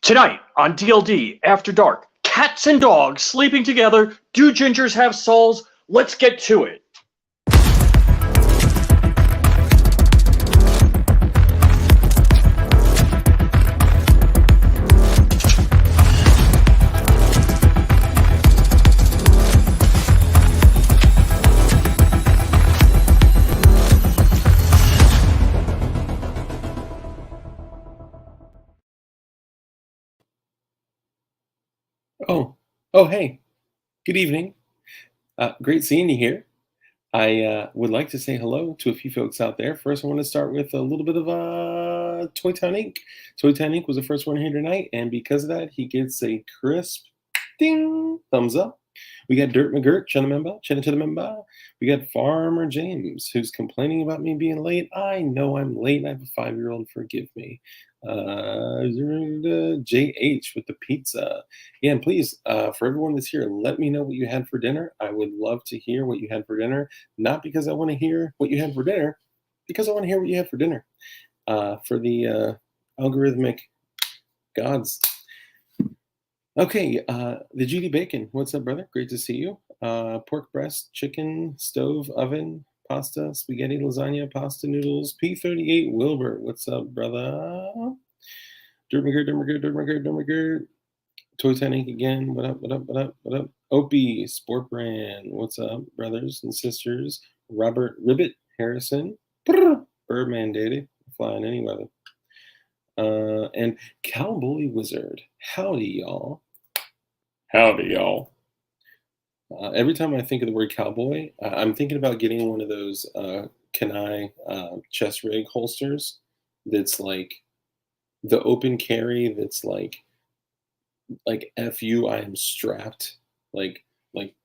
Tonight on DLD After Dark, cats and dogs sleeping together. Do gingers have souls? Let's get to it. Hey, good evening. Great seeing you here. I would like to say hello to a few folks out there. First, I want to start with a little bit of Toy Town Inc. Toy Town Inc. was the first one here tonight, and because of that, he gets a crisp ding thumbs up. We got Dirt McGirt, Chenna. We got Farmer James, who's complaining about me being late. I know I'm late. I have a 5-year-old. Forgive me. JH with the pizza. Yeah, and please, for everyone that's here, let me know what you had for dinner. I would love to hear what you had for dinner. Not because I want to hear what you had for dinner, because I want to hear what you had for dinner. For the algorithmic gods. Okay, the GD Bacon. What's up, brother? Great to see you. Pork breast, chicken, stove, oven, pasta, spaghetti, lasagna, pasta noodles, P38 Wilbur. What's up, brother? Dirt McGirt. Toy Tank again. What up? Opie, Sport Brand. What's up, brothers and sisters? Robert Ribbit Harrison. Birdman Daddy. Flying any weather. And Cowboy Wizard. Howdy, y'all. Every time I think of the word cowboy, I'm thinking about getting one of those Kanai chest rig holsters that's like the open carry that's like F you, I am strapped, like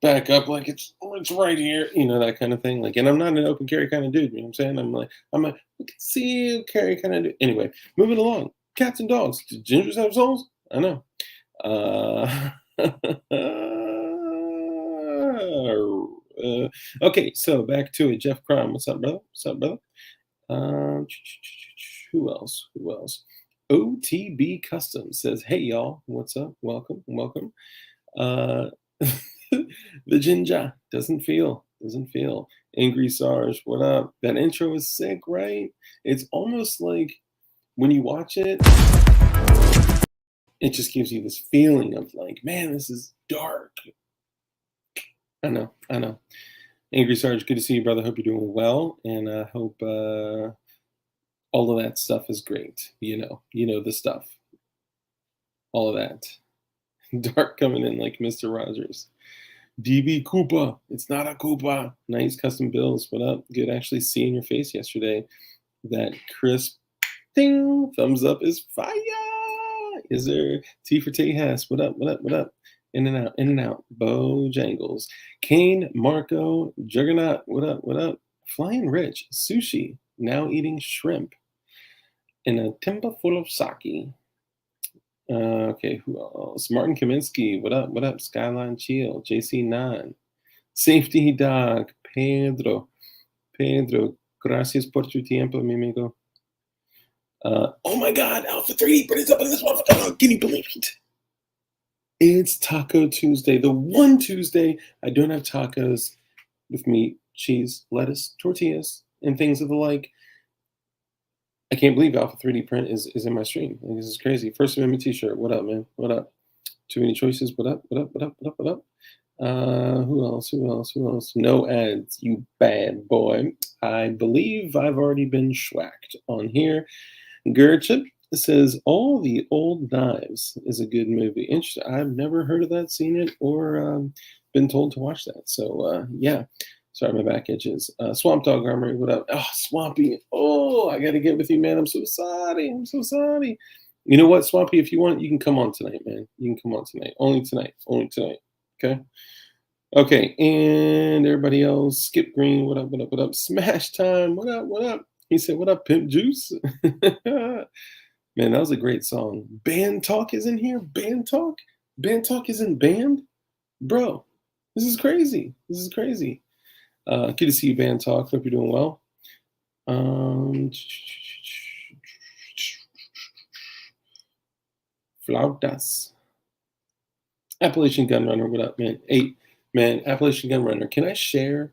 back up, like it's right here, that kind of thing. Like, and I'm not an open carry kind of dude, you know what I'm saying? I'm a concealed carry kind of dude. Anyway, moving along. Cats and dogs. Do gingers have souls? I know. Okay, so back to it. Jeff Crum, what's up, brother? Who else? OTB Custom says, hey, y'all, what's up? Welcome. The Ginger doesn't feel. Angry Sarge, what up? That intro is sick, right? It's almost like when you watch it, it just gives you this feeling of like, man, this is dark. I know. Angry Sarge, good to see you, brother. Hope you're doing well, and I hope all of that stuff is great. You know the stuff. All of that. Dark coming in like Mr. Rogers. DB Koopa. It's not a Koopa. Nice custom bills. What up? Good actually seeing your face yesterday. That crisp ding thumbs up is fire. Is there T for Tejas? What up? In and out. Bojangles. Kane, Marco, Juggernaut. What up? Flying Rich, sushi. Now eating shrimp. In a timba full of sake. Okay, who else? Martin Kaminsky. What up? Skyline Chill. JC9. Safety Dog. Pedro. Gracias por tu tiempo, mi amigo. Oh my God, Alpha 3, but it's up in this motherfucker. Can you believe it? It's Taco Tuesday, the one Tuesday I don't have tacos with meat, cheese, lettuce, tortillas, and things of the like. I can't believe Alpha 3D Print is in my stream. Like, this is crazy. First Amendment t-shirt. What up, man? What up? Too many choices. What up? Who else? No ads, you bad boy. I believe I've already been schwacked on here. Gertrude says, All the Old Knives is a good movie. Interesting. I've never heard of that, seen it, or been told to watch that. So, yeah. Sorry, my back itches. Swamp Dog Armory, what up? Oh, Swampy. Oh, I got to get with you, man. I'm so sorry. You know what, Swampy? If you want, you can come on tonight, man. You can come on tonight. Only tonight. Okay, and everybody else. Skip Green, what up? Smash Time, what up? He said, what up, Pimp Juice? Man, that was a great song. Band Talk is in here? Band Talk is in band? Bro, this is crazy. Good to see you, Band Talk. Hope you're doing well. Flautas. Appalachian Gunrunner, what up, man? Hey, man, Appalachian Gunrunner, can I share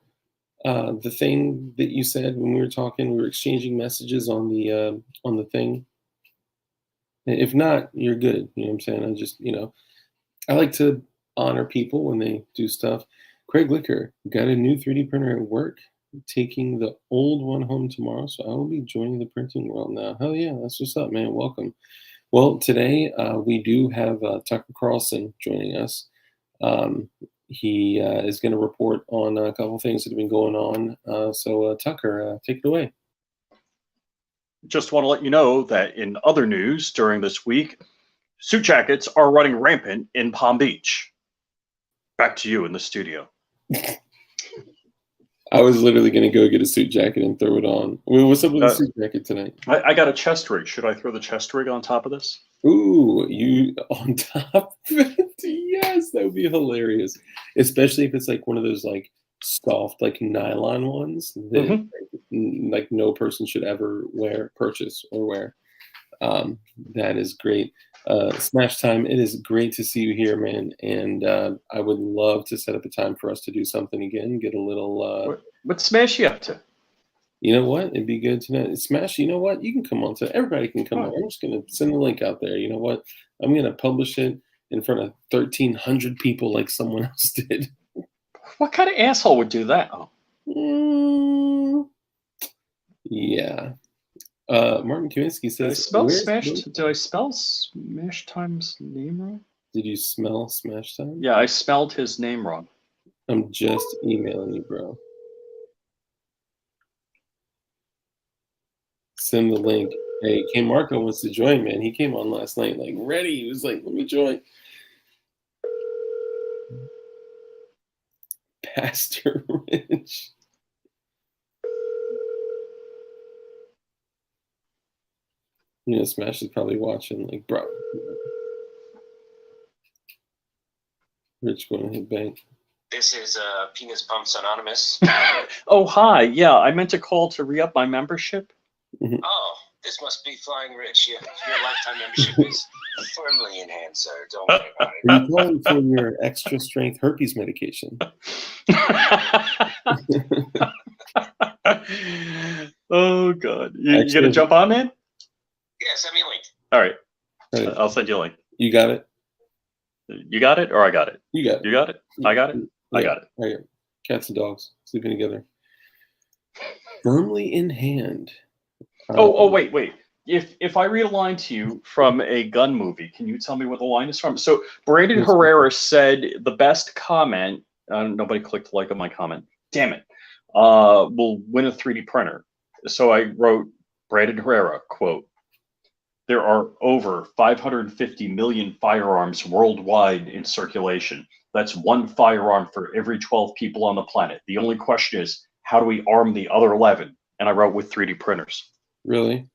the thing that you said when we were talking? We were exchanging messages on the thing. If not, you're good. You know what I'm saying? I just, I like to honor people when they do stuff. Craig Licker got a new 3D printer at work, taking the old one home tomorrow. So I will be joining the printing world now. Hell yeah, that's what's up, man. Welcome. Well, today we do have Tucker Carlson joining us. He is going to report on a couple things that have been going on. So Tucker, take it away. Just want to let you know that in other news during this week, suit jackets are running rampant in Palm Beach. Back to you in the studio. I was literally going to go get a suit jacket and throw it on. What's up with the suit jacket tonight? I got a chest rig. Should I throw the chest rig on top of this? Ooh, you on top of it? Yes, that would be hilarious. Especially if it's like one of those like soft like nylon ones that like no person should ever purchase or wear. That is great. Smash Time, it is great to see you here, man. And I would love to set up a time for us to do something again. Get a little. What Smash you up to? You know what? It'd be good to know. Smash, you know what? You can come on to. Everybody can come on. I'm just gonna send the link out there. You know what? I'm gonna publish it in front of 1,300 people, like someone else did. What kind of asshole would do that? Yeah. Martin Kaminsky says, Did I spell Smash Time's name wrong? Did you smell Smash Time? Yeah, I spelled his name wrong. I'm just emailing you, bro. Send the link. Hey, K Marco wants to join, man. He came on last night, like ready. He was like, let me join. Pastor Rich. Smash is probably watching, like, bro. Rich going to hit bank. This is Penis Bumps Anonymous. Oh, hi. Yeah, I meant to call to re-up my membership. Oh, this must be Flying Rich. Your lifetime membership is firmly in hand, sir. Don't worry about it. Are you calling for your extra strength herpes medication? Oh, God. You gonna jump on, man? Yeah, send me a link. All right. I'll send you a link. You got it? You got it, or I got it? You got it. You got it? I got it? Yeah. I got it. Right. Cats and dogs sleeping together. Firmly in hand. Wait. If I read a line to you from a gun movie, can you tell me what the line is from? So Brandon Herrera said the best comment, nobody clicked like on my comment, damn it, will win a 3D printer. So I wrote Brandon Herrera, quote, "There are over 550 million firearms worldwide in circulation. That's one firearm for every 12 people on the planet. The only question is, how do we arm the other 11? And I wrote with 3D printers. Really?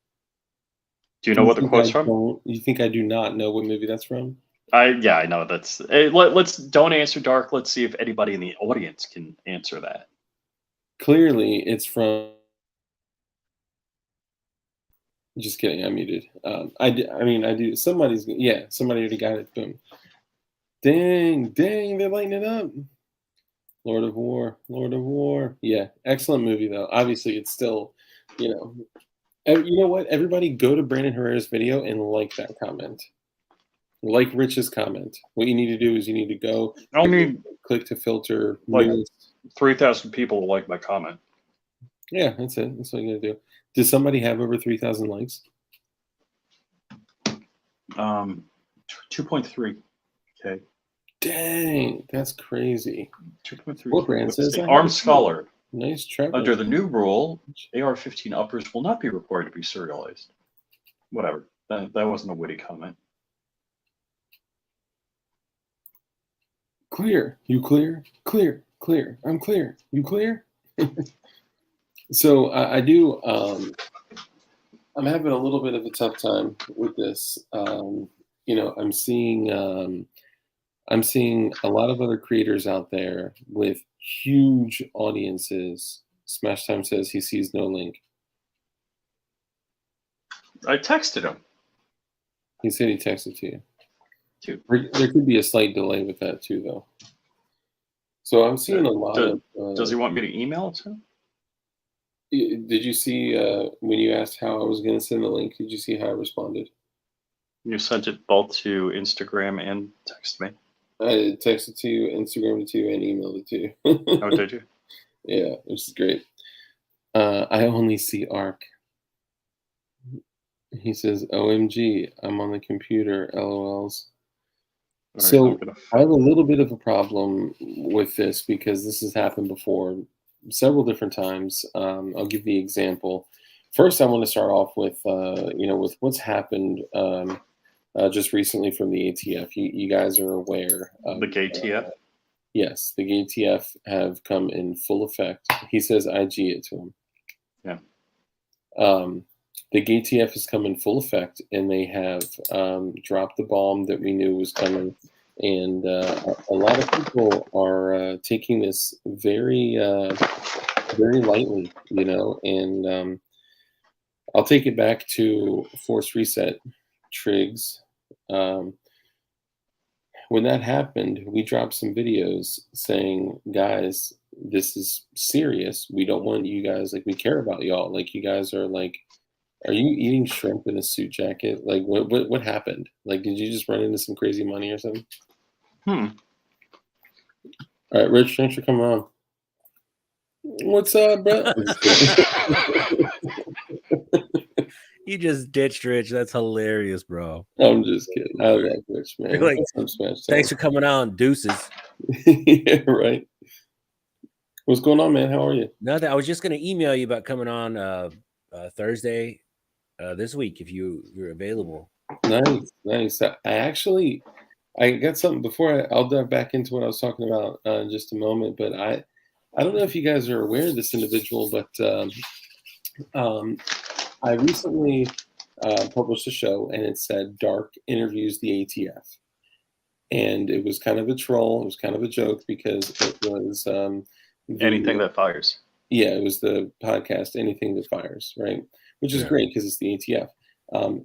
Do you know what the quote's from? You think I do not know what movie that's from? I know that's. Let's don't answer, Dark. Let's see if anybody in the audience can answer that. Clearly, it's from. Just kidding. I muted. I do. Somebody already got it. Boom. Dang! They're lighting it up. Lord of War. Yeah, excellent movie though. Obviously, it's still, you know what? Everybody go to Brandon Herrera's video and like that comment. Like Rich's comment. What you need to do is you need to go. I need click to filter. Like 3,000 people to like my comment. Yeah, that's it. That's what you gotta do. Does somebody have over 3,000 likes? 2.3. Okay. Dang, that's crazy. 2.3. What brand says that? Armed Scholar. Nice try. Under the new rule, AR-15 uppers will not be required to be serialized. Whatever. That wasn't a witty comment. Clear. You clear? Clear. I'm clear. You clear? So I do. I'm having a little bit of a tough time with this. I'm seeing a lot of other creators out there with huge audiences. Smash Time says he sees no link. I texted him. He said he texted to you. Dude, There could be a slight delay with that too, though. So I'm seeing a lot of. does he want me to email it to him? Did you see when you asked how I was going to send the link? Did you see how I responded? You sent it both to Instagram and text me. I texted to you, Instagrammed it to you, and emailed it to you. Oh, did you? Yeah, which is great. I only see ARC. He says, "OMG, I'm on the computer." LOLs. All right, So I have a little bit of a problem with this because this has happened before several different times. I'll give the example. First, I want to start off with with what's happened just recently from the ATF. You guys are aware of the GATF? Yes, the GATF have come in full effect. He says IG it to him. Yeah. The GATF has come in full effect, and they have dropped the bomb that we knew was coming. And a lot of people are taking this very, very lightly, And I'll take it back to Force Reset, Triggs. When that happened, we dropped some videos saying, guys, this is serious. We don't want you guys, we care about y'all. You guys are are you eating shrimp in a suit jacket? What happened? Did you just run into some crazy money or something? All right, Rich, thanks for coming on. What's up, bro? You just ditched Rich. That's hilarious, bro. I'm just kidding. I like Rich, man. Thanks for coming on. Deuces. Yeah, right. What's going on, man? How are you? Nothing. I was just going to email you about coming on Thursday this week if you're available. Nice. I got something before I'll dive back into what I was talking about in just a moment, but I don't know if you guys are aware of this individual, but I recently published a show, and it said Dark interviews the ATF. And it was kind of a troll. It was kind of a joke because it was Anything that fires. Yeah, it was the podcast Anything That Fires, right? Which is great because it's the ATF.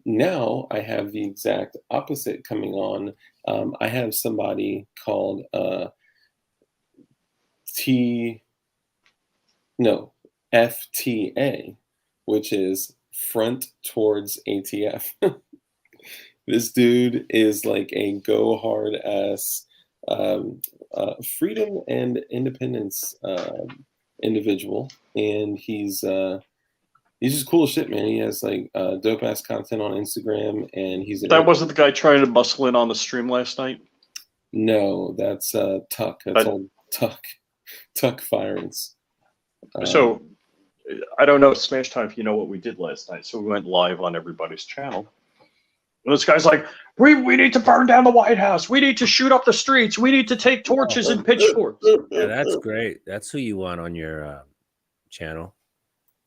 Now I have the exact opposite coming on. I have somebody called FTA, which is Front Towards ATF. This dude is like a go hard ass freedom and independence individual, and he's just cool as shit, man. He has dope ass content on Instagram, and that wasn't the guy trying to muscle in on the stream last night. No, that's Tuck. That's old Tuck Firings. So I don't know, Smash Time, if you know what we did last night. So we went live on everybody's channel. And this guy's like, we need to burn down the White House. We need to shoot up the streets. We need to take torches and pitchforks. Yeah, that's great. That's who you want on your channel.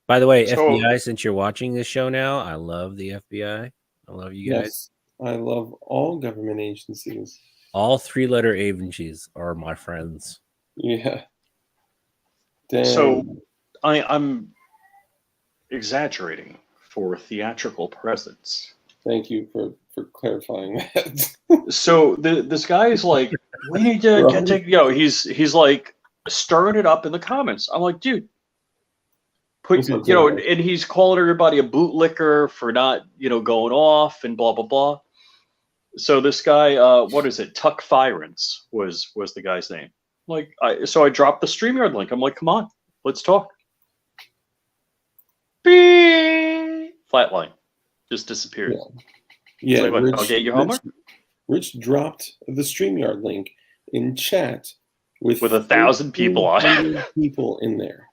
By the way, FBI, since you're watching this show now, I love the FBI. I love you guys. Yes, I love all government agencies. All 3-letter agencies are my friends. Yeah. Damn. So I'm exaggerating for theatrical presence. Thank you for clarifying that. So this guy is like, we need to he's like stirring it up in the comments. I'm like, dude, and he's calling everybody a bootlicker for not, going off and blah blah blah. So this guy, what is it? Tuck Firings was the guy's name. So I dropped the StreamYard link. I'm like, come on, let's talk. Beep. Flatline. Just disappeared. Yeah. Rich, I'll get your homework. Rich dropped the StreamYard link in chat with 1,000 people on it. People in there.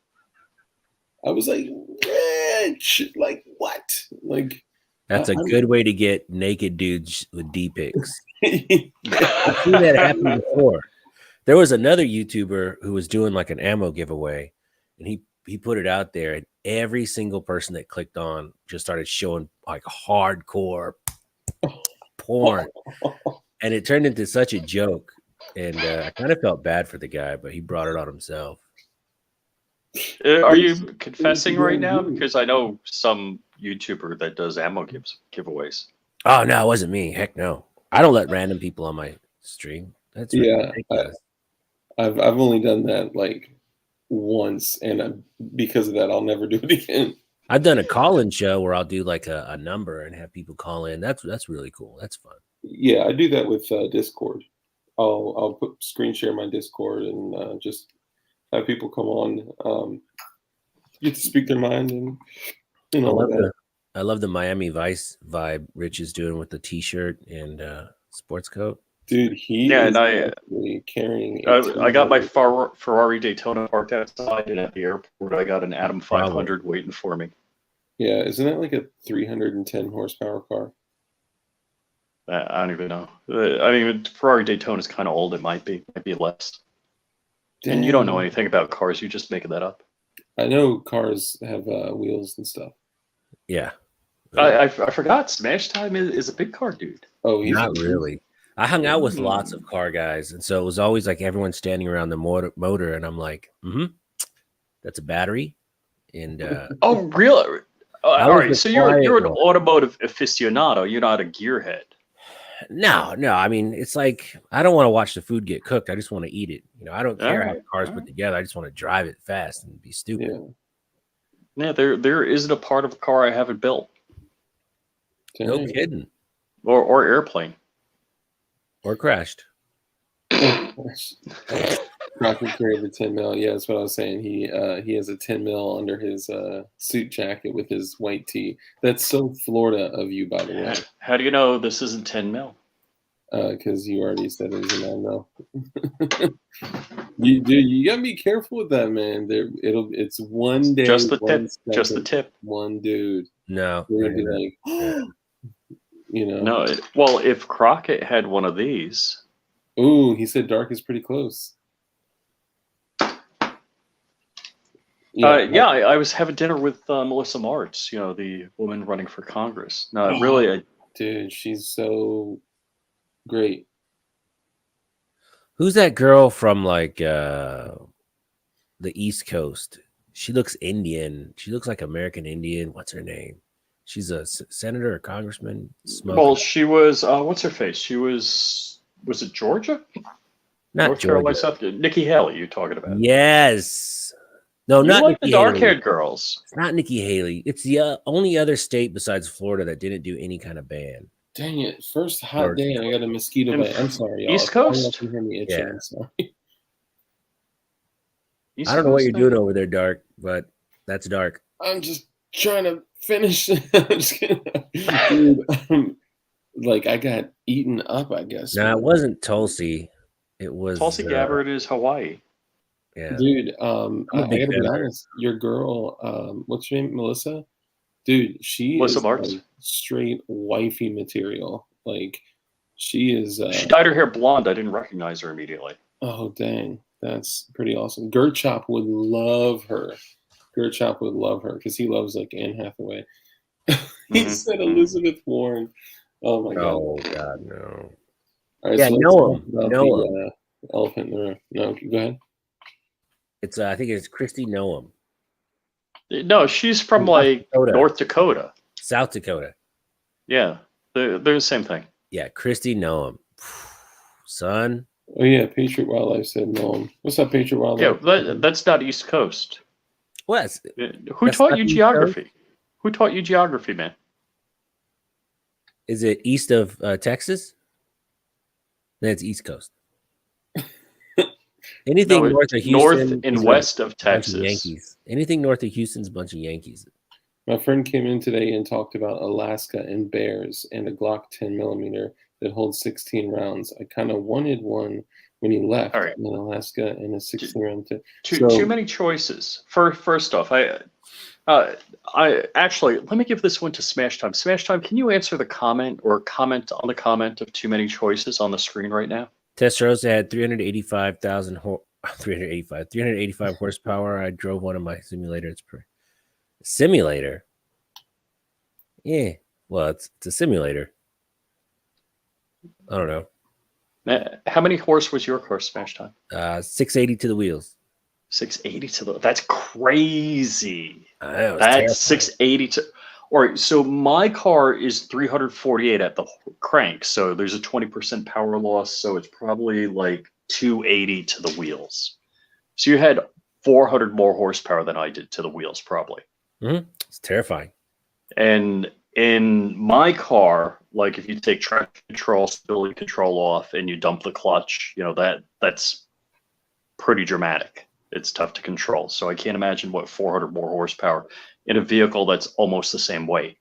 I was like, Rich, what? That's a good way to get naked dudes with D pics. I've seen that happen before. There was another YouTuber who was doing an ammo giveaway, and he put it out there, and every single person that clicked on just started showing hardcore porn, and it turned into such a joke. And I kind of felt bad for the guy, but he brought it on himself. Are you confessing right now? Because I know some YouTuber that does ammo giveaways. Oh no, it wasn't me. Heck no. I don't let random people on my stream. That's Yeah, ridiculous. I've only done that like once, and because of that, I'll never do it again. I've done a call-in show where I'll do like a number and have people call in. That's really cool. That's fun. Yeah, I do that with Discord. I'll put screen share my Discord and just have people come on, get to speak their mind and all that. I love the Miami Vice vibe Rich is doing with the T-shirt and sports coat. Dude, he is actually carrying. I got my Ferrari Daytona parked outside, and at the airport, I got an Atom 500 waiting for me. Yeah, isn't that like a 310 horsepower car? I don't even know. I mean, Ferrari Daytona is kind of old. It might be less. Damn. And you don't know anything about cars. You're just making that up. I know cars have wheels and stuff. Yeah. I forgot. Smash Time is a big car dude. Oh, he's not really. I hung out with lots of car guys, and so it was always like everyone standing around the motor, and I'm like, that's a battery. And oh, really? All right. So you're an automotive aficionado. You're not a gearhead. No. I mean, it's like I don't want to watch the food get cooked. I just want to eat it. I don't care how the car's put together. I just want to drive it fast and be stupid. Yeah, there isn't a part of a car I haven't built. No kidding. Or airplane. Or crashed. Crockett carried the 10 mil. Yeah, that's what I was saying. He has a 10 mil under his suit jacket with his white tee. That's so Florida of you, by the way. How do you know this isn't 10 mil? Because you already said it was a 9 mil. You gotta be careful with that, man. It's one day. Just the tip. Just the tip. One dude. No. You're gonna be like, No. Well, if Crockett had one of these. Ooh, he said dark is pretty close. I was having dinner with Melissa Martz, the woman running for Congress. No, really, dude, she's so great. Who's that girl from like the East Coast? She looks Indian. She looks like American Indian. What's her name? She's a senator or congressman. Well, she was. What's her face? She was it Georgia? Not North Georgia. Carolina. Nikki Haley. You talking about? Yes. No, not like Nikki the dark-haired Haley. girls. It's not Nikki Haley. It's the only other state besides Florida that didn't do any kind of ban. Dang it! First hot day, I got a mosquito bite. I'm sorry, y'all. East Coast. Yeah. I'm sorry. I don't know what you're doing over there, Dark, but that's dark. I'm just trying to finish. I'm just kidding. Dude, like I got eaten up, I guess. No, it wasn't Tulsi. It was Tulsi Gabbard is Hawaii. Yeah, dude. I gotta be honest. Your girl, what's her name, Melissa? Dude, she is like straight wifey material. Like she is. She dyed her hair blonde. I didn't recognize her immediately. Oh dang, that's pretty awesome. Gertchop would love her. Gertchop would love her because he loves like Anne Hathaway. He said Elizabeth Warren. Oh my god. Oh god, no. All right, yeah, so Noam. Elephant in the room. No, go ahead. It's I think it's Christy Noam. No, she's from like North Dakota. South Dakota. Yeah, they're the same thing. Yeah, Christy Noam. Son. Oh yeah, Patriot Wildlife said Noam. What's up, Patriot Wildlife? Yeah, that's not East Coast. What? Who taught you geography? Who taught you geography, man? Is it east of Texas? Then it's East Coast. Anything north of Houston, north and west of Texas. Yankees. Anything north of Houston's a bunch of Yankees. My friend came in today and talked about Alaska and bears and a Glock 10mm that holds 16 rounds. I kind of wanted one when he left in Alaska and a 16 round. Too many choices. First off, I actually let me give this one to Smash Time. Smash Time, can you answer the comment or comment on the comment of too many choices on the screen right now? Testarossa had 385 horsepower. I drove one of my simulators. Simulator? Yeah. Well, it's a simulator. I don't know. How many horse was your car, Smash Time? 680 to the wheels. 680 to the. That's crazy. I know, that's 680 to. All right, so my car is 348 at the crank, so there's a 20% power loss, so it's probably like 280 to the wheels. So you had 400 more horsepower than I did to the wheels, probably. It's terrifying. And in my car, like if you take traction control, stability control off, and you dump the clutch, that's pretty dramatic. It's tough to control. So I can't imagine what 400 more horsepower in a vehicle that's almost the same weight.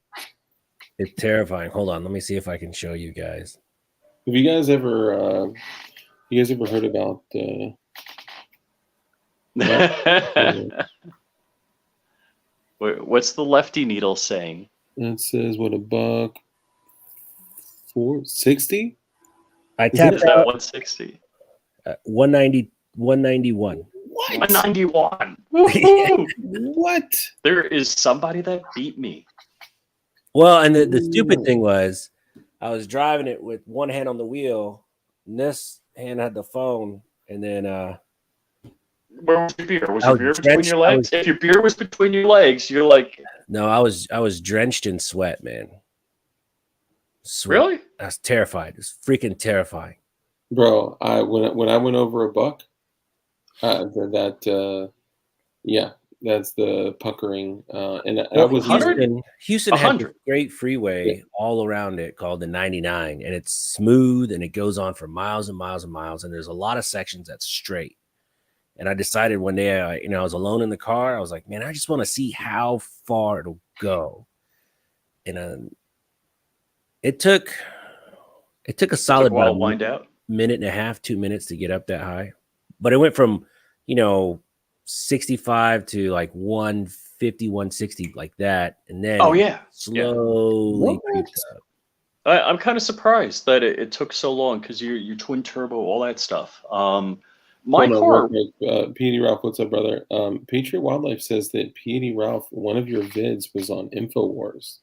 It's terrifying. Hold on, let me see if I can show you guys. Have you guys ever heard about What's the lefty needle saying? it says what, $1.460? I tapped Is that out 160? 190, 191. What? 191. What? There is somebody that beat me. Well, and the stupid thing was, I was driving it with one hand on the wheel, and this hand had the phone, and then Where was your beer? Was I your was beer between drenched. your legs? If your beer was between your legs, you're like, no, I was drenched in sweat, man. Sweat. really? I was terrified. It was freaking terrifying. Bro, when I went over a buck, that's the puckering. And I was 100? Houston has a 100. great freeway all around it called the 99, and it's smooth and it goes on for miles and miles and miles, and there's a lot of sections that's straight. And I decided one day, I was alone in the car. I was like, man, I just want to see how far it'll go. And it took a solid While about wind out. minute and a half, 2 minutes to get up that high. But it went from, 65 to like 150, 160 like that. And then slowly creeped up. I'm kind of surprised that it took so long because you twin turbo, all that stuff. My car. P.D. Ralph, what's up, brother? Patriot Wildlife says that P.D. Ralph, one of your vids was on InfoWars.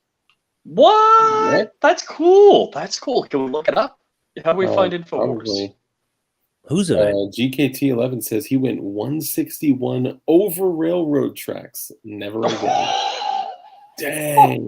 What? That's cool. That's cool. Can we look it up? How do we find InfoWars? Probably. Who's it? GKT11 says he went 161 over railroad tracks. Never again. Dang.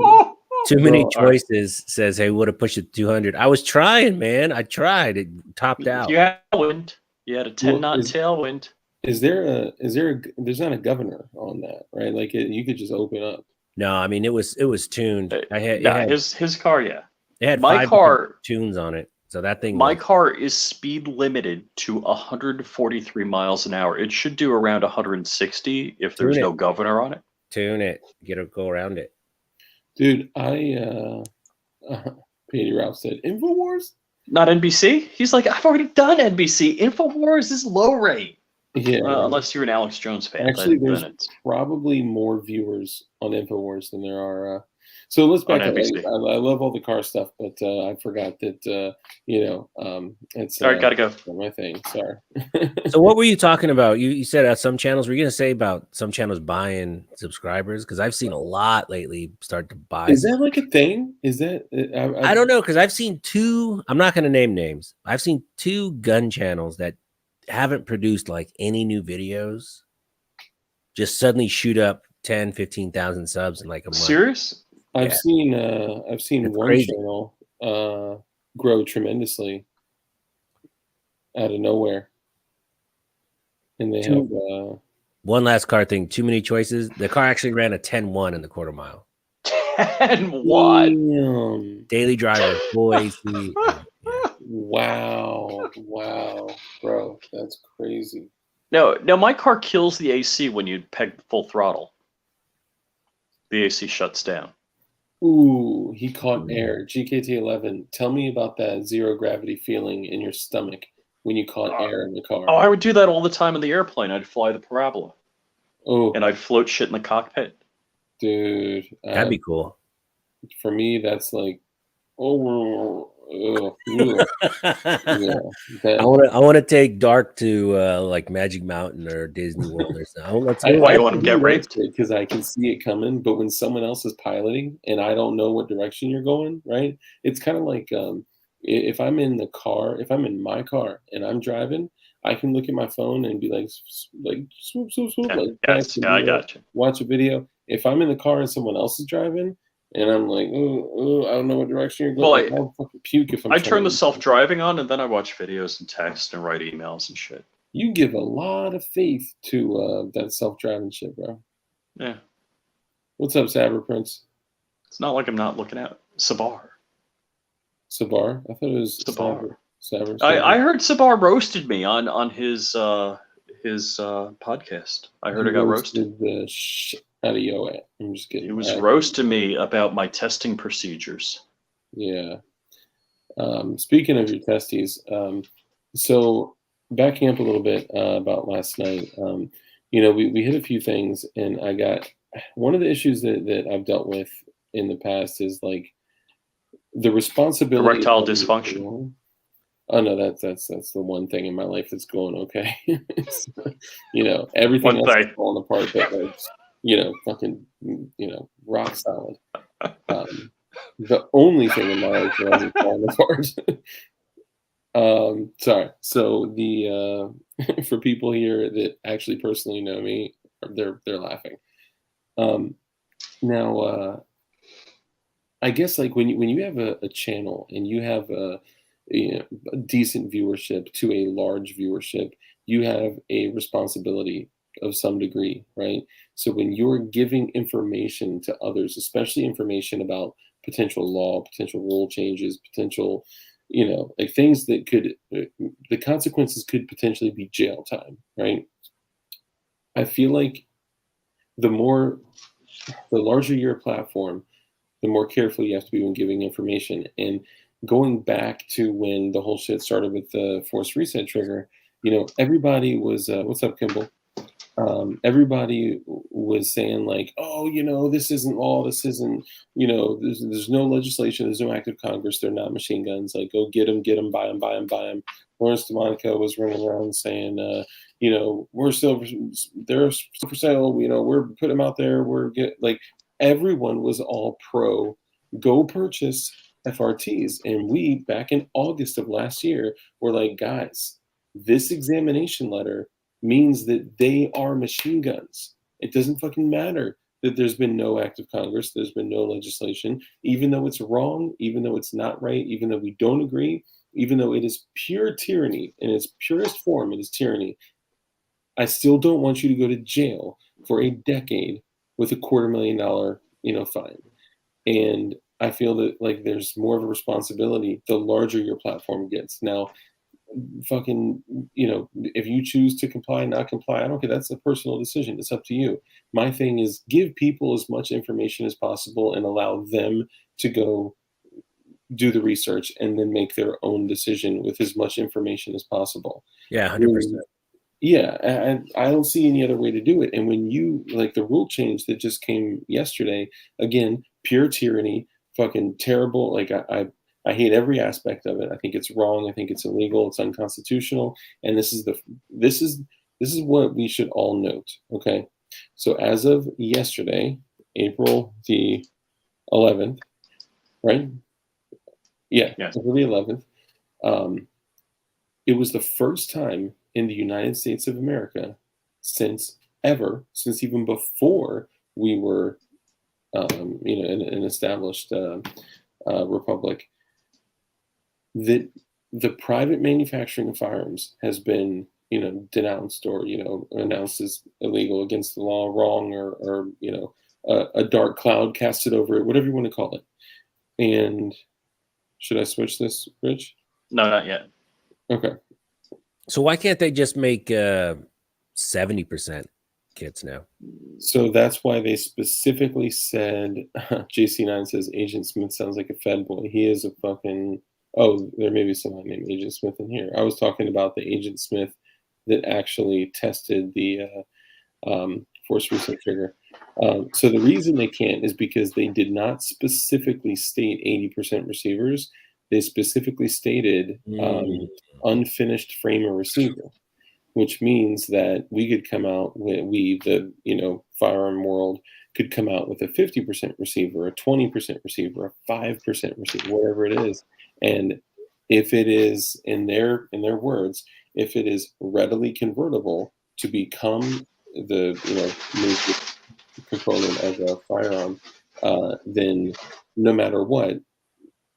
Too many choices. Says, hey, would have pushed it 200. I was trying, man. I tried. It topped out. You had a wind. You had a 10-knot tailwind. There's not a governor on that, right? Like you could just open up. No, I mean it was tuned. His car, yeah. It had my 5 car tunes on it. So that thing. My car is speed limited to 143 miles an hour. It should do around 160 if there's no governor on it. Tune it. Go around it. Dude, P.D. Ralph said, InfoWars? Not NBC? He's like, I've already done NBC. InfoWars is low rate. Yeah. Unless you're an Alex Jones fan. Actually, there's probably more viewers on InfoWars than there are. So let's back up. I love all the car stuff, but I forgot that, it's all right, gotta go. My thing. Sorry. So what were you talking about? You said some channels, were you going to say about some channels buying subscribers? Because I've seen a lot lately start to buy. Is that like a thing? Is that? I don't know, because I've seen 2, I'm not going to name names. I've seen 2 gun channels that haven't produced like any new videos, just suddenly shoot up 10, 15,000 subs in like a month. Serious? I've seen one channel grow tremendously out of nowhere, and they have one last car thing. Too many choices. The car actually ran a 10-1 in the quarter mile. 10-1. Daily driver, full AC. Wow, bro, that's crazy. No, my car kills the AC when you peg full throttle. The AC shuts down. Ooh, he caught air. GKT11, tell me about that zero gravity feeling in your stomach when you caught air in the car. Oh, I would do that all the time in the airplane. I'd fly the parabola. Oh, and I'd float shit in the cockpit. Dude, that'd be cool. For me, that's like, yeah, I want to take Dark to like Magic Mountain or Disney World or something. Why you want to get raped? Because I can see it coming, but when someone else is piloting and I don't know what direction you're going, right? It's kind of like if I'm in the car, if I'm in my car and I'm driving, I can look at my phone and be like swoop, I got you. Watch a video. If I'm in the car and someone else is driving, And I'm like, oh, I don't know what direction you're going. Well, Like, I'll fucking puke if I'm I trying turn the to- self-driving on, and then I watch videos and text and write emails and shit. You give a lot of faith to that self-driving shit, bro. Yeah, What's up, Saber Prince? it's not like I'm not looking at Sabar. Sabar? I thought it was Sabar. Saber. I heard Sabar roasted me on his podcast. I heard I got roasted. The shit out of yo at. I'm just kidding. He was roasting me about my testing procedures. Yeah. Speaking of your testes, so backing up a little bit about last night, we hit a few things, and I got one of the issues that I've dealt with in the past is like the responsibility. Erectile dysfunction. Oh no, that's the one thing in my life that's going okay. Everything else is falling apart, but like, fucking, rock solid. The only thing in my life that hasn't fallen apart. Sorry. So the for people here that actually personally know me, they're laughing. Now, I guess like when you have a channel and you have a decent viewership to a large viewership, you have a responsibility of some degree, right? So when you're giving information to others, especially information about potential law, potential rule changes, potential, like things that could, the consequences could potentially be jail time, right? I feel like the larger your platform, the more careful you have to be when giving information. And going back to when the whole shit started with the forced reset trigger, everybody was, what's up, Kimball? Everybody was saying like, oh, this isn't law. This isn't, there's no legislation. There's no act of Congress. They're not machine guns. Like, go get them, buy them. Lawrence DeMonico was running around saying, they're still for sale. We're putting them out there. Everyone was all pro go purchase FRTs. And we, back in August of last year, were like, guys, this examination letter means that they are machine guns. It doesn't fucking matter that there's been no act of Congress, there's been no legislation, even though it's wrong, even though it's not right, even though we don't agree, even though it is pure tyranny, in its purest form, it is tyranny. I still don't want you to go to jail for a decade with $250,000, fine. And I feel that like there's more of a responsibility the larger your platform gets. Now, fucking, if you choose to comply, not comply, I don't care. That's a personal decision. It's up to you. My thing is give people as much information as possible and allow them to go do the research and then make their own decision with as much information as possible. Yeah, 100%. Yeah, I don't see any other way to do it. And when you, like the rule change that just came yesterday, again, pure tyranny, fucking terrible. Like I hate every aspect of it. I think it's wrong. I think it's illegal. It's unconstitutional. And this is what we should all note. Okay. So as of yesterday, April the 11th, right? Yeah. April the 11th. It was the first time in the United States of America since even before we were, an established republic, that the private manufacturing of firearms has been, denounced or, announced as illegal, against the law, wrong, or a dark cloud casted over it, whatever you want to call it. And should I switch this, Rich? No, not yet. Okay. So why can't they just make 70% kits now? So that's why they specifically said, JC9 says Agent Smith sounds like a Fed boy. He is a fucking, there may be someone named Agent Smith in here. I was talking about the Agent Smith that actually tested the force reset trigger. So the reason they can't is because they did not specifically state 80% receivers. They specifically stated unfinished frame or receiver, which means that we could come out with, the firearm world could come out with a 50% receiver, a 20% receiver, a 5% receiver, whatever it is. And if it is, in their words, if it is readily convertible to become the major component of a firearm, then no matter what,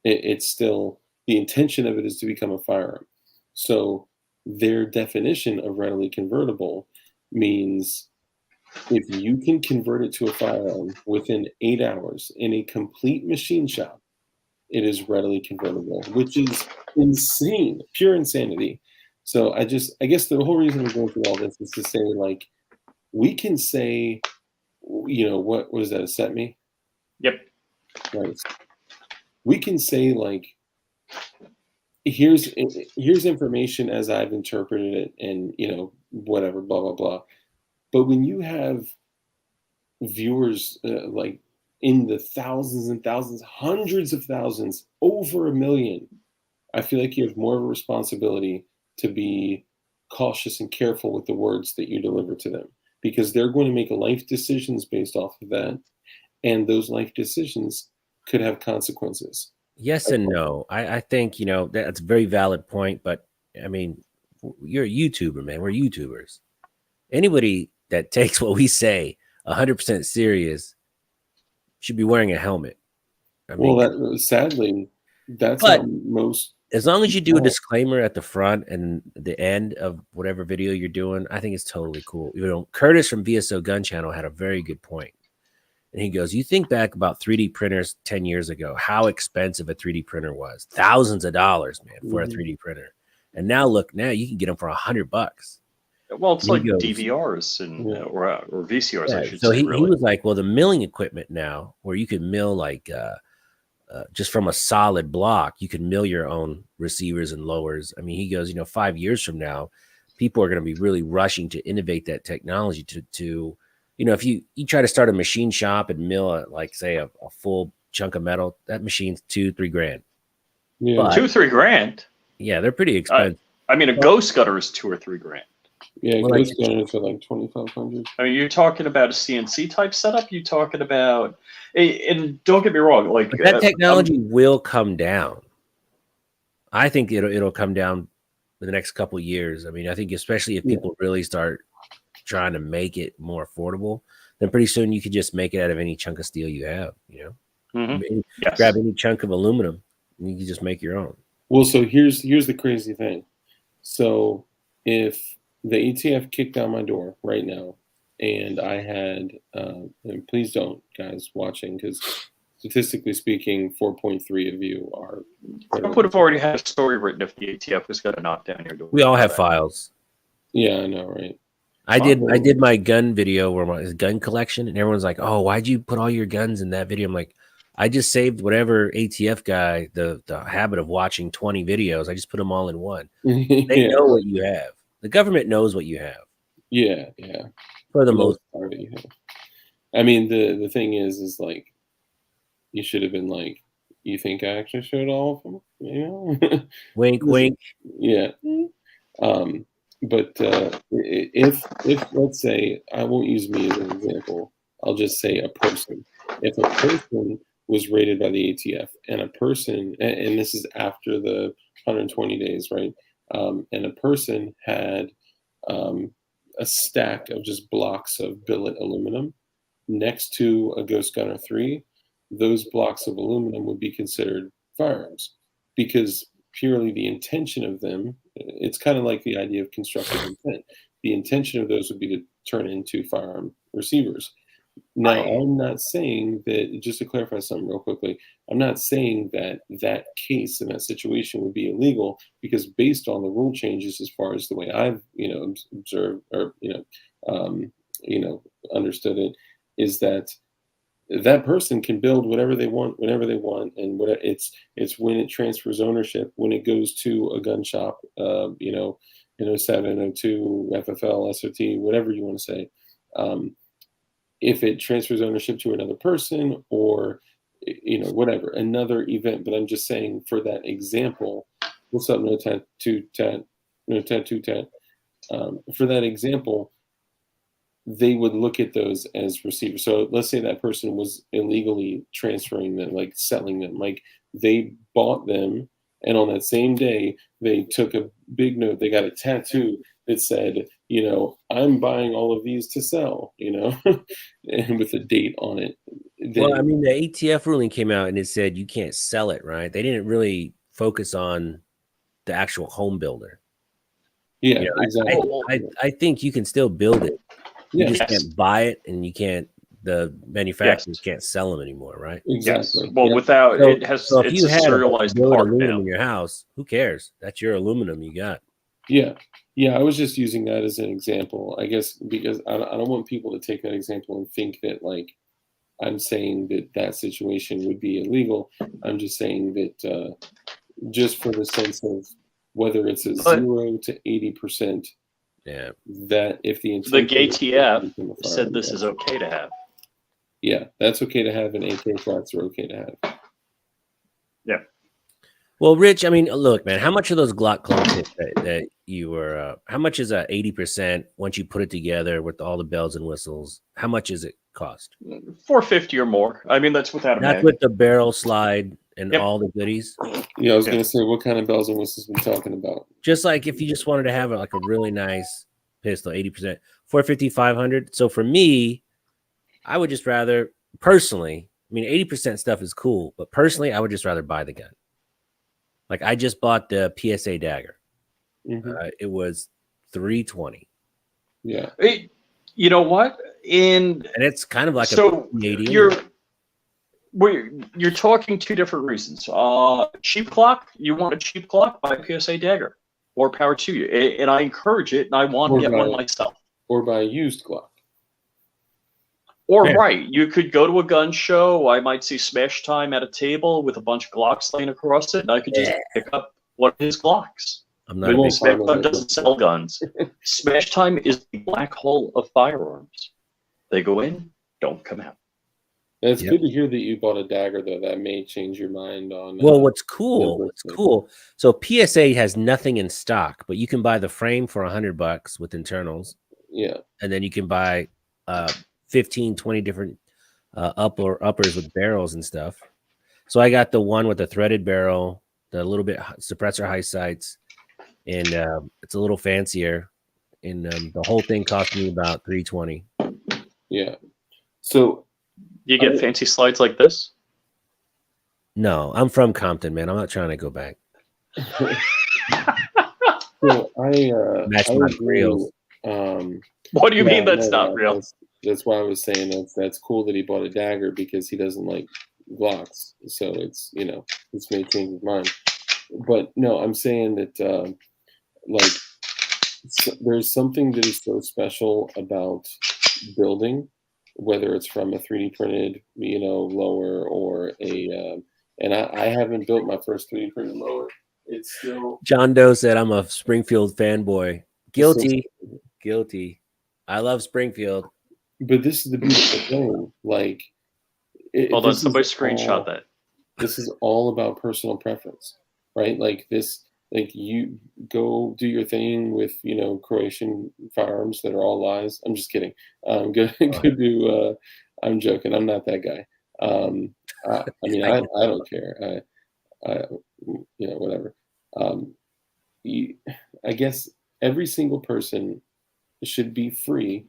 it's still the intention of it is to become a firearm. So their definition of readily convertible means if you can convert it to a firearm within 8 hours in a complete machine shop, it is readily convertible, which is insane, pure insanity. So I guess the whole reason we're going through all this is to say, like, we can say, what does that set me? Yep. Right. We can say, like, here's information as I've interpreted it, and whatever, blah blah blah. But when you have viewers like in the thousands and thousands, hundreds of thousands, over 1 million, I feel like you have more of a responsibility to be cautious and careful with the words that you deliver to them, because they're going to make life decisions based off of that, and those life decisions could have consequences. Yes and no. I think, that's a very valid point, but I mean, you're a YouTuber, man. We're YouTubers. Anybody that takes what we say 100% serious should be wearing a helmet. Sadly, that's how most. As long as you do a disclaimer at the front and the end of whatever video you're doing, I think it's totally cool. Curtis from VSO Gun Channel had a very good point. And he goes, you think back about 3D printers 10 years ago, how expensive a 3D printer was. Thousands of dollars, man, for a 3D printer. And now you can get them for $100. Well, it's like DVRs or VCRs, I should say. So he really. was like, well, the milling equipment now, where you could mill like just from a solid block, you can mill your own receivers and lowers. I mean, he goes, 5 years from now, people are going to be really rushing to innovate that technology to if you try to start a machine shop and mill a full chunk of metal, that machine's $2-3 grand. Yeah, but, $2-3 grand. Yeah, they're pretty expensive. I mean, a ghost cutter is $2 or $3 grand. Yeah, ghost cutters for like 2,500. I mean, you're talking about a CNC type setup. You're talking about, and don't get me wrong, like that technology will come down. I think it'll come down in the next couple of years. I mean, I think especially if people really start trying to make it more affordable, then pretty soon you could just make it out of any chunk of steel you have. Grab any chunk of aluminum and you can just make your own. Well, so here's the crazy thing. So if the ATF kicked down my door right now, and I had, and please don't, guys watching, because statistically speaking, 4.3 of you are. Trump would have already had a story written if the ATF was going to knock down your door. We all have files. Yeah, I know, right? I did my gun video where my gun collection, and everyone's like, "Oh, why'd you put all your guns in that video?" I'm like, I just saved whatever ATF guy the habit of watching 20 videos. I just put them all in one. They know what you have. The government knows what you have. Yeah. For the most part. Yeah. I mean, the thing is like, you should have been like, you think I actually showed all of them? Wink, wink. Yeah. But if let's say, I won't use me as an example, I'll just say a person. If a person was rated by the ATF, and a person, and this is after the 120 days, right? And a person had a stack of just blocks of billet aluminum next to a Ghost Gunner 3, those blocks of aluminum would be considered firearms, because purely the intention of them, it's kind of like the idea of constructive intent. The intention of those would be to turn into firearm receivers. Now, I'm not saying that, just to clarify something real quickly, I'm not saying that that case in that situation would be illegal, because based on the rule changes, as far as the way I've, observed or, understood it, is that that person can build whatever they want, whenever they want. And it's when it transfers ownership, when it goes to a gun shop, in 07, 02, FFL, SOT, whatever you want to say. If it transfers ownership to another person, or, whatever, another event. But I'm just saying, for that example, what's up, no tattoo tat. For that example, they would look at those as receivers. So let's say that person was illegally transferring them, like selling them, like they bought them, and on that same day, they took a big note, they got a tattoo that said, I'm buying all of these to sell, and with a date on it. Well, I mean, the ATF ruling came out and it said you can't sell it, right? They didn't really focus on the actual home builder. Yeah, exactly. I think you can still build it. You Yes. just can't buy it, and you can't. The manufacturers can't sell them anymore, right? Exactly. Yes. Well, Yep. without So, it has so if it's you a had serialized billet part aluminum now. in your house, who cares? That's your aluminum you got. Yeah. I was just using that as an example, I guess, because I don't want people to take that example and think that like I'm saying that situation would be illegal. I'm just saying that just for the sense of whether it's a 0 to 80%, that if the The intent ATF said this is okay to have. Yeah, that's okay to have, and AK flats are okay to have. Yeah. Well, Rich, I mean, look, man, how much of those Glock clones that you were, how much is 80% once you put it together with all the bells and whistles? How much is it cost? $450 or more. I mean, that's without a That's mag. with the barrel slide and all the goodies. Yeah, I was gonna say, what kind of bells and whistles we talking about? Just like if you just wanted to have like a really nice pistol, 80%, 450, 500. So for me, I would just rather personally, I mean, 80% stuff is cool, but personally, I would just rather buy the gun. Like I just bought the PSA dagger. It was $320. Yeah. You know what? And it's kind of like so a you're talking two different reasons. Cheap Glock, you want a cheap Glock, buy a PSA dagger. More power to you. And I encourage it, and I want to get one myself. Or buy a used Glock. Or right, you could go to a gun show. I might see Smash Time at a table with a bunch of Glocks laying across it, and I could just pick up one of his Glocks. I'm not a big Smash Time doesn't sell guns. Smash Time is the black hole of firearms. They go in, don't come out. It's good to hear that you bought a dagger, though. That may change your mind on. Well, what's cool? So PSA has nothing in stock, but you can buy the frame for $100 with internals. Yeah, and then you can buy 15, 20 different uppers with barrels and stuff. So I got the one with the threaded barrel, the little bit suppressor high sights, and it's a little fancier. And the whole thing cost me about $320. Yeah. So you get fancy slides like this? No, I'm from Compton, man. I'm not trying to go back. So I match my grills. What do you mean that's not real? That's why I was saying that's cool that he bought a dagger because he doesn't like Glocks. So it's this may change his mind. But no, I'm saying that there's something that is so special about building, whether it's from a 3D printed lower or a and I haven't built my first 3D printed lower. It's still John Doe said I'm a Springfield fanboy. Guilty. I love Springfield. But this is the beautiful thing. Like, hold on, somebody screenshot that. This is all about personal preference, right? Like this, like you go do your thing with Croatian firearms that are all lies. I'm just kidding. Go do. I'm joking. I'm not that guy. I mean, I don't care. Whatever. I guess every single person should be free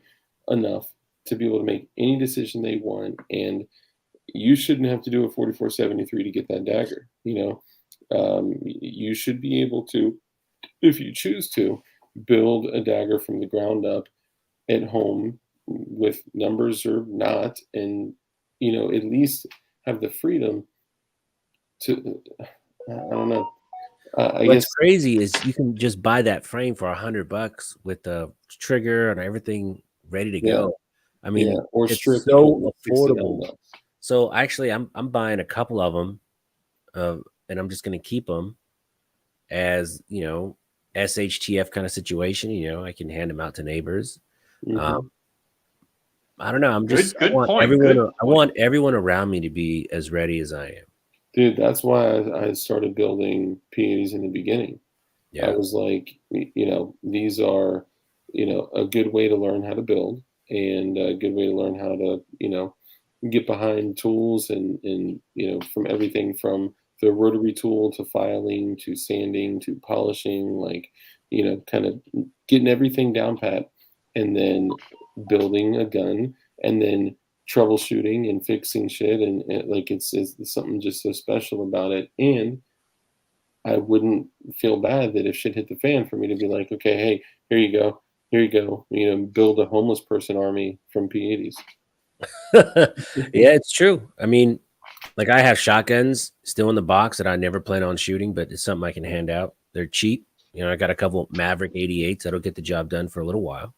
enough to be able to make any decision they want, and you shouldn't have to do a 4473 to get that dagger. You should be able to, if you choose to, build a dagger from the ground up at home with numbers or not, and at least have the freedom to. I don't know. What's crazy is you can just buy that frame for $100 with the trigger and everything ready to go. I mean, or it's strip so affordable. So actually, I'm buying a couple of them, and I'm just going to keep them as SHTF kind of situation. I can hand them out to neighbors. Mm-hmm. I don't know. I'm just good point. I want everyone around me to be as ready as I am. Dude, that's why I started building P80s in the beginning. Yeah. I was like, these are, a good way to learn how to build and a good way to learn how to, get behind tools and from everything from the rotary tool to filing to sanding to polishing. Like, kind of getting everything down pat, and then building a gun, and then troubleshooting and fixing shit, and like it's something just so special about it. And I wouldn't feel bad that if shit hit the fan for me to be like, okay, hey, here you go, build a homeless person army from P80s. Yeah, it's true. I mean, like I have shotguns still in the box that I never plan on shooting, but it's something I can hand out. They're cheap. I got a couple Maverick 88s that'll get the job done for a little while.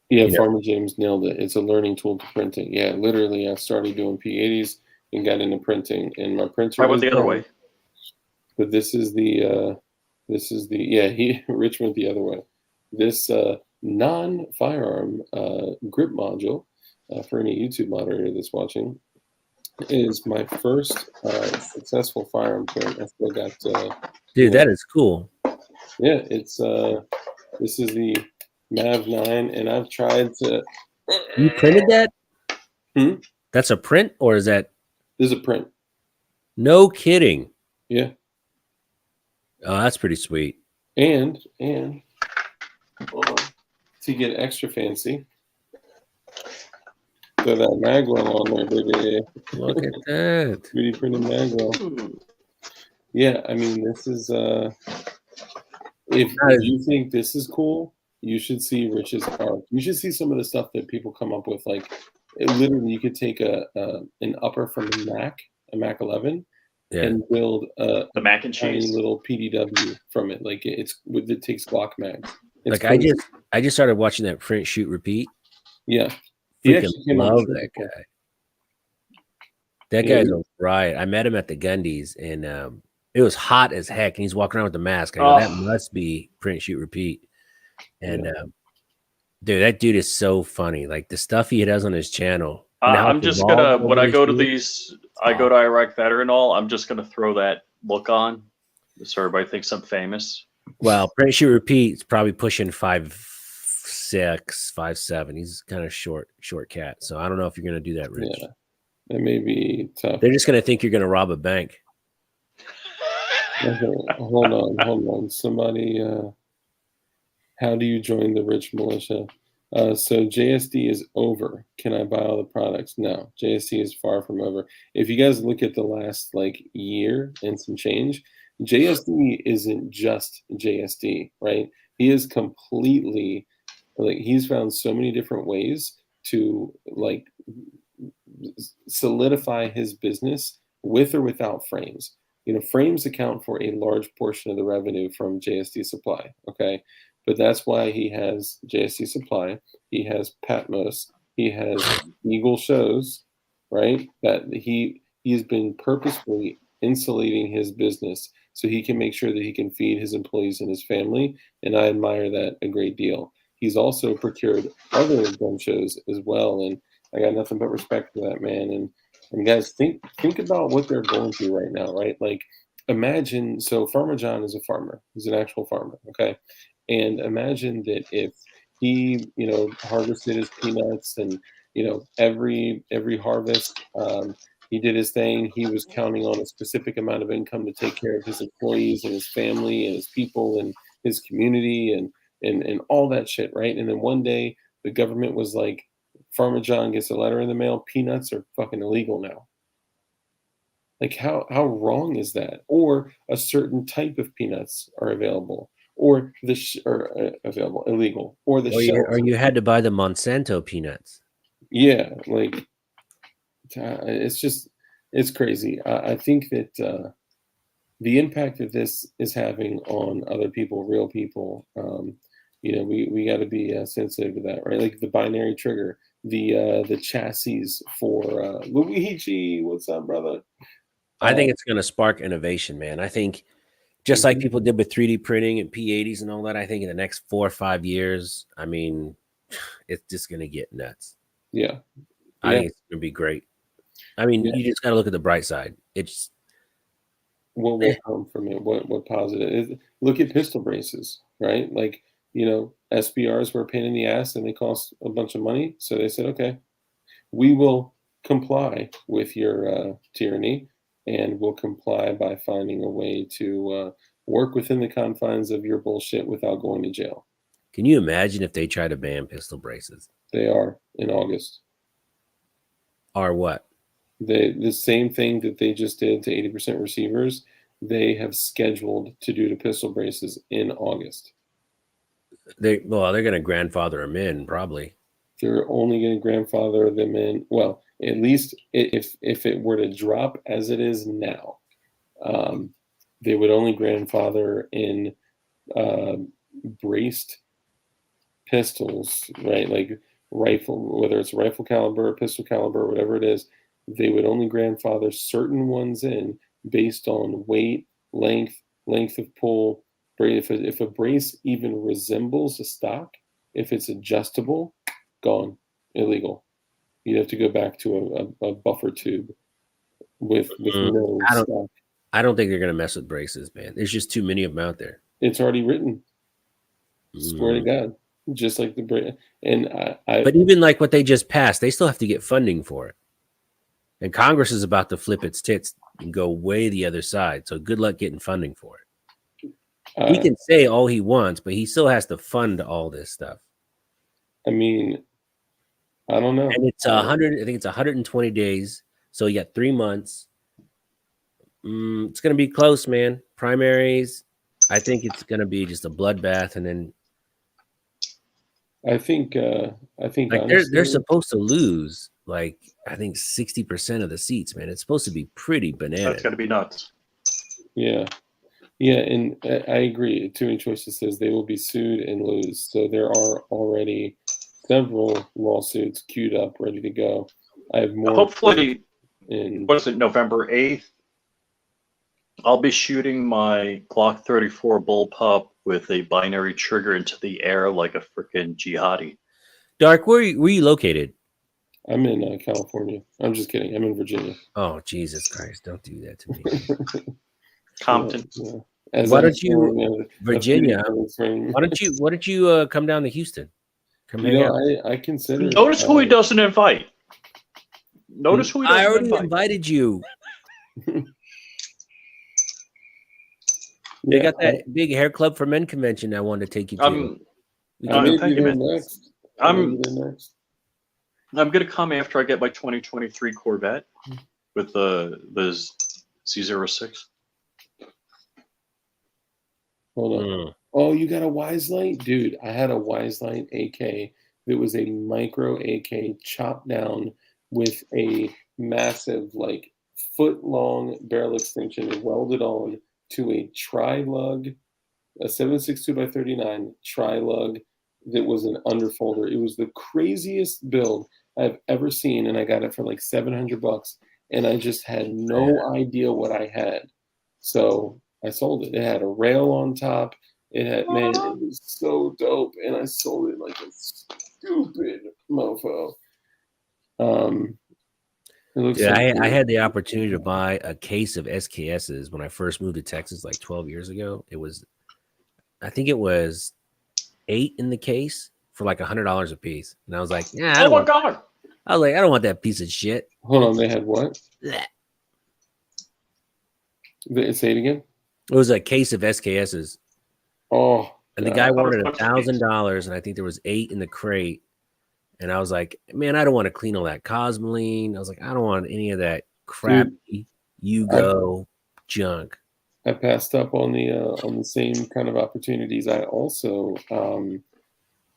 Yeah, Farmer James nailed it. It's a learning tool to printing. Yeah, literally, I started doing P80s and got into printing, and my printer. I went the other way. But this is the Rich went the other way. This non-firearm grip module for any YouTube moderator that's watching is my first successful firearm print. I still got. Dude, that is cool. Yeah, it's this is the Mav 9, and I've tried to. You printed that? Hmm? That's a print, or is that? This is a print. No kidding. Yeah. Oh, that's pretty sweet. And hold on, to get extra fancy, throw that magwell on there, baby. Look at that. 3D printed magwell. Yeah, I mean, this is if you think this is cool, you should see Rich's art. You should see some of the stuff that people come up with. Like, literally, you could take an upper from a Mac 11, and build the mac and cheese little PDW from it. Like it takes Glock mags. Like crazy. I just started watching that print, shoot, repeat. Yeah, freaking love that guy. That guy's a riot. I met him at the Gundies, and it was hot as heck. And he's walking around with the mask. I go, that must be print, shoot, repeat. And dude, that dude is so funny. Like the stuff he does on his channel. I'm just gonna when I go to these, I go to Iraq Veteran all. I'm just gonna throw that look on, so everybody thinks I'm famous. Well, print, shoot, repeat is probably pushing 5'6", 5'7". He's kind of short cat. So I don't know if you're gonna do that, Rich. Yeah, that may be tough. They're just gonna think you're gonna rob a bank. Okay, hold on. Somebody, how do you join the Rich Militia? So JSD is over. Can I buy all the products? No, JSD is far from over. If you guys look at the last year and some change, JSD isn't just JSD, right? He is completely he's found so many different ways to solidify his business with or without frames. Frames account for a large portion of the revenue from JSD Supply. Okay. But that's why he has JSC Supply, he has Patmos, he has Eagle Shows, right? That he's been purposefully insulating his business so he can make sure that he can feed his employees and his family, and I admire that a great deal. He's also procured other gun shows as well, and I got nothing but respect for that man. And guys, think about what they're going through right now, right? Like, imagine, so Farmer John is a farmer. He's an actual farmer, okay? And imagine that if he, harvested his peanuts and, every harvest, he did his thing. He was counting on a specific amount of income to take care of his employees and his family and his people and his community and all that shit, right? And then one day the government was like, Farmer John gets a letter in the mail, peanuts are fucking illegal now. Like how wrong is that? Or a certain type of peanuts are available. Or available, illegal, or you had to buy the Monsanto peanuts. Yeah, it's crazy. I think that the impact that this is having on other people, real people, we got to be sensitive to that, right? Like the binary trigger, the chassis for Luigi. What's up, brother? I think it's going to spark innovation, man. I think. Just like people did with 3D printing and P80s and all that, I think in the next 4 or 5 years, I mean, it's just going to get nuts. Yeah. I think it's going to be great. I mean, you just got to look at the bright side. It's what will come from it? What positive is? Look at pistol braces, right? Like, SBRs were a pain in the ass and they cost a bunch of money. So they said, okay, we will comply with your tyranny. And will comply by finding a way to Work within the confines of your bullshit without going to jail. Can you imagine if they try to ban pistol braces? They are in August. Or what? The same thing that they just did to 80% receivers, they have scheduled to do to pistol braces in August. They're going to grandfather them in, probably. They're only going to grandfather them in. Well, at least if it were to drop as it is now, they would only grandfather in braced pistols, right? Like rifle, whether it's rifle caliber, pistol caliber, whatever it is, they would only grandfather certain ones in based on weight, length of pull. If a brace even resembles a stock, if it's adjustable, gone, illegal. You'd have to go back to a buffer tube with no stock. I don't think they're going to mess with braces, man. There's just too many of them out there. It's already written. Swear to God. Just like the brace. And but even like what they just passed, they still have to get funding for it. And Congress is about to flip its tits and go way the other side. So good luck getting funding for it. He can say all he wants, but he still has to fund all this stuff. I mean, I don't know. And it's 100. I think it's 120 days. So you got 3 months. It's going to be close, man. Primaries. I think it's going to be just a bloodbath, and then I think like they're supposed to lose like I think 60% of the seats, man. It's supposed to be pretty bananas. That's going to be nuts. Yeah, and I agree. Too Many Choices says they will be sued and lose. So there are already several lawsuits queued up, ready to go. I have more. Hopefully, what is it, November 8th? I'll be shooting my Glock 34 bullpup with a binary trigger into the air like a freaking jihadi. Dark, where are you located? I'm in California. I'm just kidding. I'm in Virginia. Oh, Jesus Christ. Don't do that to me. Compton. Yeah. Why don't you, Virginia, why don't you come down to Houston? Come hang out. I consider. Notice who he doesn't invite. Notice who he doesn't invite. I already invited you. They got that big hair club for men convention I wanted to take you to. Thank you, man. I'm gonna come after I get my 2023 Corvette with the Z06. Hold on. Oh, you got a Wise Light? Dude, I had a Wise Light AK that was a micro AK chopped down with a massive, like, foot-long barrel extension welded on to a tri-lug, a 7.62x39 tri-lug that was an underfolder. It was the craziest build I've ever seen, and I got it for like $700, and I just had no idea what I had. So I sold it. It had a rail on top. It had, man, it was so dope, and I sold it like a stupid mofo. I had the opportunity to buy a case of SKSs when I first moved to Texas like 12 years ago. I think it was 8 in the case for like $100 a piece. And I was like, yeah, I don't want that piece of shit. Hold on, they had what? Say it again. It was a case of SKSs. Oh. And the guy wanted $1,000, and I think there was 8 in the crate. And I was like, man, I don't want to clean all that cosmoline. I was like, I don't want any of that crappy Yugo junk. I passed up on the same kind of opportunities. I also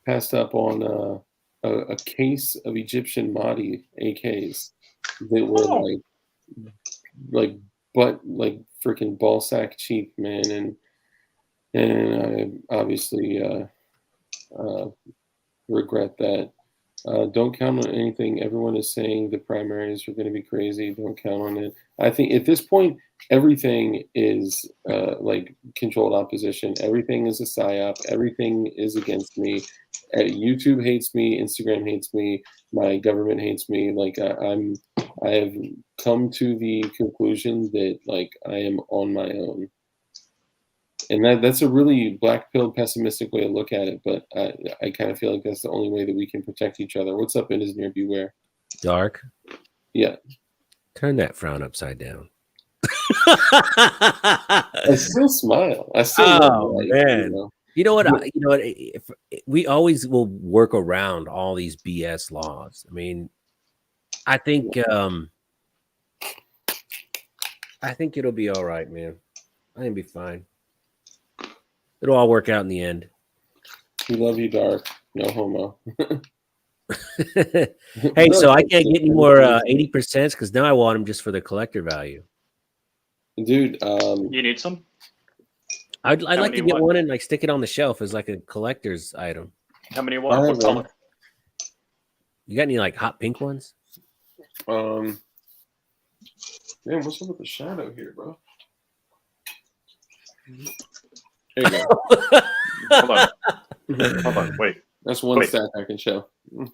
passed up on a case of Egyptian Mahdi AKs that were like freaking ball sack cheap, man. And I obviously regret that. Don't count on anything. Everyone is saying the primaries are going to be crazy. Don't count on it. I think at this point, everything is like controlled opposition. Everything is a psyop. Everything is against me. YouTube hates me. Instagram hates me. My government hates me. Like I have come to the conclusion that like I am on my own. And that's a really black-pilled, pessimistic way to look at it, but I kind of feel like that's the only way that we can protect each other. What's up, Engineer Beware? Dark? Yeah. Turn that frown upside down. I still smile. I still love life, man. You know what? If we always will work around all these BS laws. I mean, I think it'll be all right, man. I think it'll be fine. It'll all work out in the end. We love you, Dark. No homo. Hey, so I can't get any more 80% because now I want them just for the collector value. Dude, You need some? I'd How like many to get what? one and like stick it on the shelf as like a collector's item. How many I want? have What color? one. You got any like hot pink ones? Man, what's up with the shadow here, bro? There you go. Hold on. Hold on. Wait. That's one Wait. stack I can show.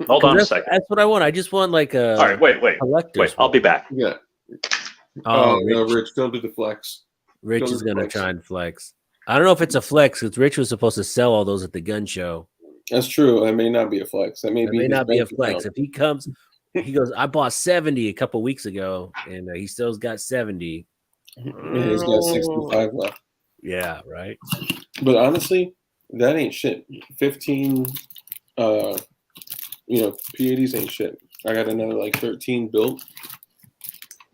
Hold on a That's, second. that's what I want. I just want like a All right. Wait. collector's Wait. I'll be back. Yeah. Oh, No, Rich, Rich, don't do the flex. Rich don't is do the gonna flex. try and flex. I don't know if it's a flex because Rich was supposed to sell all those at the gun show. That's true. That may not be a flex. That may It be may his not be a bank flex. account. If he comes, he goes, I bought 70 a couple weeks ago, and he still's got 70. And he's got 65 left. Yeah, right. But honestly, that ain't shit. 15, P80s ain't shit. I got another like 13 built,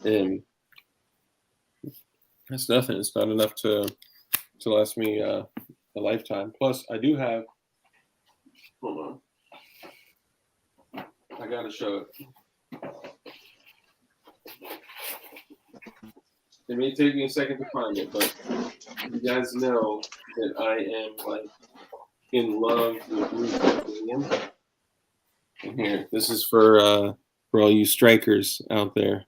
and that's nothing. It's not enough to last me a lifetime. Plus, I do have. Hold on. I gotta show it. It may take me a second to find it, but you guys know that I am like in love with blue titanium. And here, this is for all you strikers out there.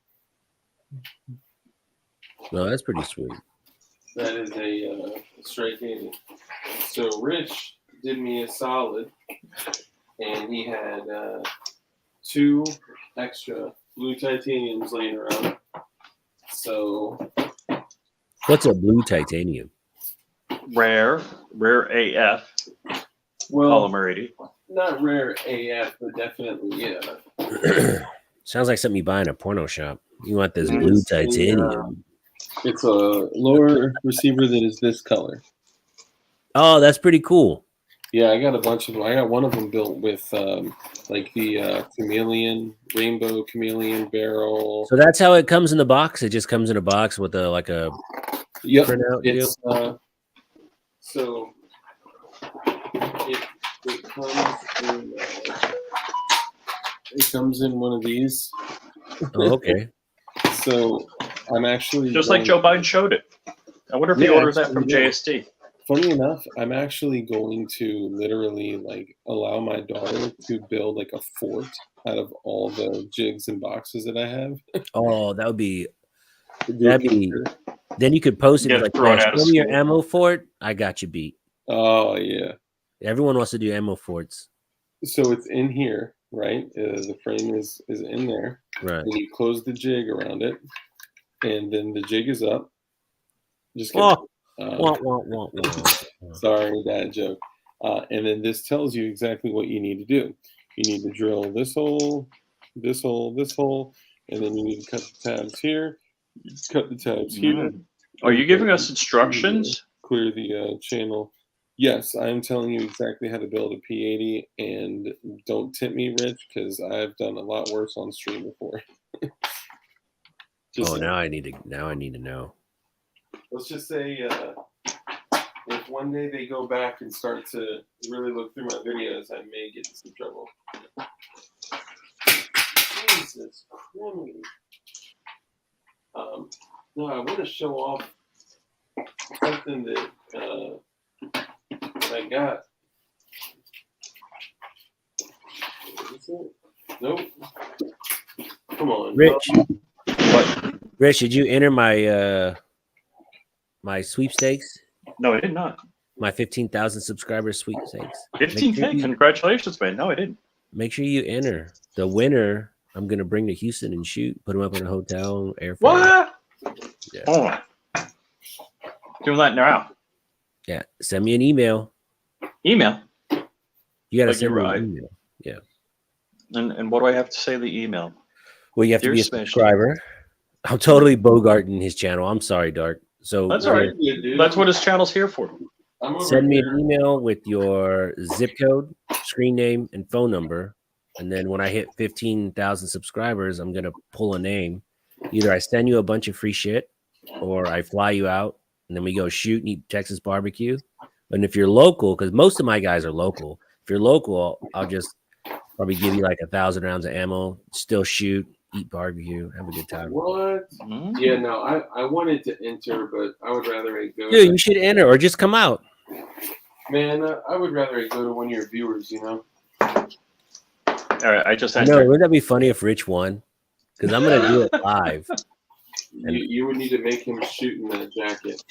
No, that's pretty sweet. That is a strike 80. So Rich did me a solid, and he had 2 extra blue titaniums laying around. So What's a blue titanium? Rare AF. well, Polymer 80. not rare AF, but definitely yeah. Sounds like something you buy in a porno shop. You want this It blue is a, titanium. It's a lower receiver that is this color. Oh, that's pretty cool. Yeah, I got a bunch of them. I got one of them built with like the chameleon, rainbow chameleon barrel. So that's how it comes in the box. It just comes in a box with a like a Yep, printout deal. it's so it comes in one of these. Oh, okay. So I'm actually Just like Joe Biden showed it. I wonder if he Yeah, orders that from absolutely. JST. Funny enough, I'm actually going to literally like allow my daughter to build like a fort out of all the jigs and boxes that I have. Oh, that'd be. To do That'd be- future. Then you could post it Get like, thrown yeah, out of show me your school. ammo fort. I got you beat. Oh yeah. Everyone wants to do ammo forts, So it's in here, right? The frame is in there. right? Then you close the jig around it, and then the jig is up. Just kidding. Oh, wah. Sorry, dad joke. And then this tells you exactly what you need to do. You need to drill this hole, this hole, this hole, and then you need to cut the tabs here, cut the tabs here. Are you giving us instructions? Clear the channel. Yes, I'm telling you exactly how to build a P80, and don't tip me, Rich, because I've done a lot worse on stream before. Oh, now I need to know. Let's just say if one day they go back and start to really look through my videos, I may get in some trouble. Jesus Christ. No, I want to show off something that I got. Is it? Nope. Come on. Rich, What? Rich, did you enter my my sweepstakes? No, I did not. My 15,000 subscribers sweepstakes. 15K. Congratulations, man. No, I didn't. Make sure you enter. The winner, I'm gonna bring to Houston and shoot. Put him up in a hotel, airfare. What? Yeah. Hold on. Doing that now. Yeah. Send me an email. Email. You gotta Like send you're me right. an email. And what do I have to say in the email? Well, you have to Dear be a Smash. subscriber. I'm totally bogarting his channel. I'm sorry, Dark. So That's all right. That's what his channel's here for. send me an email with your zip code, screen name, and phone number. And then when I hit 15,000 subscribers, I'm going to pull a name. Either I send you a bunch of free shit or I fly you out and then we go shoot and eat Texas barbecue. And if you're local, because most of my guys are local, if you're local, I'll just probably give you like 1,000 rounds of ammo, still shoot, eat barbecue, have a good time. What? Yeah, no, I wanted to enter, but I would rather it go. Dude, you should enter or just come out. Man, I would rather it go to one of your viewers, you know? All right, I just No, entered. wouldn't that be funny if Rich won? Because I'm going to do it live. You would need to make him shoot in that jacket.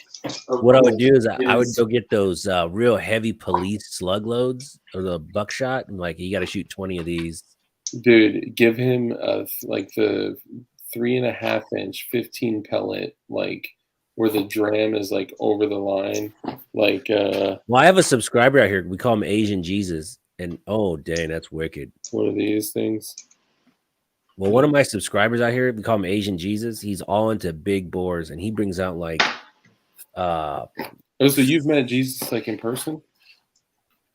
What I would do is I would go get those real heavy police slug loads or the buckshot. And like, you got to shoot 20 of these. Dude, give him like the 3.5 inch 15 pellet, like where the dram is like over the line. Like, well, I have a subscriber out here. We call him Asian Jesus. And oh, dang, that's wicked. What are these things? Well, one of my subscribers out here, we call him Asian Jesus. He's all into big bores, and he brings out like. Oh, so you've met Jesus like in person?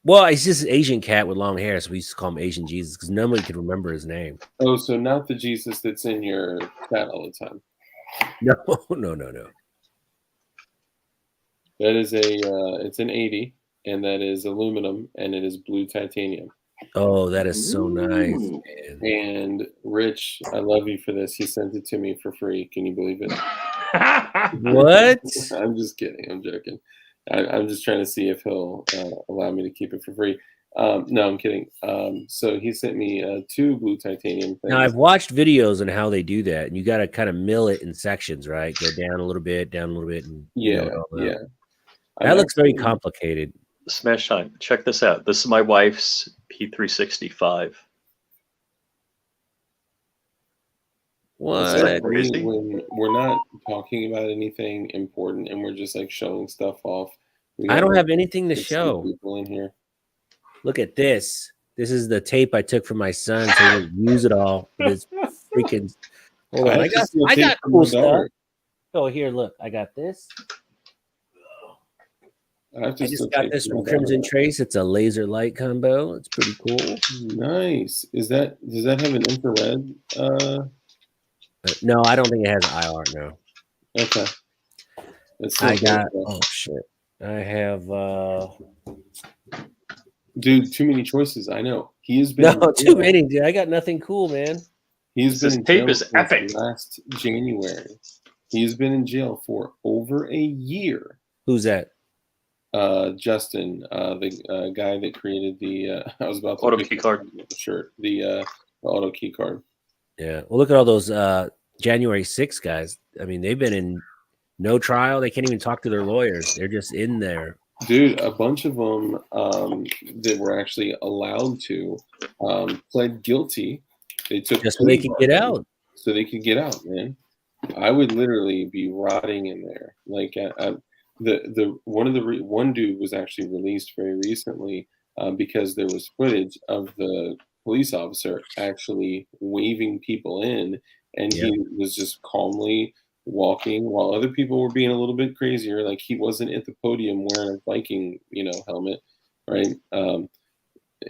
Well, he's just an Asian cat with long hair, so we used to call him Asian Jesus because nobody could remember his name. Oh, so not the Jesus that's in your chat all the time. No. That is it's an 80, and that is aluminum, and it is blue titanium. Oh, that is so nice, man. And Rich, I love you for this. He sent it to me for free. Can you believe it? What? I'm just kidding. I'm joking. I'm just trying to see if he'll allow me to keep it for free. No, I'm kidding. So he sent me 2 blue titanium things. Now, I've watched videos on how they do that, and you got to kind of mill it in sections, right? Go down a little bit, and yeah. That looks very complicated. Smash time. Check this out. This is my wife's P365. What? When we're not talking about anything important and we're just like showing stuff off. I don't have anything to show. People in here. Look at this. This is the tape I took from my son, so he would use it all. This freaking. Hold on. I got cool stuff. Oh, here, look. I got this. I just got this from Crimson Trace. It's a laser light combo. It's pretty cool. Nice. Does that have an infrared? No, I don't think it has IR. No. Okay. Oh shit. I have. Dude, too many choices. I know. He has been. No, too many, dude. I got nothing cool, man. This tape is epic. Last January, he's been in jail for over a year. Who's that? Justin, the guy that created the I was about to auto key card shirt, the auto key card. Yeah. Well, look at all those January 6th guys. I mean, they've been in no trial. They can't even talk to their lawyers. They're just in there. Dude, a bunch of them that were actually allowed to pled guilty. They took just so they could get out. So they could get out, man. I would literally be rotting in there. Like one dude was actually released very recently because there was footage of the police officer actually waving people in, and he was just calmly walking while other people were being a little bit crazier. Like he wasn't at the podium wearing a Viking, helmet, right?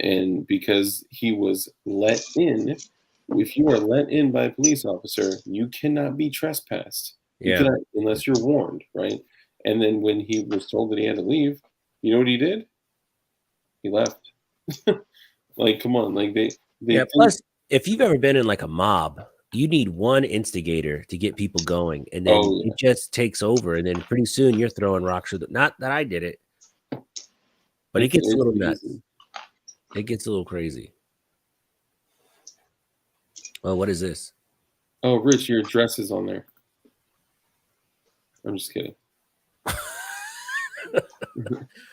And because he was let in, if you are let in by a police officer, you cannot be trespassed. You cannot, unless you're warned, right? And then when he was told that he had to leave, you know what he did? He left. Like, come on, like they plus, if you've ever been in like a mob, you need one instigator to get people going, and then it just takes over, and then pretty soon you're throwing rocks. Not that I did it, but it gets a little nuts. It gets a little crazy. Well, what is this? Oh, Rich, your dress is on there. I'm just kidding.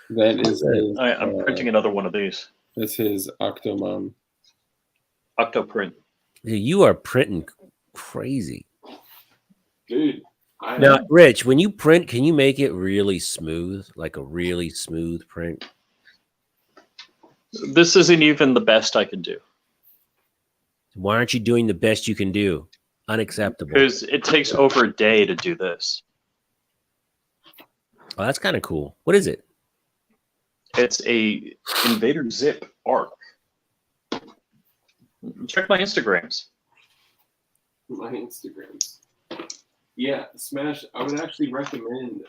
That is. I'm printing another one of these. That's his Octomom. Octoprint. You are printing crazy. Dude. Now, Rich, when you print, can you make it really smooth? Like a really smooth print? This isn't even the best I can do. Why aren't you doing the best you can do? Unacceptable. Because it takes over a day to do this. Oh, that's kind of cool. What is it? It's a Invader Zip arc. Check my Instagrams. My Instagrams. Yeah, Smash. I would actually recommend,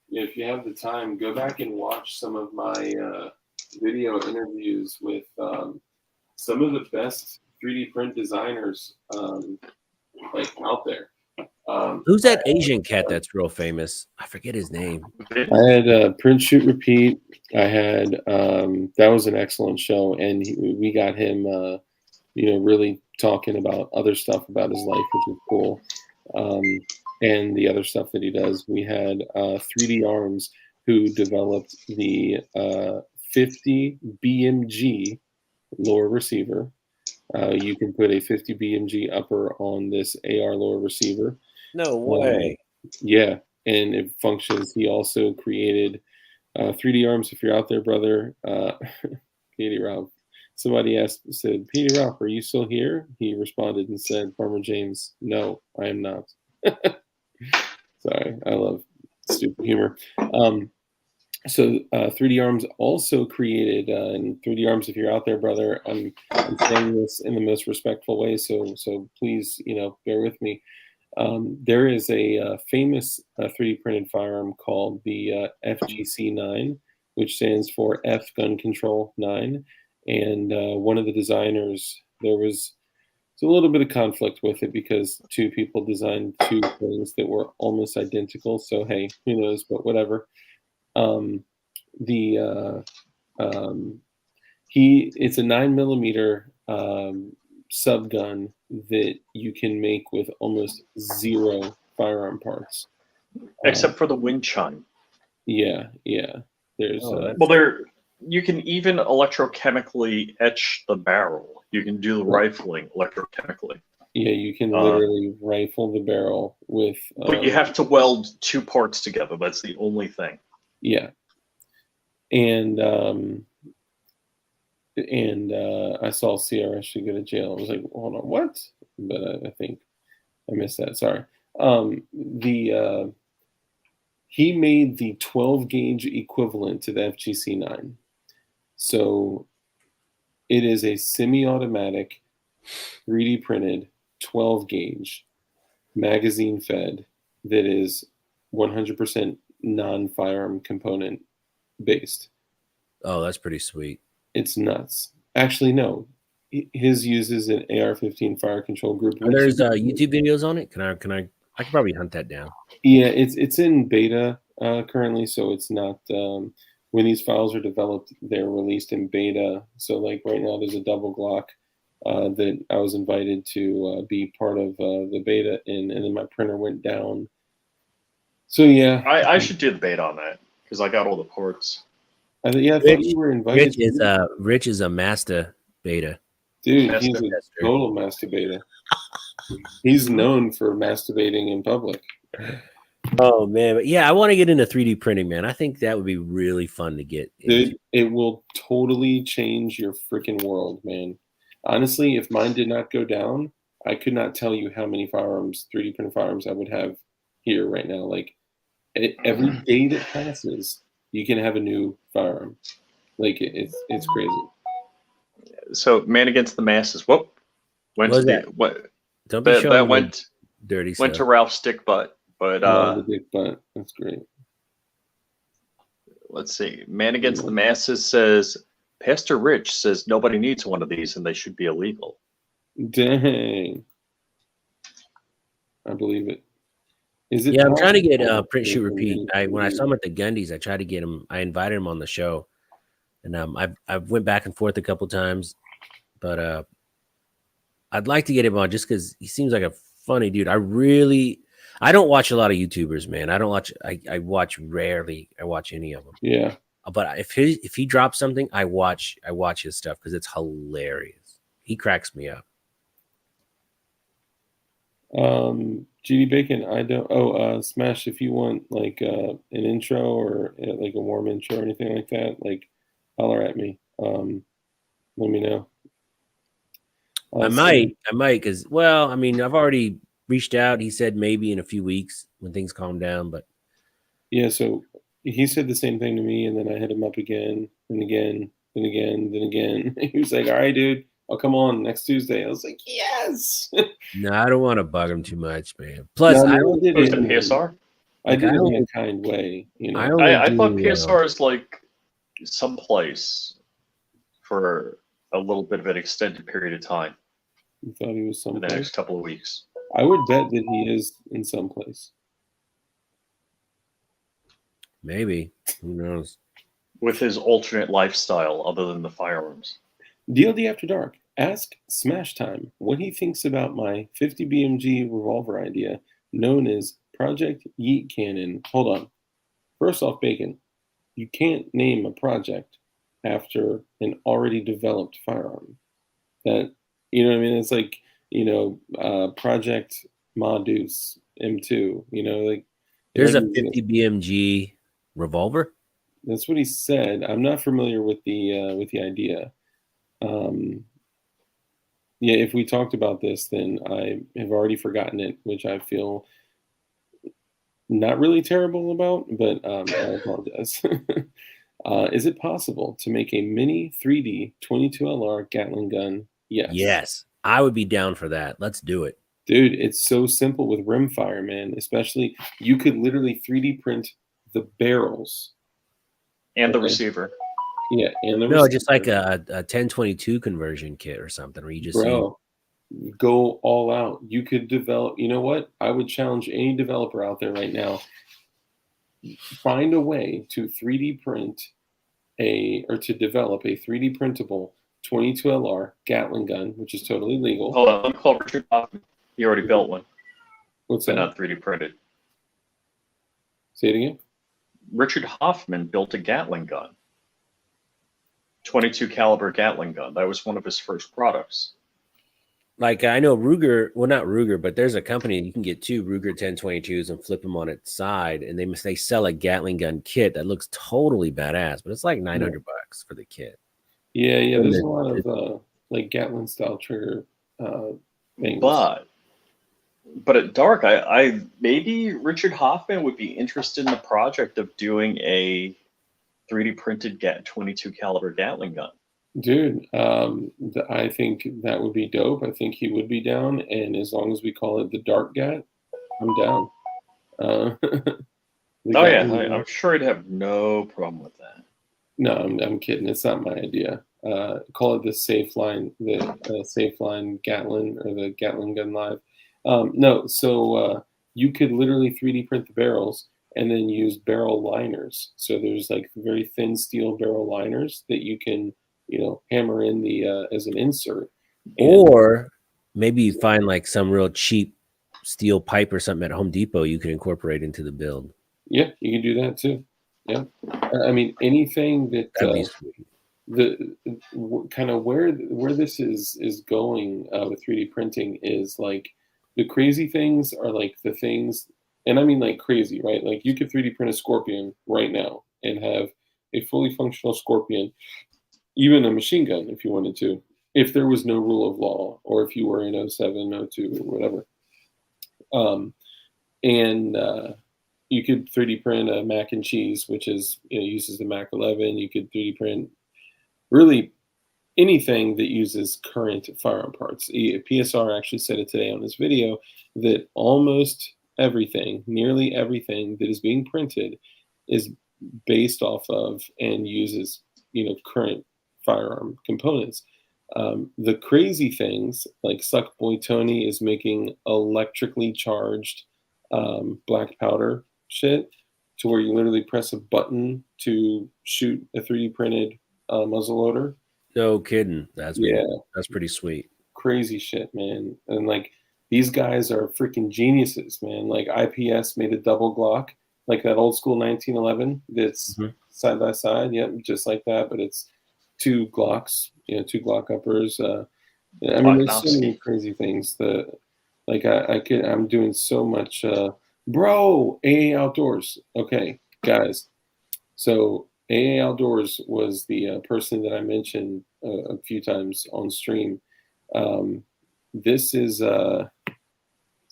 if you have the time, go back and watch some of my video interviews with some of the best 3D print designers like out there. Who's that Asian cat that's real famous? I forget his name. I had Print Shoot Repeat. I had that was an excellent show, and we got him, really talking about other stuff about his life, which is cool, and the other stuff that he does. We had 3D Arms, who developed the 50 BMG lower receiver. You can put a 50 BMG upper on this AR lower receiver. No way. Yeah, and it functions. He also created 3D Arms. If you're out there, brother, Katie Rob. Somebody said, Peter Rob, are you still here? He responded and said, Farmer James, no, I am not. Sorry, I love stupid humor. So 3D Arms also created, and 3D Arms, if you're out there, brother, I'm saying this in the most respectful way, so please, bear with me. There is a famous 3D printed firearm called the FGC9, which stands for F Gun Control 9. And one of the designers, there was a little bit of conflict with it because two people designed two things that were almost identical. So, hey, who knows, but whatever. It's a 9mm sub gun that you can make with almost zero firearm parts, Except for the wind chime. Yeah. There's you can even electrochemically etch the barrel. You can do the rifling electrochemically. Yeah, you can literally rifle the barrel with. But you have to weld two parts together. That's the only thing. Yeah, and I saw CRS should go to jail. I was like, hold on, what? But I think I missed that. Sorry. He made the 12 gauge equivalent to the FGC9. So it is a semi-automatic 3D printed 12 gauge magazine fed that is 100% non-firearm component based. Oh, that's pretty sweet. It's nuts. Actually, no. His uses an AR-15 fire control group. There's YouTube videos on it. I could probably hunt that down. Yeah, it's in beta currently, so it's not. When these files are developed, they're released in beta. So, like right now, there's a double Glock that I was invited to be part of the beta in, and then my printer went down. So yeah, I should do the beta on that because I got all the ports. I thought you were invited. Rich is a master beta. Dude, he's a total masturbator. He's known for masturbating in public. Oh man, but yeah, I want to get into 3D printing, man. I think that would be really fun to get into. Dude, it will totally change your freaking world, man. Honestly, if mine did not go down, I could not tell you how many 3D printed firearms I would have here right now. Like every day that passes, you can have a new firearm. Like it's crazy. So, Man Against the Masses. Whoop. Went What to was the what? Don't be showing That went dirty went stuff. to Ralph's dick butt. But the dick butt. That's great. Let's see. Man Against the Masses says Pastor Rich says nobody needs one of these and they should be illegal. Dang. I believe it. Is it? Yeah, I'm trying to get Print Shoot Repeat. When I saw him at the Gundies, I tried to get him. I invited him on the show, and I went back and forth a couple times, but I'd like to get him on just because he seems like a funny dude. I don't watch a lot of YouTubers, man. I don't watch. I watch rarely. I watch any of them. Yeah. But if he drops something, I watch his stuff because it's hilarious. He cracks me up. GD Bacon, I don't. Oh, Smash. If you want like an intro or like a warm intro or anything like that, like holler at me. Let me know. I might, because well, I mean, I've already reached out. He said maybe in a few weeks when things calm down, but yeah. So he said the same thing to me, and then I hit him up again and again and again, then again. He was like, "All right, dude, I'll come on next Tuesday." I was like, "Yes." no, I don't want to bug him too much, man. Plus, No, I man, don't did Goes it to in, PSR. I like. did I it in only, a kind way, you I know. only I thought do. PSR is like someplace for a little bit of an extended period of time You thought he was in the someplace. next couple of weeks. I would bet that he is in some place. Maybe. Who knows? With his alternate lifestyle other than the firearms. DLD After Dark. Ask Smash Time what he thinks about my 50 BMG revolver idea known as Project Yeet Cannon. Hold on. First off, Bacon, you can't name a project after an already developed firearm. That, you know what I mean? It's like, Project Modus M2, like it There's a doesn't exist. 50 BMG revolver. That's what he said. I'm not familiar with the idea. Yeah, if we talked about this, then I have already forgotten it, which I feel not really terrible about, but I apologize. Is it possible to make a mini 3D 22LR Gatling gun? Yes. Yes, I would be down for that. Let's do it. Dude, it's so simple with rimfire, man. Especially, you could literally 3D print the barrels. And the Okay. receiver. Yeah, and the No, receiver. just like a 1022 conversion kit or something where you just Bro, go all out. You could develop, you know what? I would challenge any developer out there right now. Find a way to 3D print or to develop a 3D printable 22LR Gatling gun, which is totally legal. Hold on, let me call Richard Hoffman. He already built one, What's but that? not 3D printed. Say it again. Richard Hoffman built a Gatling gun. 22 caliber Gatling gun. That was one of his first products. like I know Ruger, well not Ruger, but there's a company you can get two Ruger 1022s and flip them on its side, and they sell a Gatling gun kit that looks totally badass, but it's like $900 for the kit. Yeah. And There's a lot of like Gatling style trigger things. But at Dark, I maybe Richard Hoffman would be interested in the project of doing a 3D printed 22 caliber Gatling gun. Dude, I think that would be dope. I think he would be down, and as long as we call it the Dark Gat, I'm down. I'm sure he'd have no problem with that. No, I'm kidding. It's not my idea. Call it the Safeline Gatling or the Gatling Gun Live. No, so you could literally 3D print the barrels and then use barrel liners. So there's like very thin steel barrel liners that you can, hammer in the as an insert. Or maybe you find like some real cheap steel pipe or something at Home Depot you can incorporate into the build. Yeah, you can do that too. Yeah, I mean anything that That'd be sweet. kind of where this is going with 3D printing is like the crazy things are like the things, and I mean like crazy, right? Like you could 3D print a Scorpion right now and have a fully functional Scorpion, even a machine gun if you wanted to, if there was no rule of law or if you were in 07, 02 or whatever. You could 3D print a mac and cheese, which is uses the Mac 11. You could 3D print really anything that uses current firearm parts. PSR actually said it today on this video that almost everything, nearly everything that is being printed is based off of and uses current firearm components. The crazy things like Suckboy Tony is making electrically charged black powder shit to where you literally press a button to shoot a 3D printed muzzleloader. No kidding. That's pretty sweet. Crazy shit, man. And like these guys are freaking geniuses, man. Like IPS made a double Glock, like that old school 1911 that's side by side. Yep, just like that, but it's two Glocks, two Glock uppers. I mean, there's so many crazy things that like I'm doing so much bro, AA Outdoors. Okay, guys. So AA Outdoors was the person that I mentioned a few times on stream. This is so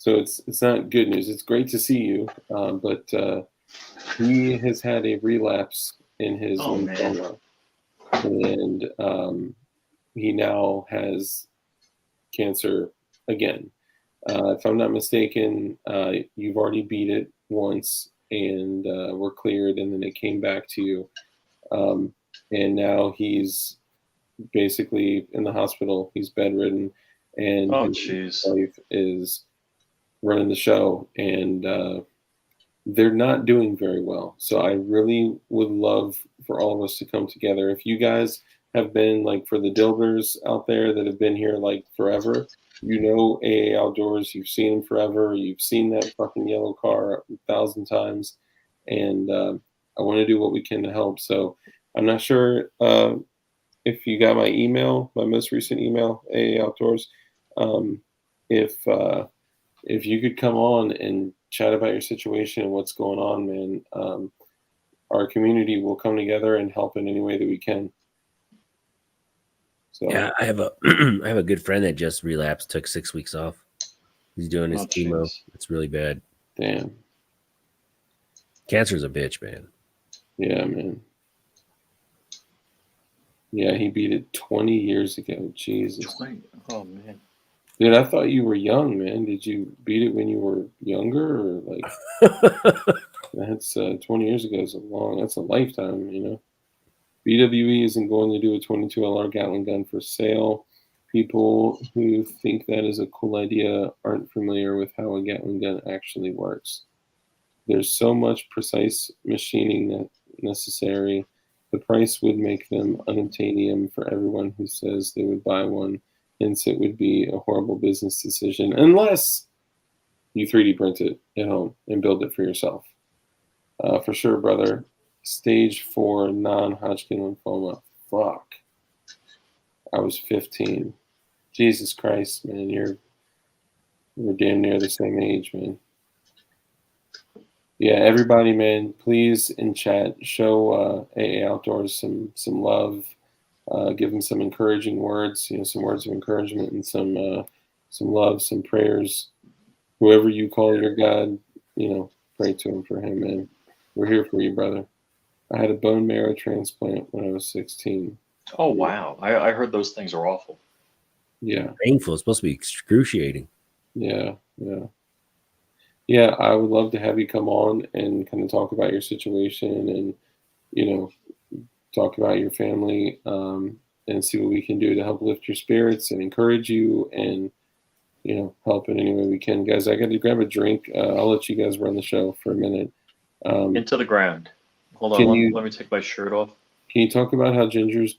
it's not good news. It's great to see you, but he has had a relapse in his lymphoma, and he now has cancer again. If I'm not mistaken, you've already beat it once and were cleared, and then it came back to you. And now he's basically in the hospital. He's bedridden, and his wife is running the show, and they're not doing very well. So I really would love for all of us to come together. If you guys have been, like, for the Dilders out there that have been here like forever, you know AA Outdoors, you've seen them forever, you've seen that fucking yellow car 1,000 times, and I want to do what we can to help. So I'm not sure if you got my email, my most recent email, AA Outdoors, if you could come on and chat about your situation and what's going on, man. Our community will come together and help in any way that we can. So yeah, I have a good friend that just relapsed, took 6 weeks off. He's doing his chemo. It's really bad. Damn. Cancer's a bitch, man. Yeah, man. Yeah, he beat it 20 years ago. Jesus. Oh, man. Dude, I thought you were young, man. Did you beat it when you were younger, or like? That's 20 years ago. That's a lifetime, you know. BWE isn't going to do a 22 LR Gatling gun for sale. People who think that is a cool idea aren't familiar with how a Gatling gun actually works. There's so much precise machining necessary. The price would make them unobtainium for everyone who says they would buy one. Hence, it would be a horrible business decision unless you 3D print it at home and build it for yourself. For sure, brother. Stage 4 non-Hodgkin lymphoma. Fuck. I was 15. Jesus Christ, man. We're damn near the same age, man. Yeah, everybody, man, please in chat show AA Outdoors some love. Give them some encouraging words, some words of encouragement and some love, some prayers. Whoever you call your God, pray to him for him, man. We're here for you, brother. I had a bone marrow transplant when I was 16. Oh, wow. I heard those things are awful. Yeah. Painful. It's supposed to be excruciating. Yeah. I would love to have you come on and kind of talk about your situation and, talk about your family and see what we can do to help lift your spirits and encourage you and, help in any way we can. Guys, I got to grab a drink. I'll let you guys run the show for a minute. Into the ground. Hold on, let me take my shirt off. Can you talk about how gingers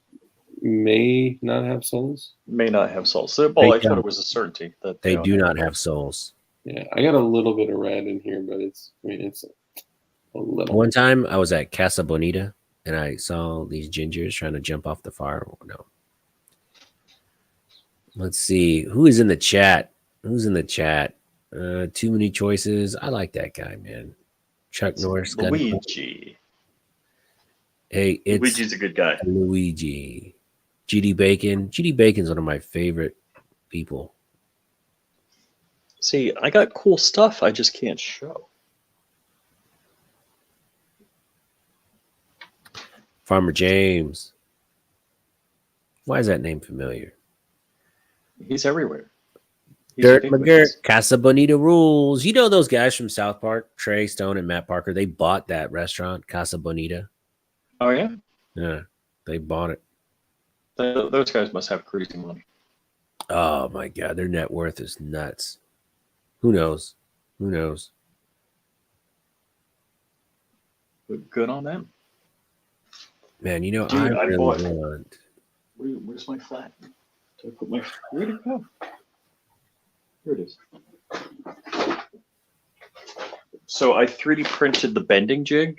may not have souls? May not have souls. Well, I thought it was a certainty that they do not have souls. Yeah, I got a little bit of red in here, but it's a little. One time I was at Casa Bonita and I saw these gingers trying to jump off the fire. No. Let's see. Who is in the chat? Who's in the chat? Too many choices. I like that guy, man. Chuck Norris. Luigi. Hey, Luigi's a good guy. Luigi. GD Bacon. GD Bacon's one of my favorite people. See, I got cool stuff I just can't show. Farmer James. Why is that name familiar? He's everywhere. Dirt McGirt, Casa Bonita rules. You know those guys from South Park, Trey Stone and Matt Parker? They bought that restaurant, Casa Bonita. Oh, yeah? Yeah, they bought it. Those guys must have crazy money. Oh, my God. Their net worth is nuts. Who knows? Who knows? But good on them. Man, dude, I really bought. want. Where's my flat? Did I put my? Where'd it go? Here it is. So I 3D printed the bending jig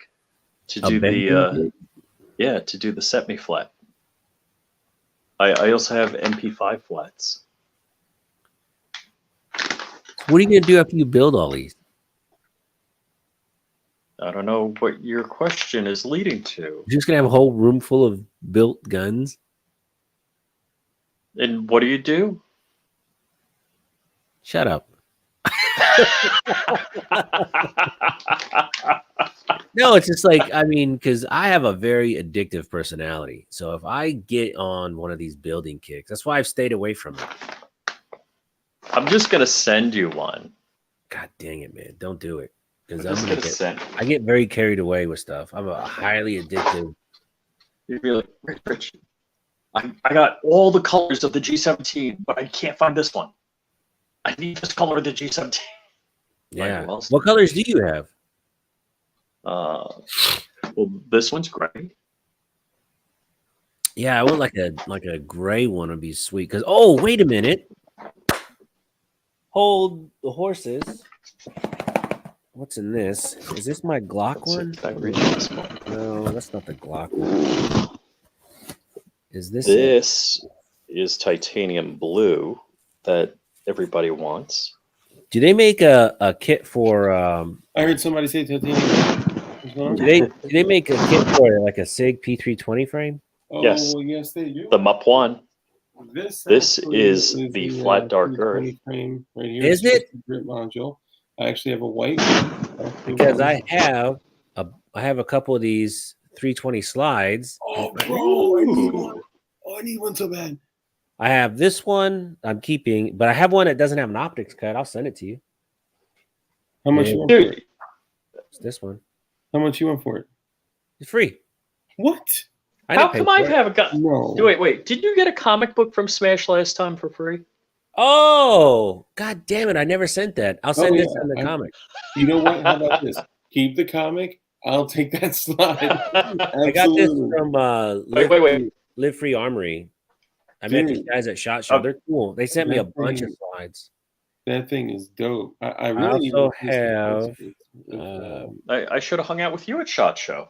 to do to do the set me flat. I also have MP5 flats. What are you gonna do after you build all these? I don't know what your question is leading to. You're just gonna have a whole room full of built guns? And what do you do? Shut up. No, it's just like, I mean, because I have a very addictive personality. So if I get on one of these building kicks, that's why I've stayed away from it. I'm just gonna send you one. God dang it, man. Don't do it. Because I'm just gonna send. I get very carried away with stuff. I'm a highly addictive. You'd be like, Rich, I got all the colors of the G17, but I can't find this one. I need this color of the G17. Yeah. Like, well, What colors do you have? well, this one's gray. Yeah, I want like a gray one would be sweet. Because wait a minute. Hold the horses. What's in this? Is this my Glock one? Did I read this one? No, that's not the Glock one. Is this? This is titanium blue that everybody wants. Do they make a kit for? I heard somebody say titanium. Do they make a kit for like a SIG P320 frame? Oh, Yes. well, yes, they do. The MUP one. This is the flat dark earth. frame right here. Is it? Grip module. I actually have a white one. Because I have a couple of these 320 slides. Oh, bro, I need one. Oh, I need one so bad. I have this one I'm keeping, but I have one that doesn't have an optics cut. I'll send it to you. How much you want for it? Dude, It's this one. How much you want for it? It's free. What? how come I haven't got? No. Wait. Did you get a comic book from Smash last time for free? Oh, god damn it. I never sent that. I'll send this in the comic. You know what? How about this? Keep the comic. I'll take that slide. I got this from Wait. Live Free Armory. I met these guys at SHOT Show. They're cool. They sent me a bunch of slides. That thing is dope. I really also have. I should have hung out with you at SHOT Show.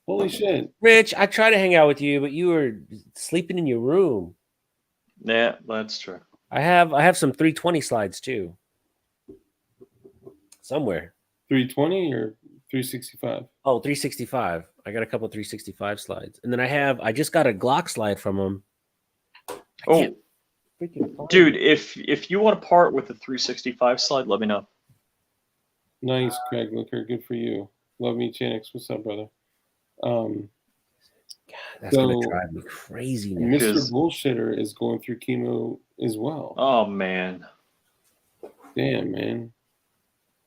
Holy shit. Rich, I tried to hang out with you, but you were sleeping in your room. Yeah, that's true. I have some 320 slides too. Somewhere. 320 or 365? Oh, 365. I got a couple 365 slides. And then I just got a Glock slide from them. Oh, dude, if you want to part with the 365 slide, let me know. Nice, Craig Looker. Good for you. Love me, Chanix. What's up, brother? God, that's gonna drive me crazy now. Mr. Bullshitter is going through chemo as well. Oh man. Damn, man.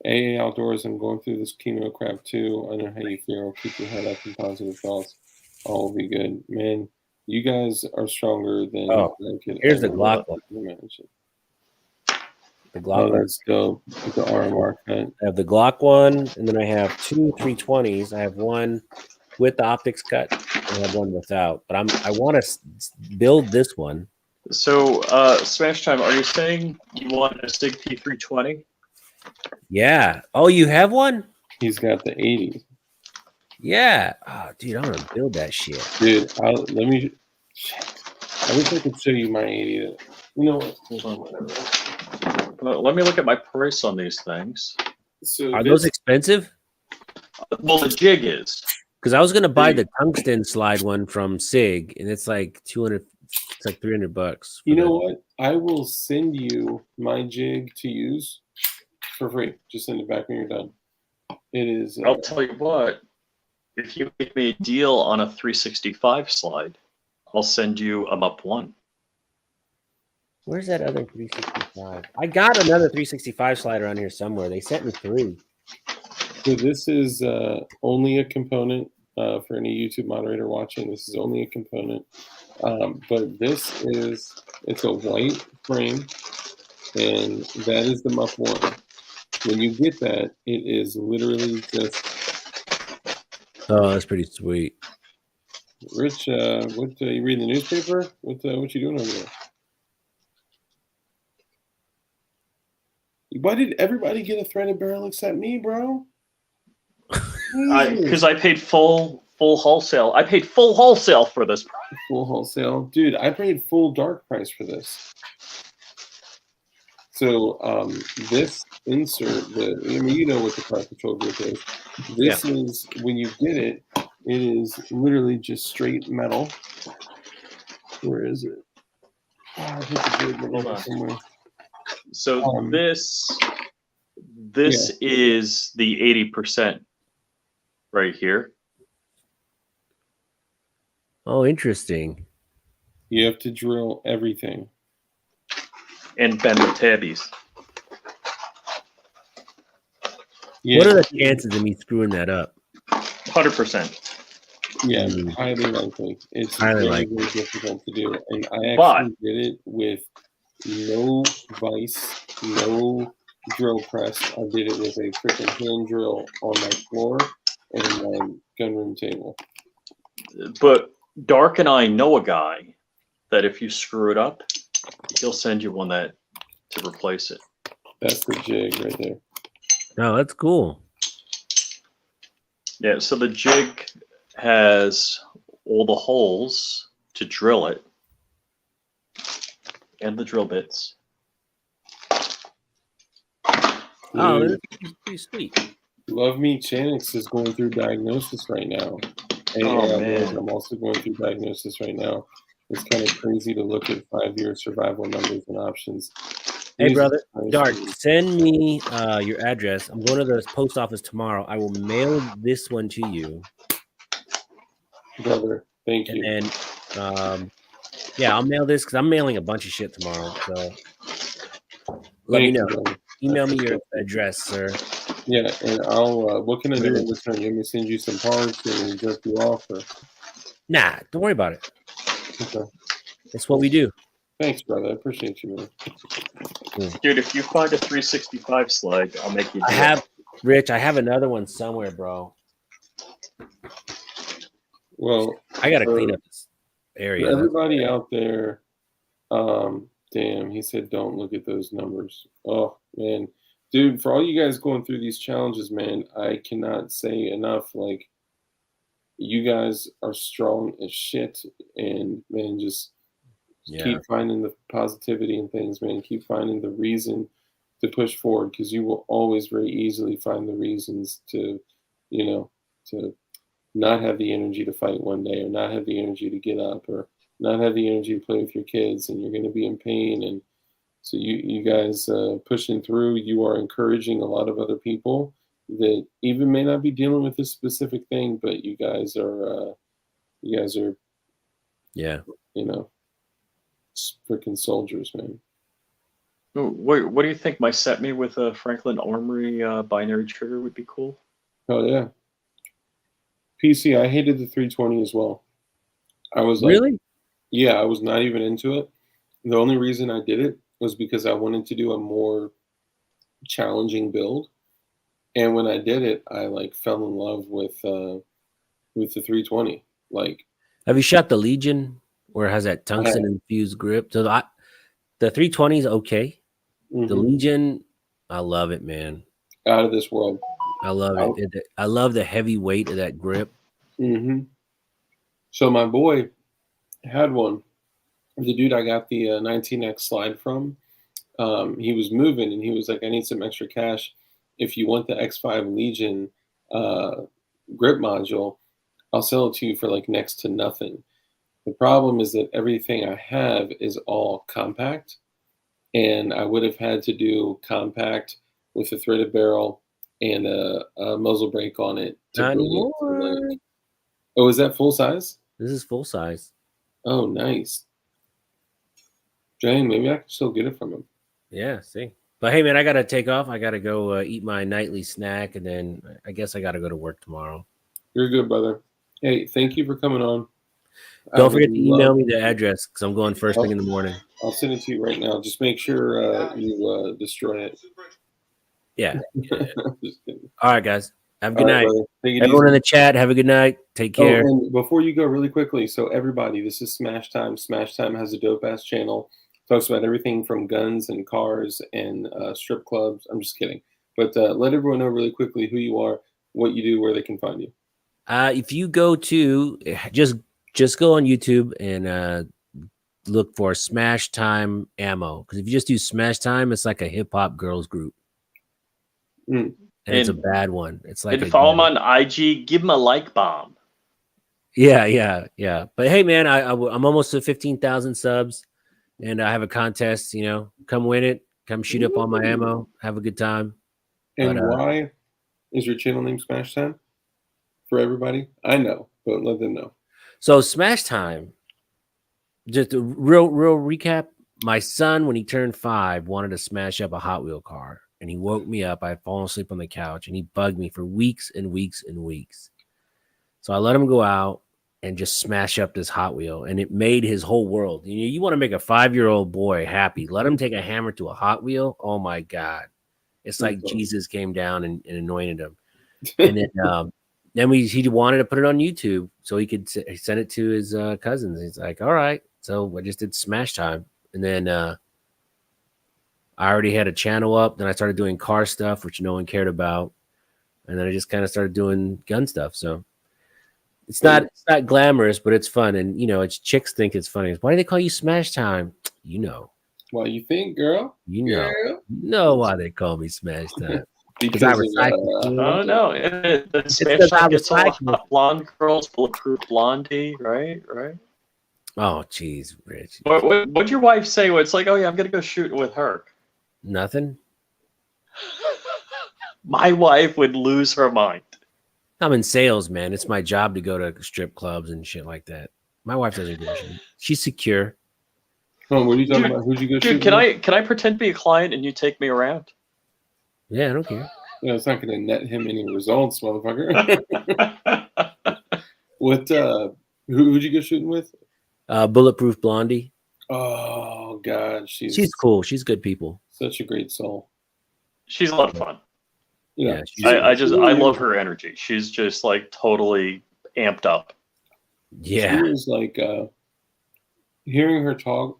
AA Outdoors, I'm going through this chemo crap too. I know how you feel. Keep your head up and positive thoughts. All will be good. Man, you guys are stronger than I could here's the ever Glock one. imagine. The Glock one. That's dope. With the RMR cut. I have the Glock one, and then I have two 320s. I have one with the optics cut, and I have one without. But I want to build this one. So, Smash Time, are you saying you want a SIG P320? Yeah. Oh, you have one? He's got the 80. Yeah. Oh, dude, I'm gonna build that shit. Dude, let me. Shit. I wish I could show you my 80. You know what? Hold on, whatever. Let me look at my price on these things. So are those expensive? Well, the jig is. Because I was gonna buy the tungsten slide one from SIG, and it's like 200. It's like $300. You know what? I will send you my jig to use for free. Just send it back when you're done. It is. I'll tell you what. If you make me a deal on a 365 slide, I'll send you a MUP one. Where's that other 365? I got another 365 slide around here somewhere. They sent me 3. So this is only a component for any YouTube moderator watching. This is only a component. But this is, it's a white frame, and that is the MUP one. When you get that, it is literally just. Oh, that's pretty sweet. Rich, what you reading the newspaper? What you doing over there? Why did everybody get a threaded barrel except me, bro? Because I paid full wholesale. I paid full wholesale for this. Full wholesale, dude. I paid full dark price for this. So this insert, you know what the car control group is. This is, when you get it, it is literally just straight metal. Where is it? Oh, I think it's somewhere. So this is the 80% right here. Oh, interesting. You have to drill everything. And bend the tabbies. Yeah. What are the chances of me screwing that up? 100%. Yeah, highly likely. It's Highly very, likely. very difficult to do. And I But- actually did it with no vise, no drill press. I did it with a freaking hand drill on my floor and my gunroom table. But Dark and I know a guy that if you screw it up, he'll send you one to replace it. That's the jig right there. Oh, that's cool. Yeah, so the jig has all the holes to drill it and the drill bits. Oh, Dude, that's pretty sweet. Love Me Chanix is going through diagnosis right now. And Oh, man. I'm also going through diagnosis right now. It's kind of crazy to look at 5-year survival numbers and options. Hey, Jesus brother, Christ, Dark, dude. send me your address. I'm going to the post office tomorrow. I will mail this one to you. Brother, thank you. And then, yeah, I'll mail this because I'm mailing a bunch of shit tomorrow. So let me Thank you, know. brother. Email me your address, sir. Yeah, and I'll. What can I do in return? You want me to send you some parts and jerk you off? Or? Nah, don't worry about it. Okay. It's what we do. Thanks, brother. I appreciate you, man. Dude, if you find a 365 slag, I'll make you do Rich, I have another one somewhere, bro. Well, I got to clean up this area. everybody out there, damn, he said don't look at those numbers. Oh, man. Dude, for all you guys going through these challenges, man, I cannot say enough. Like, you guys are strong as shit. And, man, just keep finding the positivity in things, man. Keep finding the reason to push forward, because you will always very easily find the reasons to, to not have the energy to fight one day, or not have the energy to get up, or not have the energy to play with your kids, and you're going to be in pain. And so you guys pushing through, you are encouraging a lot of other people that even may not be dealing with this specific thing, but you guys are, yeah, freaking soldiers, man. What do you think? My set me with a Franklin Armory binary trigger would be cool. Oh yeah. PC, I hated the 320 as well. I was really? Yeah, I was not even into it. The only reason I did it was because I wanted to do a more challenging build. And when I did it, I fell in love with the 320. Have you shot the Legion, where it has that tungsten infused grip? So the 320 is okay. The Legion, I love it, man. Out of this world. I love it. I love the heavy weight of that grip. So my boy had one. The dude I got the 19X slide from, he was moving and he was like, I need some extra cash. If you want the X5 Legion grip module, I'll sell it to you for next to nothing. The problem is that everything I have is all compact, and I would have had to do compact with a threaded barrel and a muzzle brake on it. Not anymore. Oh, is that full size? This is full size. Oh, nice. Jane, maybe I can still get it from him. Yeah, see. But hey, man, I got to take off. I got to go eat my nightly snack, and then I guess I got to go to work tomorrow. You're good, brother. Hey, thank you for coming on. Don't forget to email me the address, because I'm going first thing in the morning. I'll send it to you right now. Just make sure you destroy it. Yeah. Just kidding. All right, guys. Have a good night. Take it Everyone easy. in the chat, have a good night. Take care. Oh, and before you go, really quickly, so everybody, this is Smash Time. Smash Time has a dope-ass channel. Talks about everything from guns and cars and strip clubs. I'm just kidding. But let everyone know really quickly who you are, what you do, where they can find you. If you go to just go on YouTube and look for Smash Time Ammo, because if you just do Smash Time, it's like a hip hop girls group, and it's a bad one. It's like and follow him on IG. Give him a like bomb. Yeah. But hey, man, I'm almost to 15,000 subs, and I have a contest. Come win it. Come shoot up all my ammo. Have a good time. And But, why is your channel name Smash Time? For everybody? I know, but let them know. So Smash Time, just a real recap. My son, when he turned 5, wanted to smash up a Hot Wheel car. And he woke me up. I had fallen asleep on the couch. And he bugged me for weeks and weeks and weeks. So I let him go out and just smash up this Hot Wheel. And it made his whole world. You want to make a 5-year-old boy happy. Let him take a hammer to a Hot Wheel. Oh, my God. It's like Jesus came down and anointed him. And then he wanted to put it on YouTube so he could send it to his cousins. He's like, all right. So I just did Smash Time. And then I already had a channel up. Then I started doing car stuff, which no one cared about. And then I just kind of started doing gun stuff. So it's not glamorous, but it's fun. And, it's chicks think it's funny. Why do they call you Smash Time? Why you think, girl? You know why they call me Smash Time. Because I recycle. Oh no! The Smash Time gets all the hot blonde girls, bulletproof blondie, right? Oh, geez, Rich. What'd your wife say? It's like, oh yeah, I'm gonna go shoot with her. Nothing. My wife would lose her mind. I'm in sales, man. It's my job to go to strip clubs and shit like that. My wife doesn't give a shit. She's secure. Oh, what are you talking about? Who'd you go shoot? Dude, can I pretend to be a client and you take me around? Yeah, I don't care. It's not going to net him any results, motherfucker. Who'd you go shooting with? Bulletproof Blondie. Oh God, she's cool. She's good people. Such a great soul. She's a lot of fun. Yeah, I love her energy. She's just like totally amped up. Yeah, she was like hearing her talk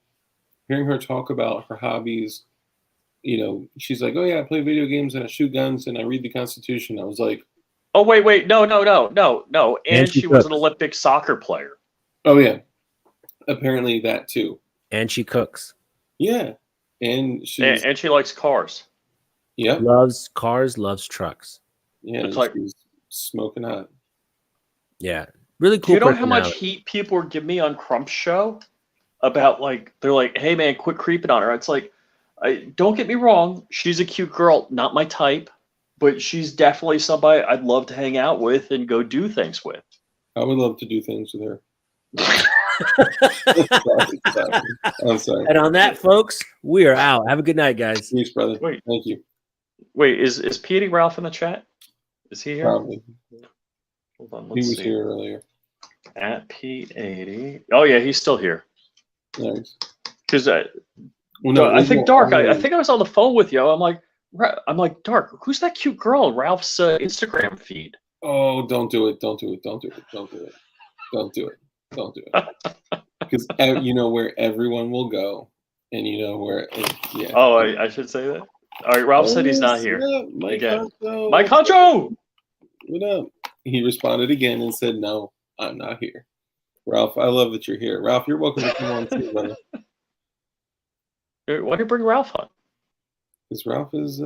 about her hobbies. She's like, oh yeah, I play video games and I shoot guns and I read the Constitution. I was like, oh wait, no. And she was an Olympic soccer player. Oh yeah, apparently that too. And she cooks. Yeah, and she likes cars. Yeah, loves cars, loves trucks. Yeah, she's smoking hot. Yeah, really cool. Do you know how much heat people give me on Crump's show about they're like, hey man, quit creeping on her. It's like, don't get me wrong, she's a cute girl, not my type, but she's definitely somebody I'd love to hang out with and go do things with. I would love to do things with her. I'm sorry. And on that, folks, we are out. Have a good night, guys. Peace, brother. Wait. Thank you. Wait, is P80 Ralph in the chat? Is he here? Probably. Hold on, he was here earlier. At P80. Oh yeah, he's still here. Nice. Because I think Dark. I think I was on the phone with you. I'm like, Dark. Who's that cute girl on Ralph's Instagram feed? Oh, don't do it! Don't do it! Don't do it! Don't do it! Don't do it! Don't do it! Because you know where everyone will go, and you know where. Yeah. Oh, I should say that. All right, Ralph said he's not here. Mike Honcho. What up? He responded again and said, "No, I'm not here." Ralph, I love that you're here. Ralph, you're welcome to come on too, brother. Why do you bring Ralph on? Because Ralph is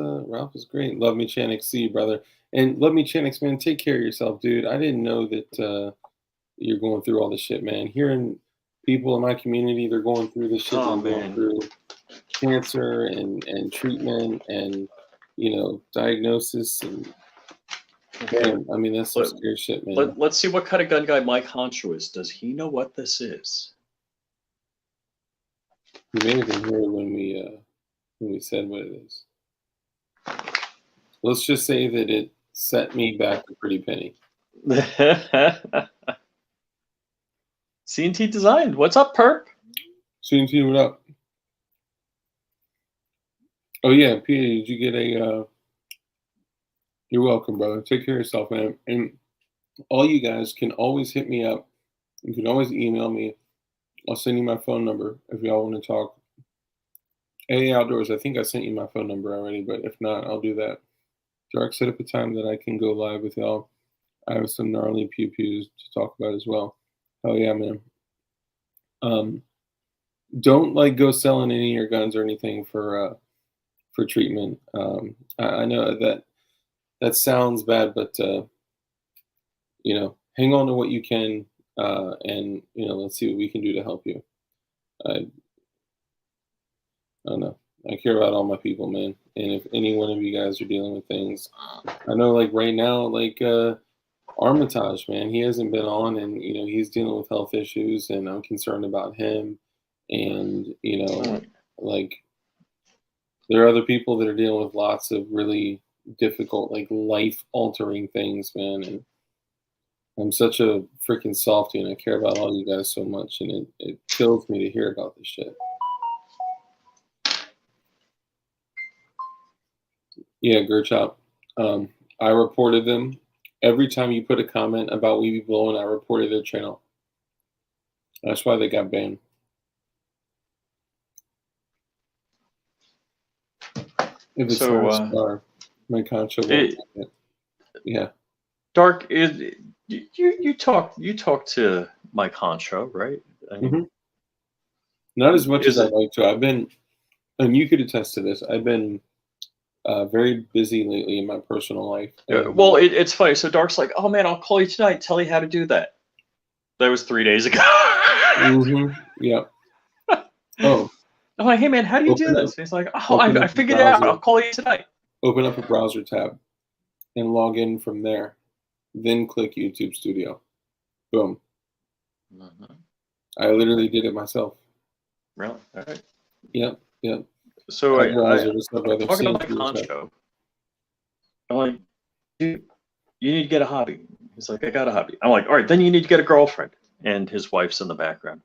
great. Love me, Chanix. See you, brother. And love me, Chanix, man. Take care of yourself, dude. I didn't know that you're going through all this shit, man. Hearing people in my community, they're going through this shit. Oh, they're man. going through cancer and treatment and diagnosis and man, I mean that's some scary shit, man. Let's see what kind of gun guy Mike Honcho is. Does he know what this is? You may have been here when we said what it is. Let's just say that it set me back a pretty penny. C&T Design. What's up, Perp? C&T, what up? Oh yeah, PA, did you get a you're welcome, brother. Take care of yourself, man. And all you guys can always hit me up. You can always email me. I'll send you my phone number if y'all want to talk. AA Outdoors, I think I sent you my phone number already, but if not, I'll do that. Dark, set up a time that I can go live with y'all. I have some gnarly pew-pews to talk about as well. Oh yeah, man. Don't go selling any of your guns or anything for treatment. I know that sounds bad, but hang on to what you can, and let's see what we can do to help you. I don't know. I care about all my people, man. And if any one of you guys are dealing with things, I know, like right now, like Armitage, man, he hasn't been on, and he's dealing with health issues, and I'm concerned about him. And like there are other people that are dealing with lots of really difficult, like life-altering things, man. And I'm such a freaking softie, and I care about all you guys so much, and it kills me to hear about this shit. Yeah, Gerchop. I reported them. Every time you put a comment about We Be Blowing, I reported their channel. That's why they got banned. If it's not a star, my concha won't. Yeah. Dark is you talk to my concha, right? I mean, Not as much as I'd like to. I've been, and you could attest to this, I've been very busy lately in my personal life. Well, it's funny. So Dark's like, oh man, I'll call you tonight. Tell you how to do that. That was 3 days ago. Yeah. Oh. I'm like, hey man, how do you do this? And he's like, oh, I figured it out. I'll call you tonight. Open up a browser tab and log in from there. Then click YouTube Studio. Boom. I literally did it myself. Really? All right. Yep. So I'm talking to my concho. I'm like, dude, you need to get a hobby. He's like, I got a hobby. I'm like, all right, then you need to get a girlfriend. And his wife's in the background.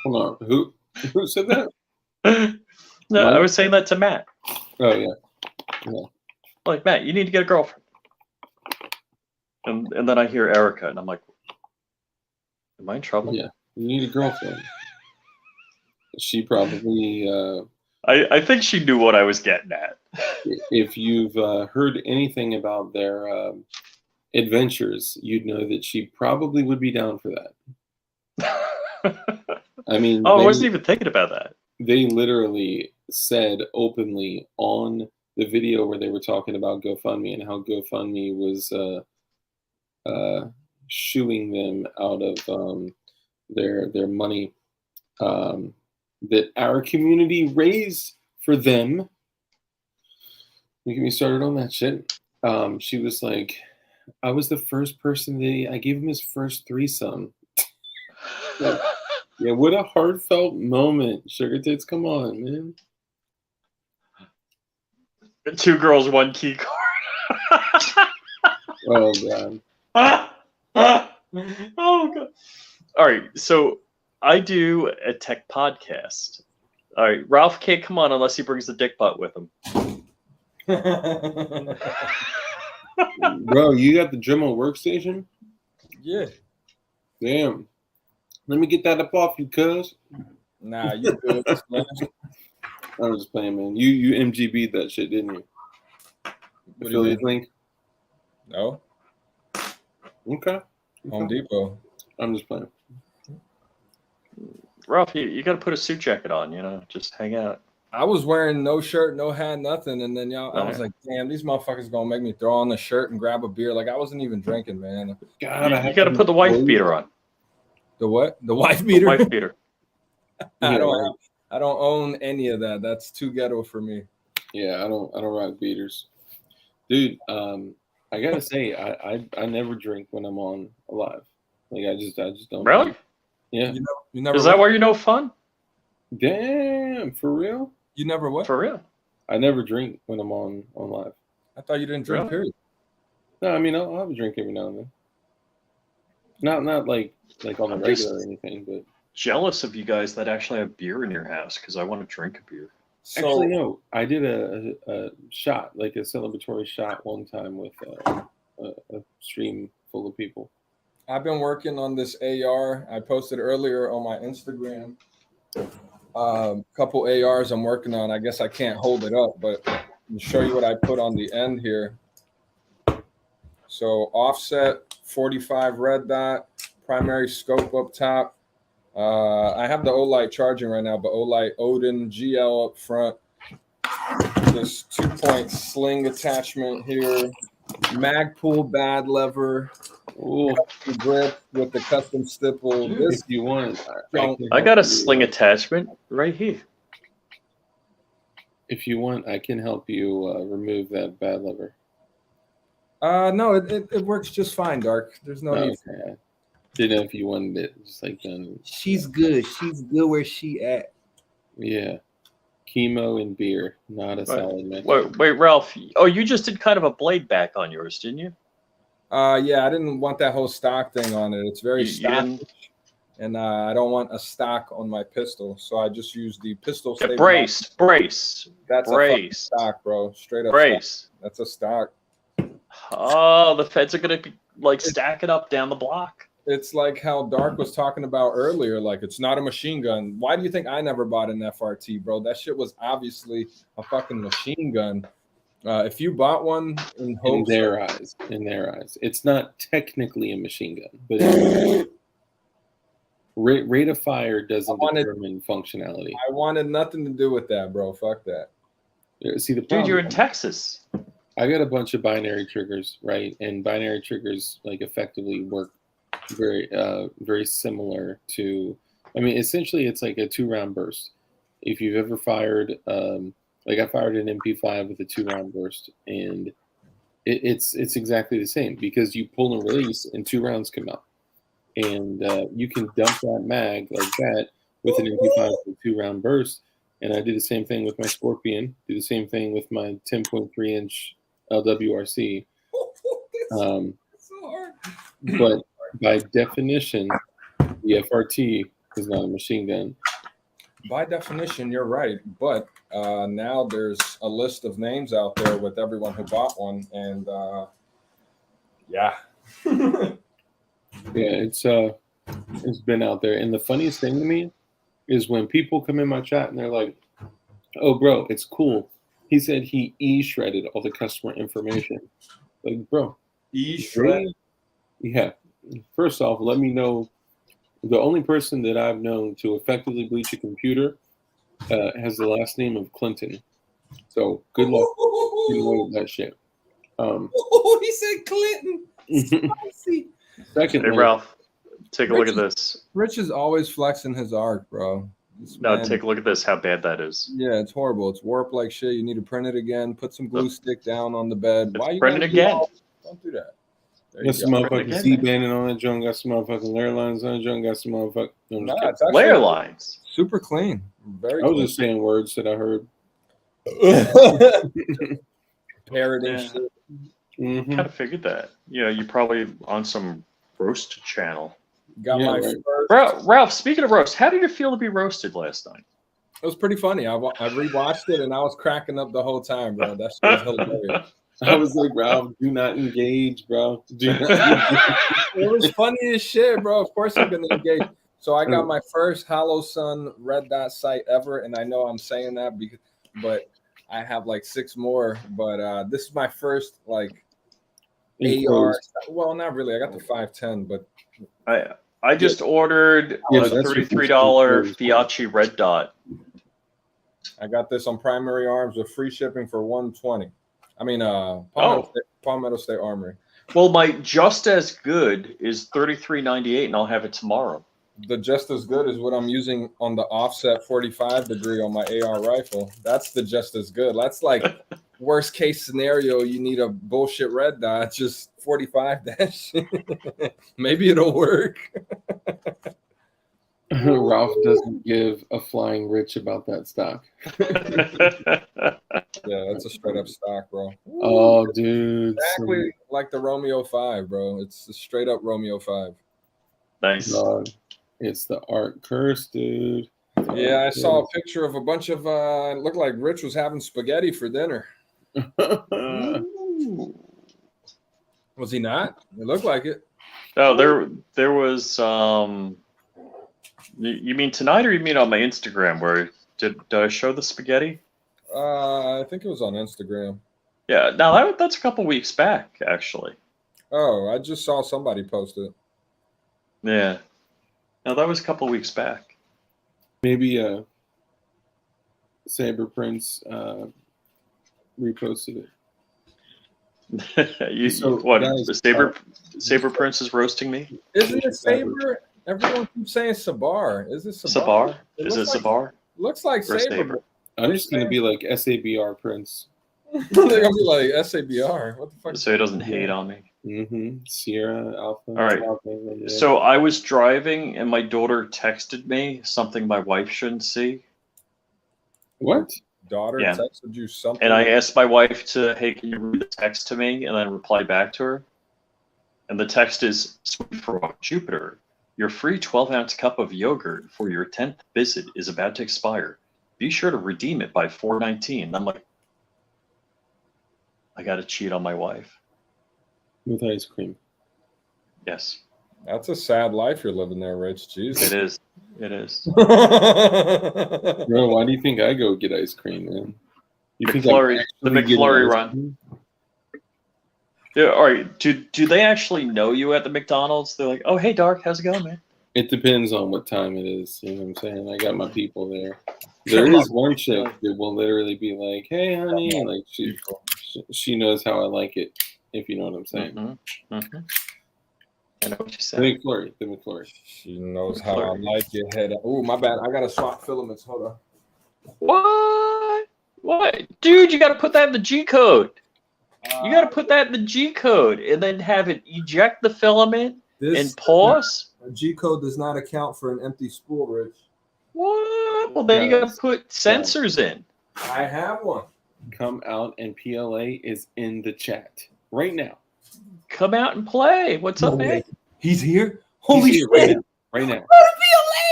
Hold on. Who said that? No, I was saying that to Matt. Oh, yeah. Like, Matt, you need to get a girlfriend. And then I hear Erica, and I'm like, am I in trouble? Yeah, you need a girlfriend. She probably... I think she knew what I was getting at. If you've heard anything about their adventures, you'd know that she probably would be down for that. I mean... I wasn't even thinking about that. They literally said openly on the video where they were talking about GoFundMe and how GoFundMe was shooing them out of their money that our community raised for them. You get me started on that shit. She was like, I was the first person I gave him his first threesome. Yeah, what a heartfelt moment. Sugar Tits, come on, man. 2 girls, 1 key card. Oh, God. Oh, God. All right, so I do a tech podcast. All right, Ralph can't come on unless he brings the dick butt with him. Bro, you got the Dremel workstation? Yeah. Damn. Let me get that up off you, cuz. Nah, you good. I was just playing, man. You MGB'd that shit, didn't you? Affiliate link? No. Okay. Home Depot. I'm just playing. Ralph, you got to put a suit jacket on, just hang out. I was wearing no shirt, no hat, nothing, and then I was like, damn, these motherfuckers gonna make me throw on the shirt and grab a beer. Like, I wasn't even drinking, man. God, you got to put the wife beater on. The what? The wife beater? The wife beater. I don't own any of that. That's too ghetto for me. Yeah, I don't rock beaters. Dude, I gotta say, I never drink when I'm on live. Like I just don't. Really? Drink. Yeah. You never. Is that why you're no fun? Damn, for real? You never what? For real? I never drink when I'm on live. I thought you didn't drink. Really? Period. No, I mean I'll have a drink every now and then. Not like on the regular or anything, but jealous of you guys that actually have beer in your house because I want to drink a beer. So, actually, no. I did a shot, like a celebratory shot one time with a stream full of people. I've been working on this AR. I posted earlier on my Instagram. Couple ARs I'm working on. I guess I can't hold it up, but let me show you what I put on the end here. So offset 45 red dot, primary scope up top. I have the Olight charging right now, but Olight Odin GL up front. This 2-point sling attachment here. Magpul bad lever. Ooh, grip with the custom stipple. if This you want, I got a help sling you, attachment right here. if you want, I can help you remove that bad liver. no, it works just fine, Dark. There's no need. Okay. Didn't know if you wanted it just like done. She's good. She's good where she at. Yeah. Chemo and beer, not a solid mix. Wait, Ralph. Oh, you just did kind of a blade back on yours, didn't you? Yeah, I didn't want that whole stock thing on it. It's very You stock, didn't- and I don't want a stock on my pistol, so I just use the pistol. Yeah, stabilizer. brace. That's a fucking stock, bro. Straight up Brace. stock. That's a stock. Oh, the feds are gonna be like stacking up down the block. It's like how Dark was talking about earlier. Like, it's not a machine gun. Why do you think I never bought an FRT, bro? That shit was obviously a fucking machine gun. If you bought one in their eyes, it's not technically a machine gun, but rate of fire doesn't determine functionality. I wanted nothing to do with that, bro. Fuck that. See, the problem, Dude, you're in Texas. I got a bunch of binary triggers, right? And binary triggers like effectively work very similar to. I mean, essentially, it's like a 2-round burst. If you've ever fired, like I fired an MP5 with a 2-round burst, and it's exactly the same because you pull and release, and 2 rounds come out, and you can dump that mag like that with an MP5 with a 2-round burst. And I did the same thing with my Scorpion. Do the same thing with my 10.3-inch LWRC. So hard. But by definition, the FRT is not a machine gun. By definition, you're right. But now there's a list of names out there with everyone who bought one, and yeah. Yeah, it's been out there. And the funniest thing to me is when people come in my chat and they're like, "Oh, bro, it's cool. He said he e-shredded all the customer information." Like, bro, E-shred? Yeah. First off, let me know. The only person that I've known to effectively bleach a computer has the last name of Clinton. So good luck with that shit. He said Clinton. Spicy. Secondly, Hey, Ralph, take a look at this. Rich is always flexing his art, bro. No, take a look at this. How bad that is. Yeah, it's horrible. It's warped like shit. You need to print it again. Put some glue stick down on the bed. Why you print it again? Don't do that. got some motherfucking C-banding on it, John. Got some motherfucking layer lines on it, John. Got some motherfucking it's actually layer lines. super clean. Very. I was just saying words that I heard. Parroting Yeah. shit. Mm-hmm. Kind of figured that. You know, you're probably on some roast channel. Got my right. first. Ralph, speaking of roast, how did it feel to be roasted last night? It was pretty funny. I rewatched it and I was cracking up the whole time, bro. That shit was hilarious. I was like, Ralph, do not engage, bro. Do not engage. It was funny as shit, bro. Of course I'm gonna engage. So I got my first Hollow Sun red dot sight ever, and I know I'm saying that but I have like 6 more. But this is my first like AR. Well, not really. I got the 510, but I just ordered a $33 Fiat red dot. I got this on Primary Arms with free shipping for $120. I mean, Palmetto State Armory. Well, my just as good is $33.98, and I'll have it tomorrow. The just as good is what I'm using on the offset 45 degree on my AR rifle. That's the just as good. That's like worst case scenario. You need a bullshit red dot, just 45 that shit. Maybe it'll work. Ralph doesn't give a flying rich about that stock. Yeah, that's a straight up stock, bro. Oh, dude. Exactly like the Romeo 5, bro. It's a straight up Romeo 5. Nice. God. It's the art curse, dude. Yeah, I saw a picture of a bunch of it looked like Rich was having spaghetti for dinner. Was he not? It looked like it. Oh, there was you mean tonight, or you mean on my Instagram? Where did I show the spaghetti? I think it was on Instagram. Yeah, no, that's a couple weeks back, actually. Oh, I just saw somebody post it. Yeah, no, that was a couple weeks back. Maybe Saber Prince reposted it. So, What? guys, Saber Prince is roasting me. Isn't it Saber? Everyone keeps saying Sabar. Is it Sabar? Sabar? It Is it looks like, Sabar? looks like Or Saber. Saber? I'm just gonna be like SABR Prince. They're gonna be like SABR. What the fuck? So he doesn't hate on me. Sierra Alpha. All right. Yeah. So I was driving and my daughter texted me something my wife shouldn't see. What? Daughter Yeah. texted you something. And I asked my wife to, hey, can you read the text to me? And then reply back to her. And the text is, sweet frog, Jupiter, your free 12-ounce cup of yogurt for your 10th visit is about to expire. Be sure to redeem it by 4/19. And I'm like, I got to cheat on my wife. With ice cream. Yes, That's a sad life you're living there, Rich. Jesus. it is. It is. Bro, why do you think I go get ice cream, man? You think McFlurry, I'm the actually getting McFlurry ice run. cream? Yeah, all right. Do they actually know you at the McDonald's? They're like, oh, hey, Dark, how's it going, man? It depends on what time it is. You know what I'm saying? I got my people there. There is one chick that will literally be like, "Hey, honey," and like she knows how I like it. If you know what I'm saying. Mm-hmm. Mm-hmm. I know what you The said. McFlurry. She knows how I like your head. Oh, my bad. I gotta swap filaments. Hold on. What? What? Dude, you got to put that in the G code. You got to put that in the G code and then have it eject the filament and pause. G code does not account for an empty spool, Rich. What? Well, then you got to put sensors in. I have one. Come out and PLA is in the chat right now. Come out and play. What's up, man? He's here. Holy shit! Right now. PLA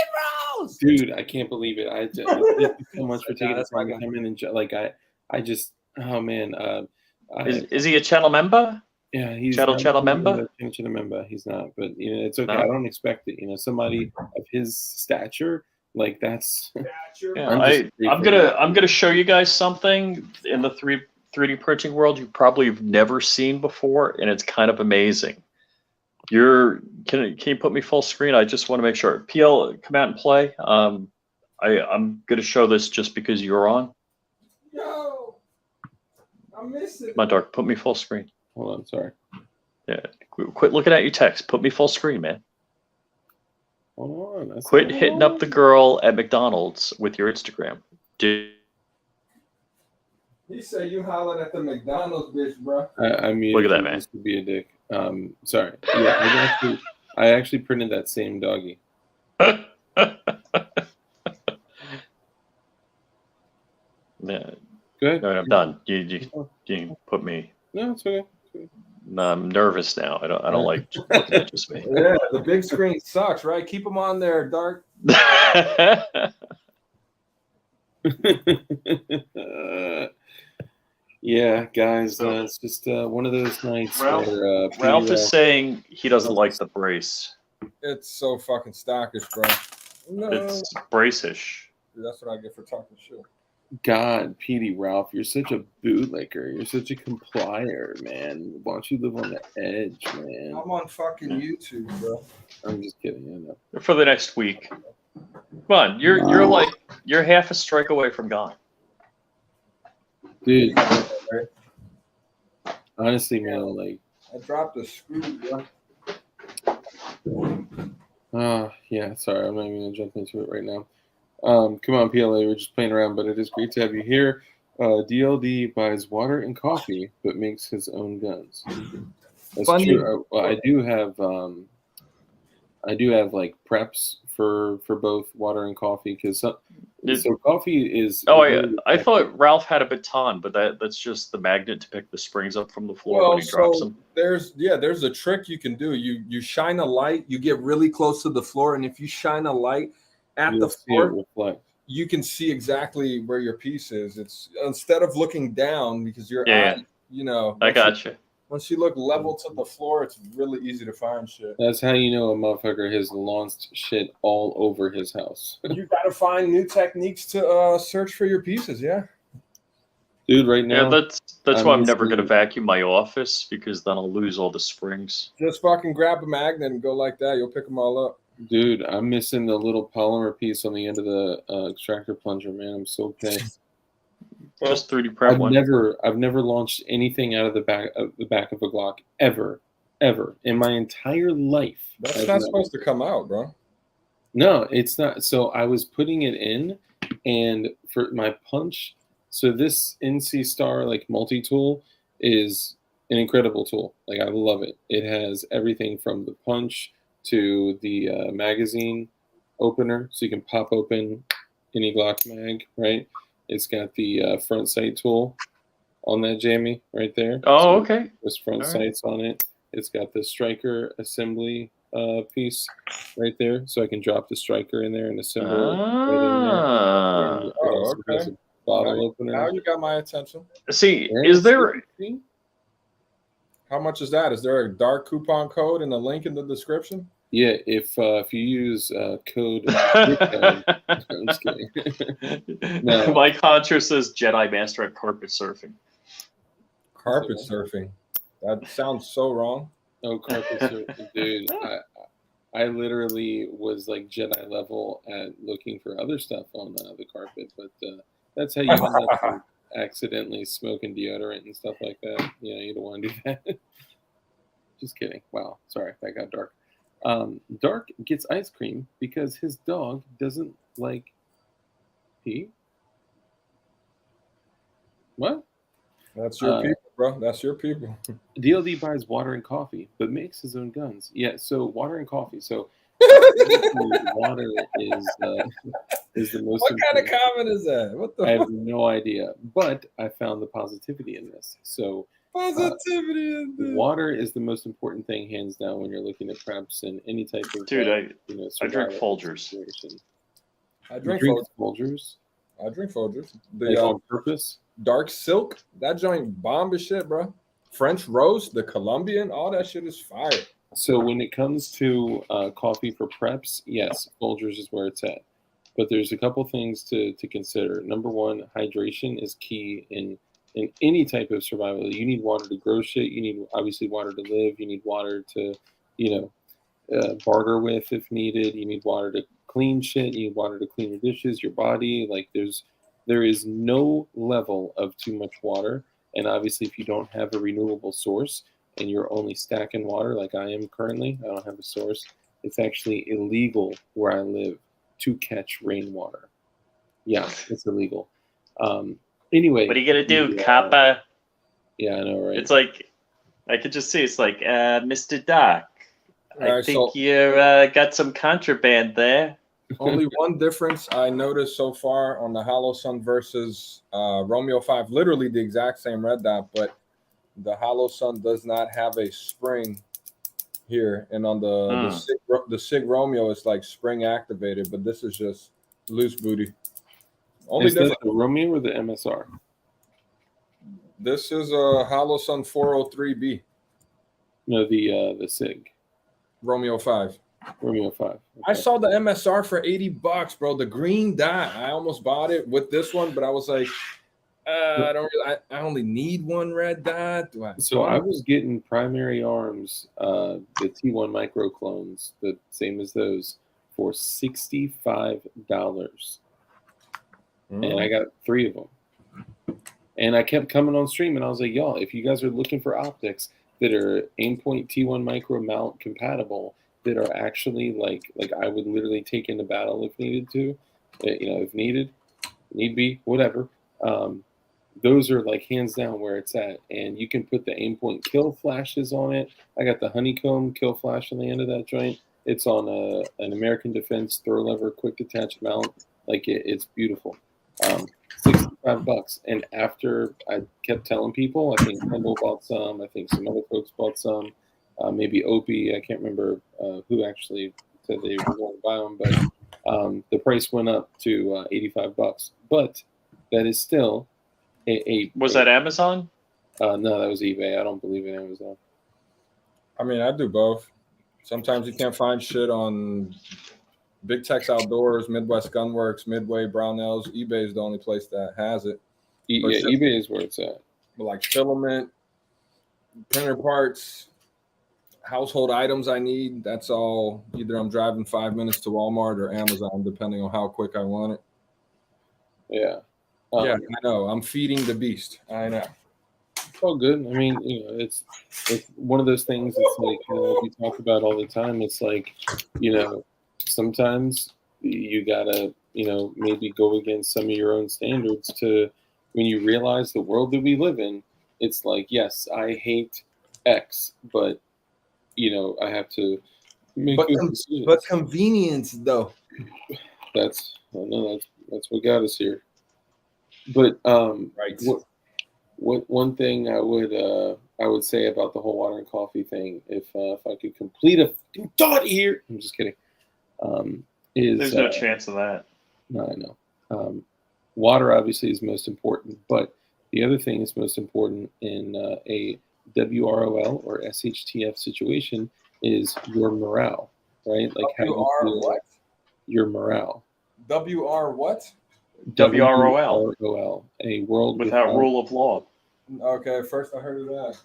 bros. Dude, I can't believe it. I just, thank you so much for taking the time to come in and like I just oh man. Is he a channel member? Yeah, he's channel member. Channel member. He's not, but you know it's okay. No? I don't expect it. You know, somebody of his stature, like that's. Yeah, I'm gonna show you guys something in the 3D printing world you probably have never seen before, and it's kind of amazing. Can you put me full screen? I just want to make sure. PL, come out and play. I'm gonna show this just because you're on. Yo, I'm missing. Come on, Dark. Put me full screen. Hold on, sorry. Yeah, quit looking at your text. Put me full screen, man. Hold on. Quit hitting up the girl at McDonald's with your Instagram. Dude. He said you hollering at the McDonald's bitch, bro. I mean, look at that, man. To be a dick. Sorry. Yeah, I actually printed that same doggy. Yeah. Good. No, I'm done. You can put me. No, it's okay. No, I'm nervous now. I don't like looking at just me. Yeah, the big screen sucks, right? Keep them on there, Dark. Yeah, guys, it's just one of those nights where Ralph is saying he doesn't like the brace. It's so fucking stockish, bro. No. It's brace-ish. That's what I get for talking shit. God, Petey, Ralph, you're such a bootlicker. You're such a complier, man. Why don't you live on the edge, man? I'm on fucking YouTube, bro. I'm just kidding. I know. For the next week. Come on, you're half a strike away from gone. Dude, honestly, man, like I dropped a screw, bro. yeah, sorry, I'm not even gonna jump into it right now. Come on, PLA, we're just playing around, but it is great to have you here. DLD buys water and coffee, but makes his own guns. That's true. Well, I do have like preps for both water and coffee because so coffee is. Oh, I thought Ralph had a baton, but that's just the magnet to pick the springs up from the floor when he drops them. There's a trick you can do. You shine a light, you get really close to the floor, and if you shine a light at the floor, you can see exactly where your piece is. It's instead of looking down because your eye, you know. I got you. Once you look level to the floor, it's really easy to find shit. That's how you know a motherfucker has launched shit all over his house. You gotta find new techniques to search for your pieces, yeah. Dude, right now. Yeah, that's why I'm never gonna vacuum my office because then I'll lose all the springs. Just fucking grab a magnet and go like that. You'll pick them all up. Dude, I'm missing the little polymer piece on the end of the extractor plunger, man. I'm so pissed. Just 3D print I've one. never launched anything out of the back of a Glock ever in my entire life. That's not supposed to come out, bro. No, it's not. So I was putting it in, and for my punch, so this NC Star like multi-tool is an incredible tool. Like, I love it. It has everything from the punch to the magazine opener, so you can pop open any Glock mag, right? It's got the front sight tool on that jammy right there. Oh, So okay. there's front All right. sights on it. It's got the striker assembly piece right there, so I can drop the striker in there and assemble it right in there. And it Oh, also has okay. a bottle opener. Now you got my attention. See, And is it's there? free. How much is that? Is there a dark coupon code and a link in the description? Yeah, if you use code, I'm just kidding. No. My contra says Jedi Master at carpet surfing. Carpet surfing. That sounds so wrong. Oh, carpet surfing, dude! I literally was like Jedi level at looking for other stuff on the carpet, but that's how you end up accidentally smoking deodorant and stuff like that. You don't want to do that. Just kidding. Wow, sorry, that got dark. Dark gets ice cream because his dog doesn't like pee. What? That's your people, bro. That's your people. DLD buys water and coffee, but makes his own guns. Yeah, so water and coffee. So water is the most. What kind of comment is that? What the? I have no idea, but I found the positivity in this. So Positivity in this. water is the most important thing, hands down, when you're looking at preps and any type of Dude, I drink survival Folgers. situation. I drink Folgers. I drink Folgers. Like, The on purpose. dark silk, that joint bomb as shit, bro. French roast, the Colombian, all that shit is fire. So when it comes to coffee for preps, yes, Folgers is where it's at. But there's a couple things to consider. Number one, hydration is key in any type of survival. You need water to grow shit. You need, obviously, water to live. You need water to, barter with if needed. You need water to clean shit. You need water to clean your dishes, your body. Like, there is no level of too much water. And obviously, if you don't have a renewable source and you're only stacking water like I am currently, I don't have a source, it's actually illegal where I live to catch rainwater. Yeah, it's illegal. Anyway. What are you gonna do, Kappa? Yeah, I know, right? It's like, I could just see, it's like, Mr. Doc, I Alright, think you got some contraband there. Only one difference I noticed so far on the Hollow Sun versus Romeo 5, literally the exact same red dot, but the Hollow Sun does not have a spring here. And on the Sig Romeo, it's like spring activated, but this is just loose booty. Only Is that difference. the Romeo or the MSR? This is a Hollow Sun 403B. No, the SIG. Romeo 5. Romeo 5. Okay. I saw the MSR for $80, bro. The green dot. I almost bought it with this one, but I was like, I don't really. I only need one red dot. So I was getting primary arms, the T1 micro clones, the same as those, for $65, and I got 3 of them. And I kept coming on stream, and I was like, y'all, if you guys are looking for optics that are Aimpoint T1 micro mount compatible, that are actually like I would literally take into battle if needed to, if needed, need be, whatever. Those are like hands down where it's at, and you can put the Aimpoint kill flashes on it. I got the honeycomb kill flash on the end of that joint. It's on an American Defense throw lever quick detach mount. Like it's beautiful. $65, and after I kept telling people, I think Kendall bought some. I think some other folks bought some. Maybe Opie. I can't remember who actually said they were going to buy them, but the price went up to $85. But that is still Was that Amazon? No, that was eBay. I don't believe in Amazon. I mean, I do both. Sometimes you can't find shit on Big Tex Outdoors, Midwest Gunworks, Midway, Brownells. eBay is the only place that has it. eBay is where it's at. But like filament, printer parts, household items I need, that's all. Either I'm driving 5 minutes to Walmart or Amazon, depending on how quick I want it. Yeah. Yeah, I know. I'm feeding the beast. I know. It's all good. I mean, it's one of those things. It's like we talk about all the time. It's like, sometimes you gotta, maybe go against some of your own standards to when you realize the world that we live in. It's like, yes, I hate X, but I have to make good decisions. But convenience, though. That's what got us here. But Right. What one thing I would say about the whole water and coffee thing, if I could complete a thought here, I'm just kidding. Is There's no chance of that. No, I know. Water obviously is most important, but the other thing that's most important in a WROL or SHTF situation is your morale, right? Like how you feel, what? Your morale. WR what? WROL. WROL, a world without rule of law. Okay, first I heard of that.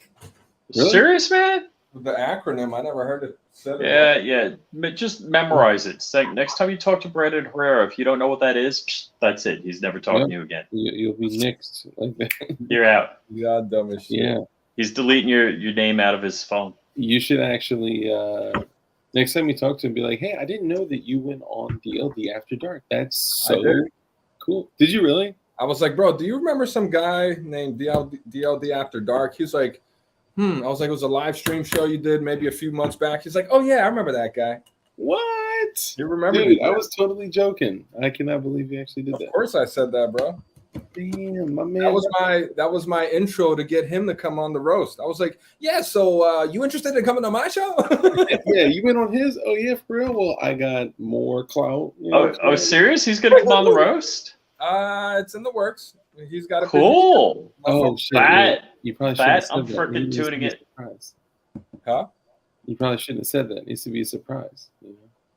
Really? Serious, man? The acronym, I never heard it said. Yeah. Just memorize it. Next time you talk to Brandon Herrera, if you don't know what that is, that's it. He's never talking to you again. You'll be nixed like that. You're out. Yeah, dumb as shit. Yeah. He's deleting your name out of his phone. You should actually, next time you talk to him, be like, hey, I didn't know that you went on DLD After Dark. That's so cool. Did you really? I was like, bro, do you remember some guy named DLD After Dark? He was like, I was like, it was a live stream show you did maybe a few months back. He's like, oh, yeah, I remember that guy. What? You remember? Dude, I was totally joking. I cannot believe you actually did that. Of course I said that, bro. Damn, my man. That was my intro to get him to come on the roast. I was like, yeah, so you interested in coming on my show? Yeah, you went on his? Oh, yeah, for real? Well, I got more clout. Oh, serious? He's going to come on the roast? It's in the works. He's got a cool. Oh, shit. That, you probably that I'm freaking tuning it. Huh? You probably shouldn't have said that. It needs to be a surprise.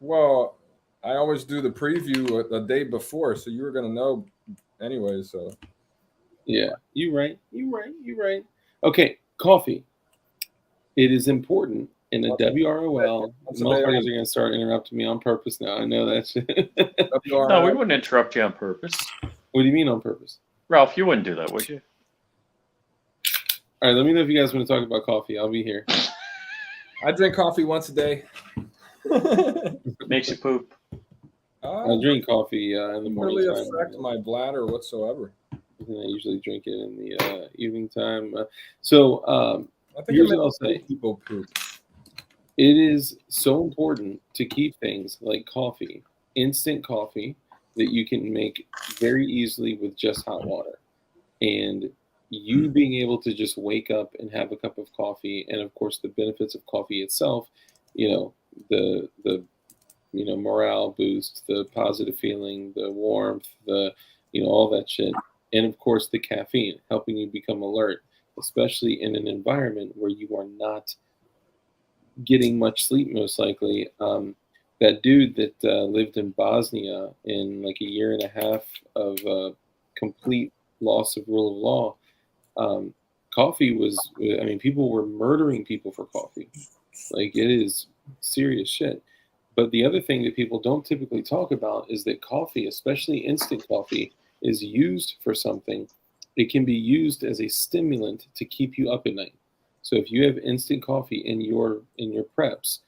Well, I always do the preview the day before, so you were going to know anyway. So, yeah, you're right. Okay, coffee. It is important in a WROL. Motherfuckers are going to start interrupting me on purpose now. I know that shit. No, we wouldn't interrupt you on purpose. What do you mean on purpose? Ralph, you wouldn't do that, would you? All right, let me know if you guys want to talk about coffee. I'll be here. I drink coffee once a day. Makes you poop. I drink coffee in the morning. Really affect my bladder whatsoever. I usually drink it in the evening time. I think here's what I'll say. People poop. It is so important to keep things like coffee, instant coffee, that you can make very easily with just hot water. And you being able to just wake up and have a cup of coffee, and of course the benefits of coffee itself, the morale boost, the positive feeling, the warmth, all that shit. And of course the caffeine, helping you become alert, especially in an environment where you are not getting much sleep, most likely. That dude that lived in Bosnia in like a year and a half of complete loss of rule of law, coffee was, people were murdering people for coffee. Like, it is serious shit. But the other thing that people don't typically talk about is that coffee, especially instant coffee, is used for something. It can be used as a stimulant to keep you up at night. So if you have instant coffee in your preps,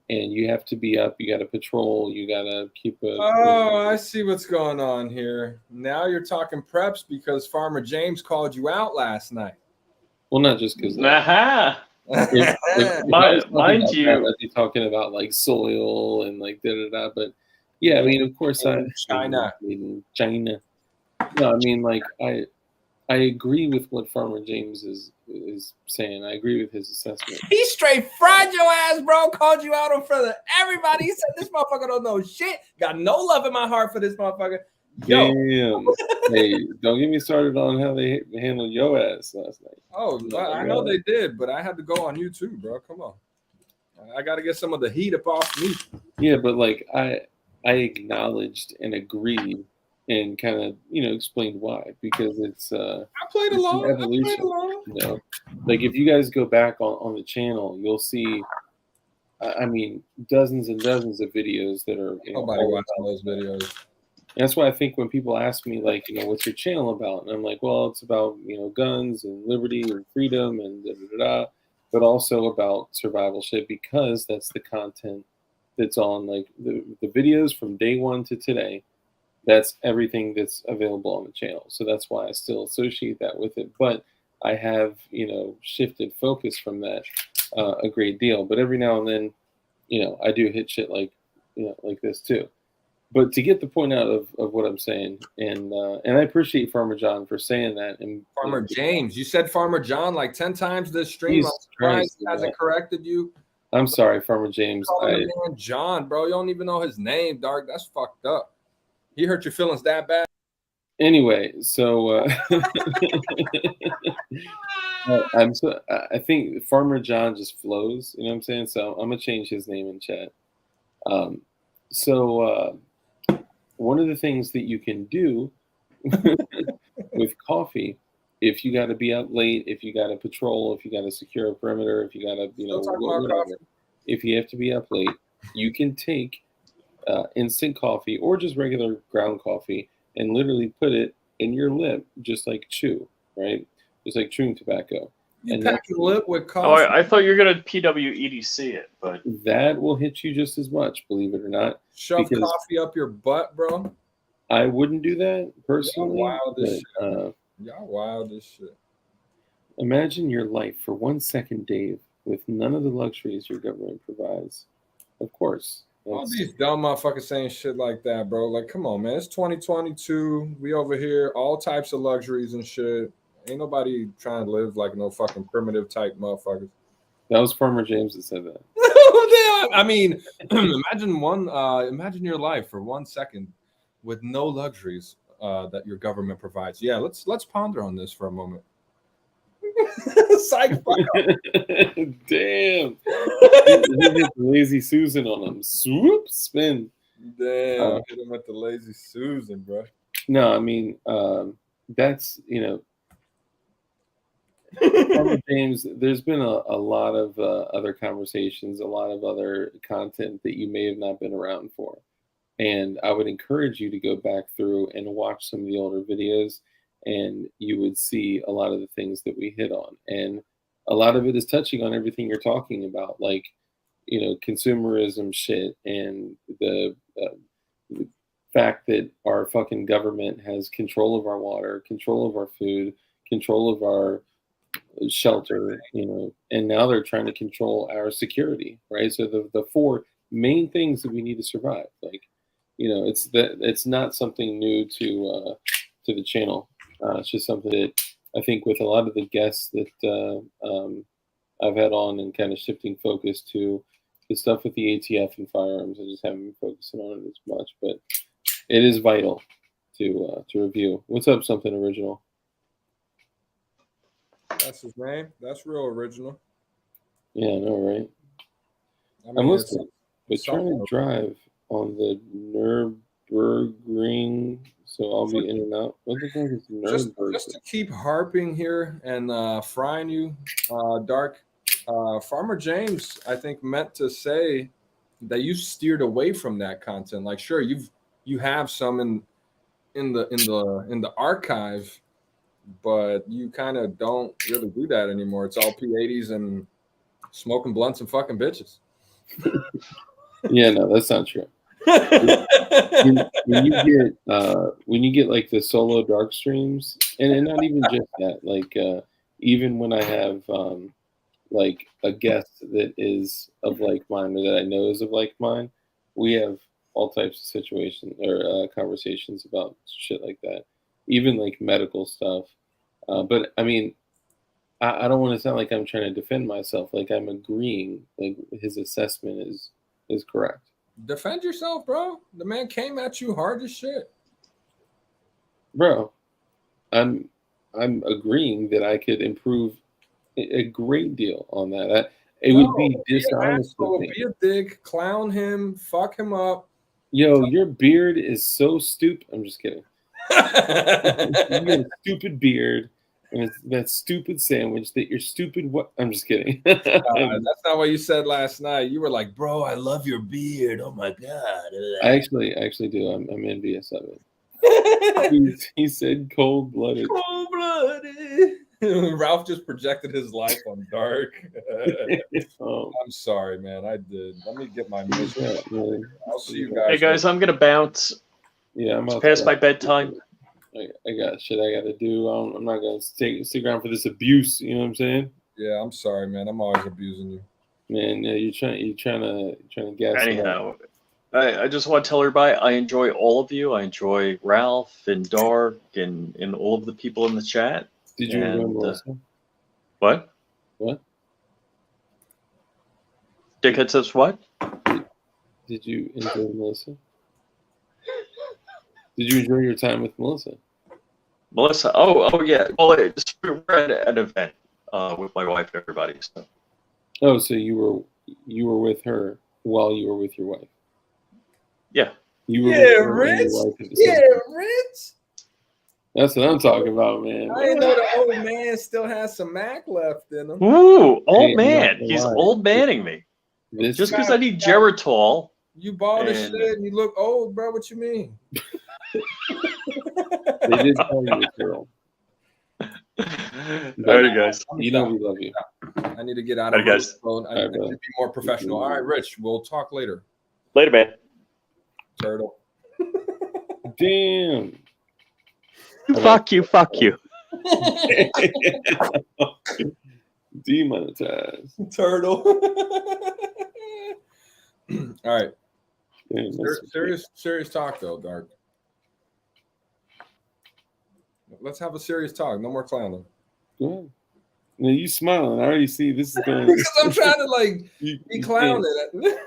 and you have to be up, you got to patrol, you got to keep a... Oh, I see what's going on here. Now you're talking preps because Farmer James called you out last night. Well, not just because... Aha! Mind you... I'd be talking about like soil and like da-da-da, but yeah, of course China. China. No, I agree with what Farmer James is saying. I agree with his assessment. He straight fried your ass, bro. Called you out in front of everybody. He said this motherfucker don't know shit. Got no love in my heart for this motherfucker. Yo. Damn. Hey, don't get me started on how they handled your ass last night. Oh, I know they did, but I had to go on YouTube, bro. Come on. I got to get some of the heat up off me. Yeah, but like I acknowledged and agreed and kind of, explained why, because it's I played along. Evolution. Like if you guys go back on the channel, you'll see, dozens and dozens of videos that are. Nobody watching those videos. And that's why I think when people ask me, like, what's your channel about? And I'm like, well, it's about, guns and liberty and freedom and da da da, but also about survival shit, because that's the content that's on, like, the videos from day one to today. That's everything that's available on the channel. So that's why I still associate that with it. But I have, shifted focus from that a great deal. But every now and then, I do hit shit like, like this too. But to get the point out of what I'm saying, and I appreciate Farmer John for saying that. And Farmer James, you said Farmer John like 10 times this stream. I'm surprised he hasn't corrected you. I'm sorry, Farmer James. Calling the man John, bro. You don't even know his name, dog. That's fucked up. He hurt your feelings that bad? Anyway, so I think Farmer John just flows. You know what I'm saying? So I'm gonna change his name in chat. One of the things that you can do with coffee, if you got to be up late, if you got to patrol, if you got to secure a perimeter, if you got to, whatever, if you have to be up late, you can take instant coffee or just regular ground coffee and literally put it in your lip, just like chew, right? Just like chewing tobacco. You pack your lip with coffee. Oh, I thought you were gonna PWEDC it, but that will hit you just as much, believe it or not. Shove coffee up your butt, bro. I wouldn't do that personally. Y'all wild as shit. Imagine your life for 1 second, Dave, with none of the luxuries your government provides. Of course. All these dumb motherfuckers saying shit like that, bro. Like, come on, man. It's 2022. We over here, all types of luxuries and shit. Ain't nobody trying to live like no fucking primitive type motherfuckers. That was Farmer James that said that. I mean, imagine your life for 1 second with no luxuries that your government provides. Yeah, let's ponder on this for a moment. Psych. Damn. He hit Lazy Susan on him. Swoop, spin. Damn, hit him with the Lazy Susan, bro. No, I mean, that's, Farmer James, there's been a lot of other conversations, a lot of other content that you may have not been around for. And I would encourage you to go back through and watch some of the older videos, and you would see a lot of the things that we hit on. And a lot of it is touching on everything you're talking about, like, consumerism shit, and the fact that our fucking government has control of our water, control of our food, control of our shelter, and now they're trying to control our security, right? So the four main things that we need to survive, like, it's not something new to the channel. It's just something that I think with a lot of the guests that I've had on, and kind of shifting focus to the stuff with the ATF and firearms, I just haven't been focusing on it as much, but it is vital to review. What's up, Something Original? That's his name. That's real original. Yeah, I know, right? I'm listening, but trying to drive on the Nürburgring, so I'll be in and out. What the fuck is Nürburgring? Just to keep harping here and frying you, Dark, Farmer James, I think, meant to say that you steered away from that content. Like, sure, you have some in the archive, but you kind of don't really do that anymore. It's all P80s and smoking blunts and fucking bitches. Yeah, no, that's not true. when you get like the solo dark streams, and not even just that, like even when I have like a guest that is of like mine, or that I know is of like mine, we have all types of situations or conversations about shit like that, even like medical stuff. But I mean, I don't want to sound like I'm trying to defend myself. Like, I'm agreeing, like, his assessment is correct. Defend yourself, bro. The man came at you hard as shit. Bro, I'm agreeing that I could improve a great deal on that. It would be dishonest with me. Be a dick, clown him, fuck him up. Yo, your beard is so stupid. I'm just kidding. You got a stupid beard, and it's that stupid sandwich that you're stupid. What? I'm just kidding. That's not what you said last night. You were like, "Bro, I love your beard. Oh my god." I actually do. I'm envious of it. He said cold-blooded. Cold-blooded. Ralph just projected his life on Dark. I'm sorry, man. I did. Let me get my mission. Really. I'll see you guys. Hey guys, I'm gonna bounce. Yeah, I'm It's past my bedtime. I got shit I gotta do. I'm not gonna stick around for this abuse. You know what I'm saying? Yeah, I'm sorry, man. I'm always abusing you. Man, yeah, you're trying to gas. Anyhow, I just want to tell everybody I enjoy all of you. I enjoy Ralph and Dark and all of the people in the chat. Did you enjoy Melissa? What? What? Dickhead says what? Did you enjoy Melissa? Did you enjoy your time with Melissa? Melissa? Oh yeah. Well, we're at an event with my wife and everybody. So. Oh, so you were with her while you were with your wife? Yeah. You were Rich. Rich. That's what I'm talking about, man. I didn't know the old man still has some Mac left in him. Ooh, old man. He's old manning me. Just because I need Geritol. You bald as shit and you look old, bro. What you mean? They did call you a girl. All right, guys. You know we love you. I need to get out of this phone. I need to be more professional. All right, Rich. We'll talk later. Later, man. Turtle. Damn. Fuck you. Demonetized. Turtle. All right. Damn, serious talk though, Dark. Let's have a serious talk. No more clowning. Good. Now you smiling. I already see this is going. Because I'm trying to be clowning. You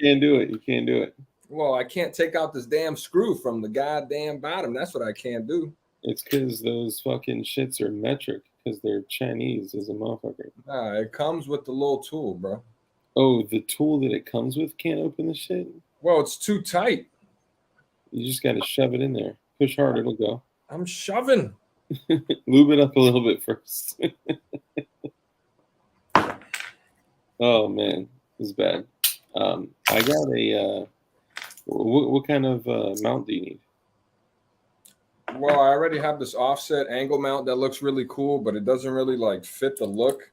can't do it. You can't do it. Well, I can't take out this damn screw from the goddamn bottom. That's what I can't do. It's because those fucking shits are metric because they're Chinese as a motherfucker. Nah, it comes with the little tool, bro. Oh, the tool that it comes with can't open the shit? Well, it's too tight. You just got to shove it in there. Push hard, it'll go. I'm shoving. Lube it up a little bit first. Oh, man. This is bad. I got a... what kind of mount do you need? Well, I already have this offset angle mount that looks really cool, but it doesn't really fit the look.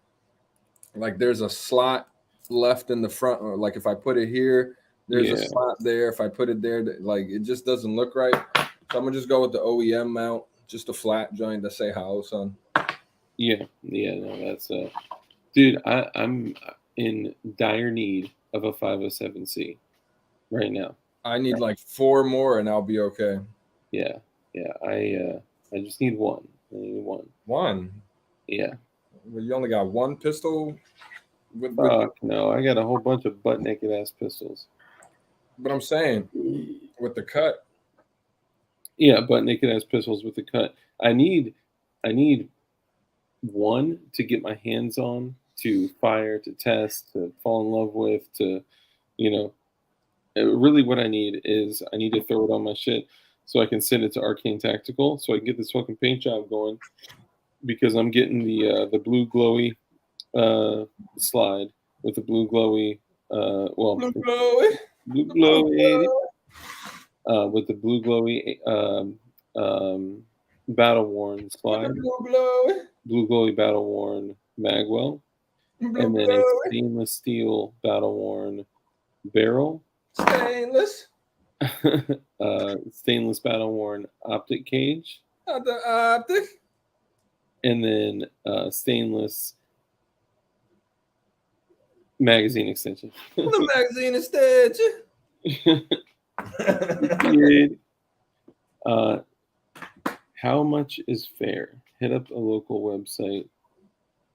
Like there's a slot left in the front, or like if I put it here, there's a slot there. If I put it there, it just doesn't look right. So I'm gonna just go with the OEM mount, just a flat joint to say hello, son. Yeah, no, that's dude. I'm in dire need of a 507C right now. I need 4 more, and I'll be okay. Yeah. I just need one. I need one. One. Yeah. Well, you only got one pistol. No, I got a whole bunch of butt naked ass pistols. But I'm saying, with the cut. Yeah, butt naked ass pistols with the cut. I need one to get my hands on, to fire, to test, to fall in love with, to, really what I need is I need to throw it on my shit so I can send it to Arcane Tactical so I can get this fucking paint job going, because I'm getting the blue glowy slide with the blue glowy with the blue glowy battle worn slide, blue glowy battle worn magwell, and then a stainless steel battle worn barrel, stainless battle worn optic cage, and then stainless magazine extension. The magazine extension. How much is fair? Hit up a local website.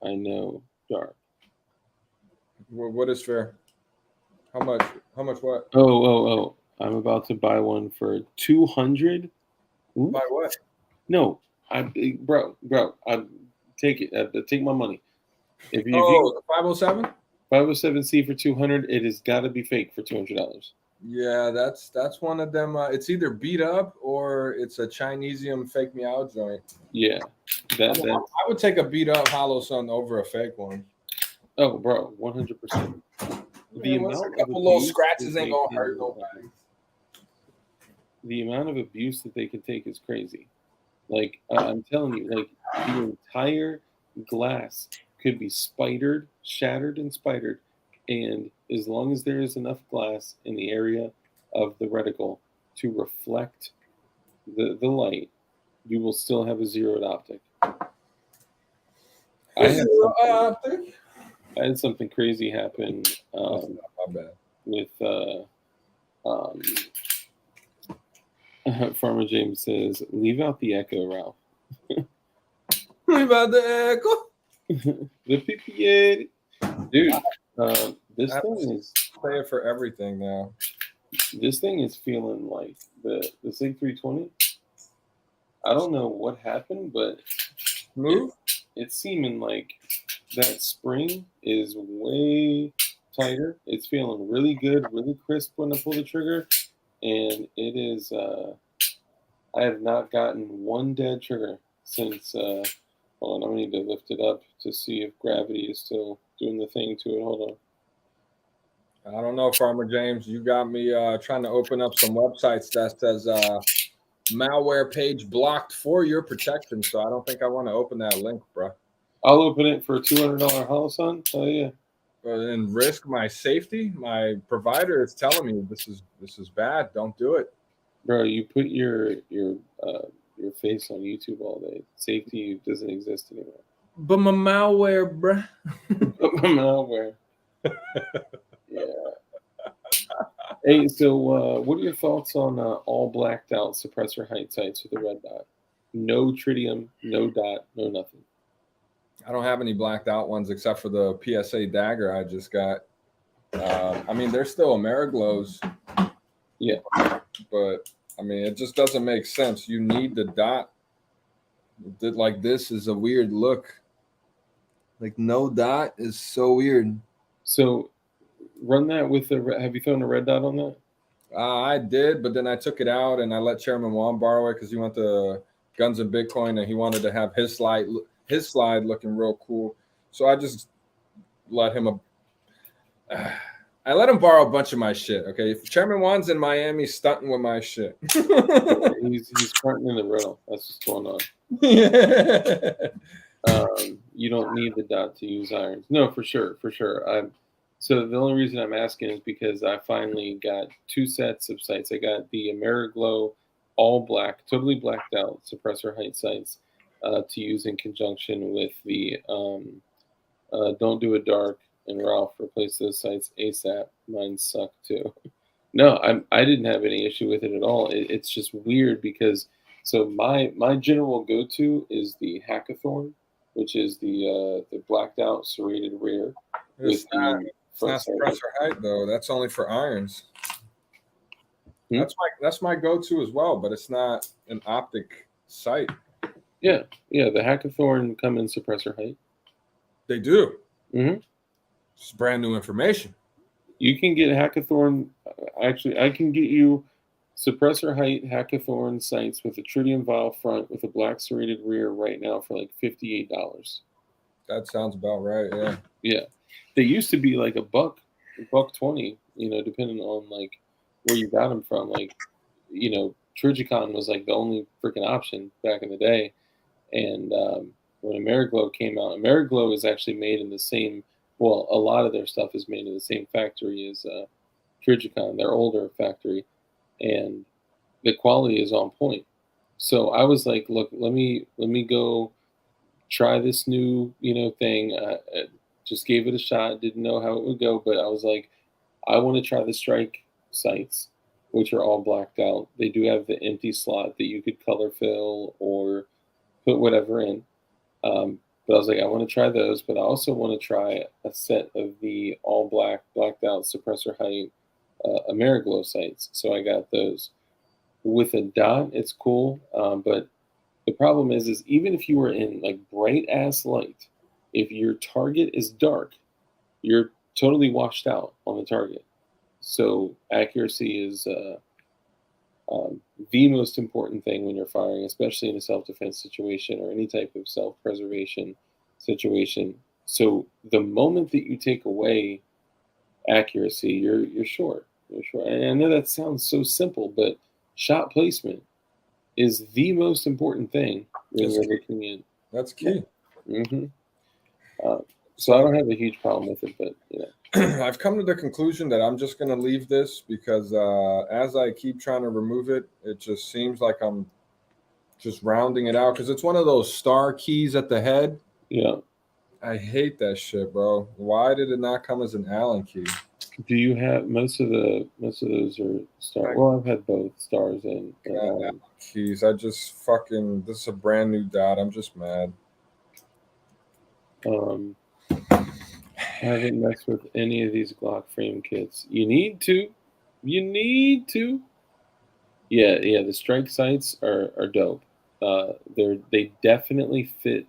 I know, Dark. What is fair? How much? How much? What? Oh! I'm about to buy one for 200. Buy what? No, bro. I take it. Take my money. If you the 507. 507C for 200, it has got to be fake for $200. Yeah, that's one of them. It's either beat up or it's a Chinesium fake me out joint. Yeah, I would take a beat up Hollow Sun over a fake one. Oh, bro, 100%. A couple little scratches ain't gonna hurt nobody. the amount of abuse that they can take is crazy. Like I'm telling you, like the entire glass could be spidered, shattered, and spidered, and as long as there is enough glass in the area of the reticle to reflect the light, you will still have a zeroed optic. I had something crazy happen with Farmer James says, leave out the echo, Ralph. Leave out the echo. The PPA. Dude, this thing is play it for everything now. This thing is feeling like the SIG 320. I don't know what happened, but it's seeming like that spring is way tighter. It's feeling really good, really crisp when I pull the trigger, and it is. I have not gotten one dead trigger since. Hold on, I need to lift it up to see if gravity is still doing the thing to it. Hold on. I don't know, Farmer James. You got me trying to open up some websites that says malware page blocked for your protection. So I don't think I want to open that link, bro. I'll open it for a $200 Holosun. Oh yeah. And risk my safety. My provider is telling me this is bad. Don't do it, bro. You put your face on YouTube all day. Safety doesn't exist anymore. But my malware, bro. But my malware. Yeah. Hey, so what are your thoughts on all blacked out suppressor height sights with a red dot? No tritium, no dot, no nothing. I don't have any blacked out ones except for the PSA dagger I just got. I mean, they're still Ameriglows. Yeah. But, I mean, it just doesn't make sense. You need the dot. Like, this is a weird look. Like, no dot is so weird. So, run that with the. Have you thrown a red dot on that? I did, but then I took it out and I let Chairman Juan borrow it because he went to Guns and Bitcoin and he wanted to have his slide looking real cool. So I just let him. I let him borrow a bunch of my shit. Okay, if Chairman Juan's in Miami stunting with my shit. he's stunting in the rental. That's what's going on. You don't need the dot to use irons. No, for sure. So the only reason I'm asking is because I finally got 2 sets of sights. I got the Ameriglow all black, totally blacked out suppressor height sights to use in conjunction with the Don't Do It Dark and Ralph. Replace those sights ASAP. Mine suck too. No, I didn't have any issue with it at all. It's just weird because so my general go-to is the Hackathorn, which is the blacked out serrated rear. It's not suppressor height though. That's only for irons. That's my go-to as well, but it's not an optic sight. Yeah. The Hackathorn come in suppressor height. They do. Mm-hmm. It's brand new information. You can get Hackathorn. Actually, I can get you suppressor height Hackathorn sights with a tritium vial front with a black serrated rear right now for like $58. That sounds about right. Yeah. Yeah. They used to be like $120, depending on like where you got them from. Like, Trigicon was like the only freaking option back in the day. And when Ameriglow came out, Ameriglow is actually made in the same, well, a lot of their stuff is made in the same factory as Trigicon, their older factory. And the quality is on point. So I was like, look, let me go try this new, thing. Just gave it a shot. Didn't know how it would go, but I was like, I want to try the Strike sights, which are all blacked out. They do have the empty slot that you could color fill or put whatever in. But I was like, I want to try those, but I also want to try a set of the all blacked out suppressor height Ameriglow sights. So I got those. With a dot, it's cool, but the problem is even if you were in like bright ass light, if your target is dark, you're totally washed out on the target. So accuracy is the most important thing when you're firing, especially in a self-defense situation or any type of self-preservation situation. So the moment that you take away accuracy, you're short. You're short. And I know that sounds so simple, but shot placement is the most important thing when you're looking at. That's key. Mm-hmm. So I don't have a huge problem with it, but I've come to the conclusion that I'm just going to leave this because as I keep trying to remove it, it just seems like I'm just rounding it out because it's one of those star keys at the head. Yeah. I hate that shit, bro. Why did it not come as an Allen key? Do you have most of those are stars? Well, I've had both stars and Allen keys. I just fucking, this is a brand new dot. I'm just mad. I haven't messed with any of these Glock frame kits. You need to. Yeah. The strike sights are dope. They definitely fit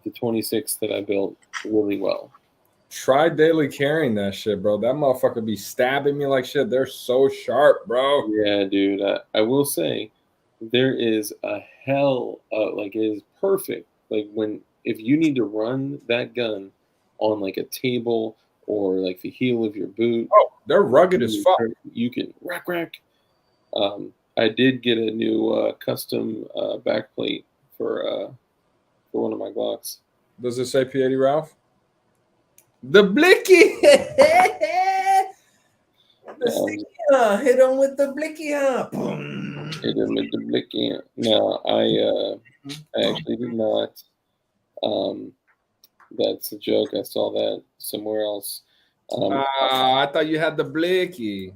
the 26 that I built really well. Try daily carrying that shit, bro. That motherfucker be stabbing me like shit. They're so sharp, bro. Yeah, dude. I will say, there is a hell. Like, it is perfect. Like, if you need to run that gun on like a table or like the heel of your boot. Oh, they're rugged as fuck. You can rack. I did get a new custom backplate for one of my Glocks. Does it say P80 Ralph? The blicky. Hit him with the blicky, huh? Hit him with the blicky. No, I actually did not. That's a joke. I saw that somewhere else. I thought you had the blicky.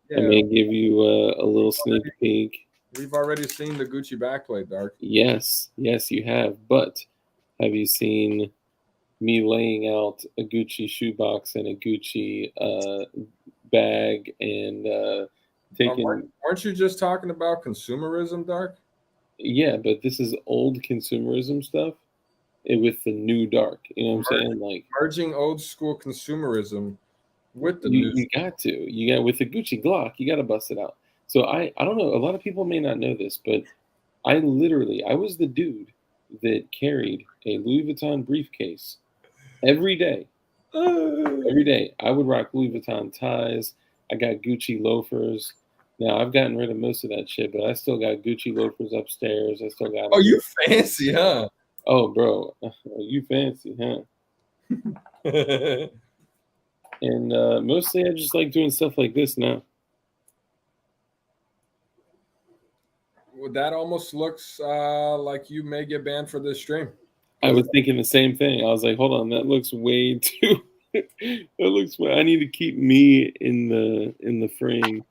Yeah. I may give you a little sneak peek. We've already seen the Gucci backplate, Dark. Yes, you have. But have you seen me laying out a Gucci shoebox and a Gucci bag and taking? Weren't you just talking about consumerism, Dark? Yeah, but this is old consumerism stuff with the new dark. You know what I'm saying? Like merging old school consumerism with the new. You got with the Gucci Glock, you got to bust it out. So I don't know. A lot of people may not know this, but I was the dude that carried a Louis Vuitton briefcase every day. Every day, I would rock Louis Vuitton ties. I got Gucci loafers. Now I've gotten rid of most of that shit, but I still got Gucci loafers upstairs. I still got. Oh, you fancy, huh? Oh, bro, you fancy, huh? And mostly, I just like doing stuff like this now. Well, that almost looks like you may get banned for this stream. I was thinking the same thing. I was like, hold on, that looks way too. That looks. I need to keep me in the frame.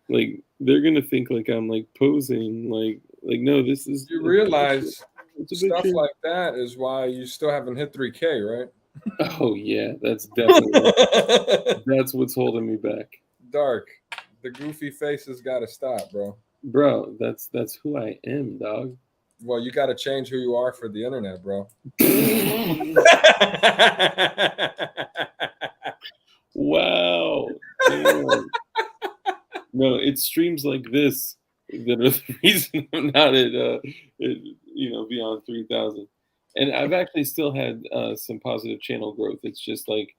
Like they're gonna think like I'm like posing. Like no, this is. You realize stuff like that is why you still haven't hit 3K, right? Oh yeah, that's definitely that's what's holding me back. Dark, the goofy faces got to stop, bro. Bro, that's who I am, dog. Well, you got to change who you are for the internet, bro. Wow. Damn. No, it's streams like this that are the reason I'm not at beyond 3,000. And I've actually still had some positive channel growth. It's just like,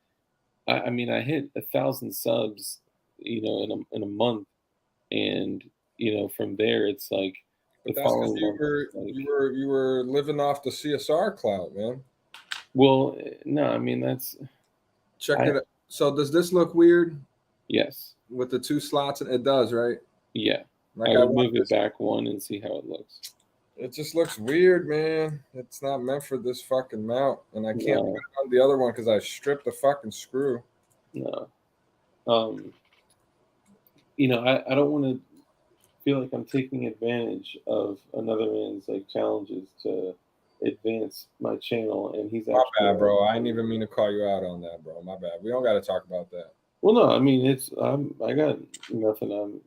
I hit 1,000 subs, in a month, and from there it's like. But that's because you were living off the CSR clout, man. Well, no, that's. Check it out. So does this look weird? Yes. With the two slots, it does, right? Yeah. Like I would move it back one and see how it looks. It just looks weird, man. It's not meant for this fucking mount, and I can't put it on the other one because I stripped the fucking screw. No. I don't want to feel like I'm taking advantage of another man's like challenges to advance my channel, and he's my bad, bro. I didn't even mean to call you out on that, bro. My bad. We don't got to talk about that. Well, no, it's I got nothing.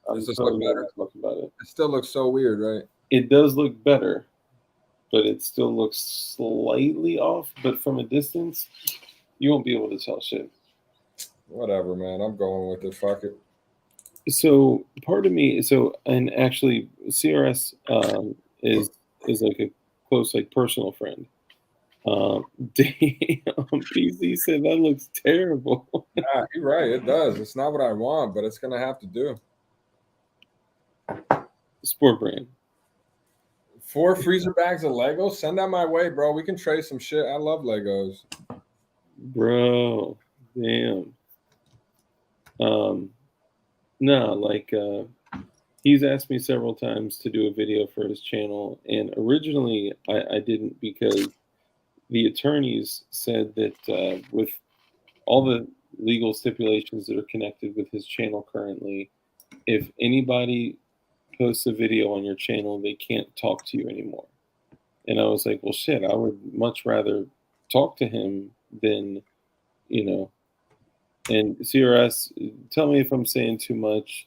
I'm just look better. Talking about it. It still looks so weird, right? It does look better, but it still looks slightly off. But from a distance, you won't be able to tell shit. Whatever, man. I'm going with it. Fuck it. So part of me, and actually, CRS is like a close, like personal friend. Damn, PC said that looks terrible. Nah, you're right. It does. It's not what I want, but it's gonna have to do. Sport brand. 4 freezer bags of Legos. Send that my way, bro. We can trade some shit. I love Legos. Bro, damn. No, like he's asked me several times to do a video for his channel, and originally I didn't because the attorneys said that with all the legal stipulations that are connected with his channel currently, if anybody posts a video on your channel, they can't talk to you anymore. And I was like, well, shit, I would much rather talk to him than, you know. And CRS, tell me if I'm saying too much.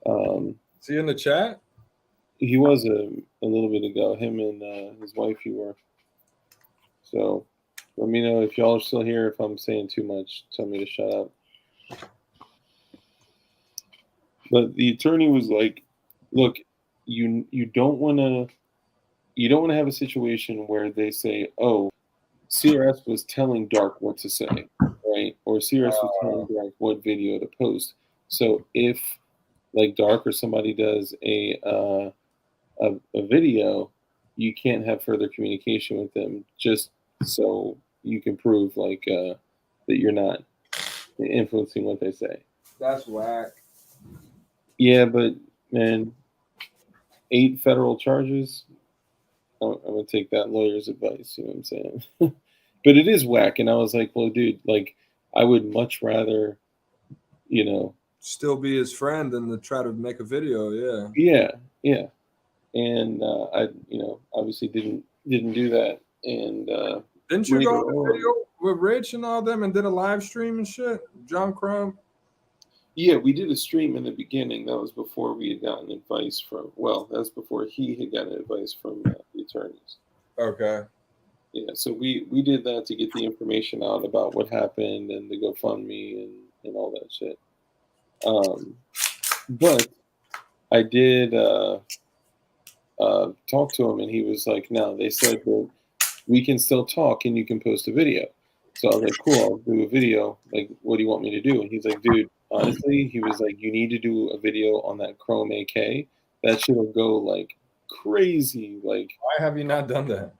Is he in the chat? He was a little bit ago. Him and his wife, you were. So let me know if y'all are still here. If I'm saying too much, tell me to shut up. But the attorney was like, look, you don't want to have a situation where they say, oh, CRS was telling Dark what to say, right? Or CRS was telling Dark what video to post. So if like Dark or somebody does a video, you can't have further communication with them just so you can prove like that you're not influencing what they say. That's whack. Yeah, but man, 8 federal charges. I'm gonna take that lawyer's advice. You know what I'm saying? But it is whack, and I was like, well, dude, like I would much rather, you know, still be his friend than to try to make a video. Yeah. And I, you know, obviously didn't do that. And didn't you go on the video with Rich and all them and did a live stream and shit? John Crumb. Yeah, we did a stream in the beginning. That was before we had gotten advice from. Well, that's before he had gotten advice from the attorneys. Okay. Yeah, so we did that to get the information out about what happened and the GoFundMe and all that shit. But I did talk to him, and he was like, no, they said that we can still talk and you can post a video. So I was like, cool, I'll do a video. Like, what do you want me to do? And he's like, dude, honestly, he was like, you need to do a video on that Chrome AK. That shit will go like crazy. Like, why have you not done that?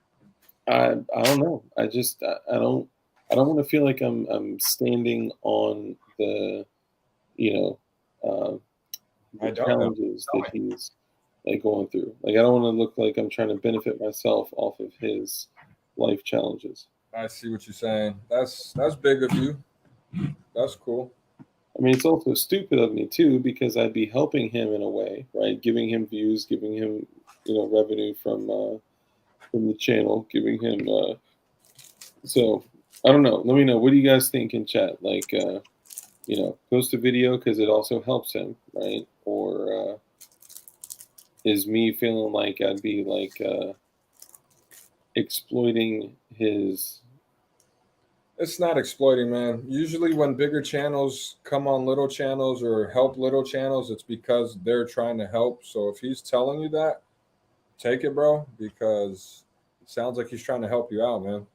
I don't know. I just I don't want to feel like I'm standing on the, you know, the challenges that he's like going through. Like, I don't want to look like I'm trying to benefit myself off of his life challenges. I see what you're saying. That's big of you. That's cool. I mean, it's also stupid of me too, because I'd be helping him in a way, right? Giving him views, giving him, you know, revenue from the channel, giving him. So I don't know. Let me know. What do you guys think in chat? Like, you know, post a video because it also helps him, right? Or is me feeling like I'd be like exploiting his? It's not exploiting, man. Usually when bigger channels come on little channels or help little channels, it's because they're trying to help. So if he's telling you that, take it, bro, because it sounds like he's trying to help you out, man.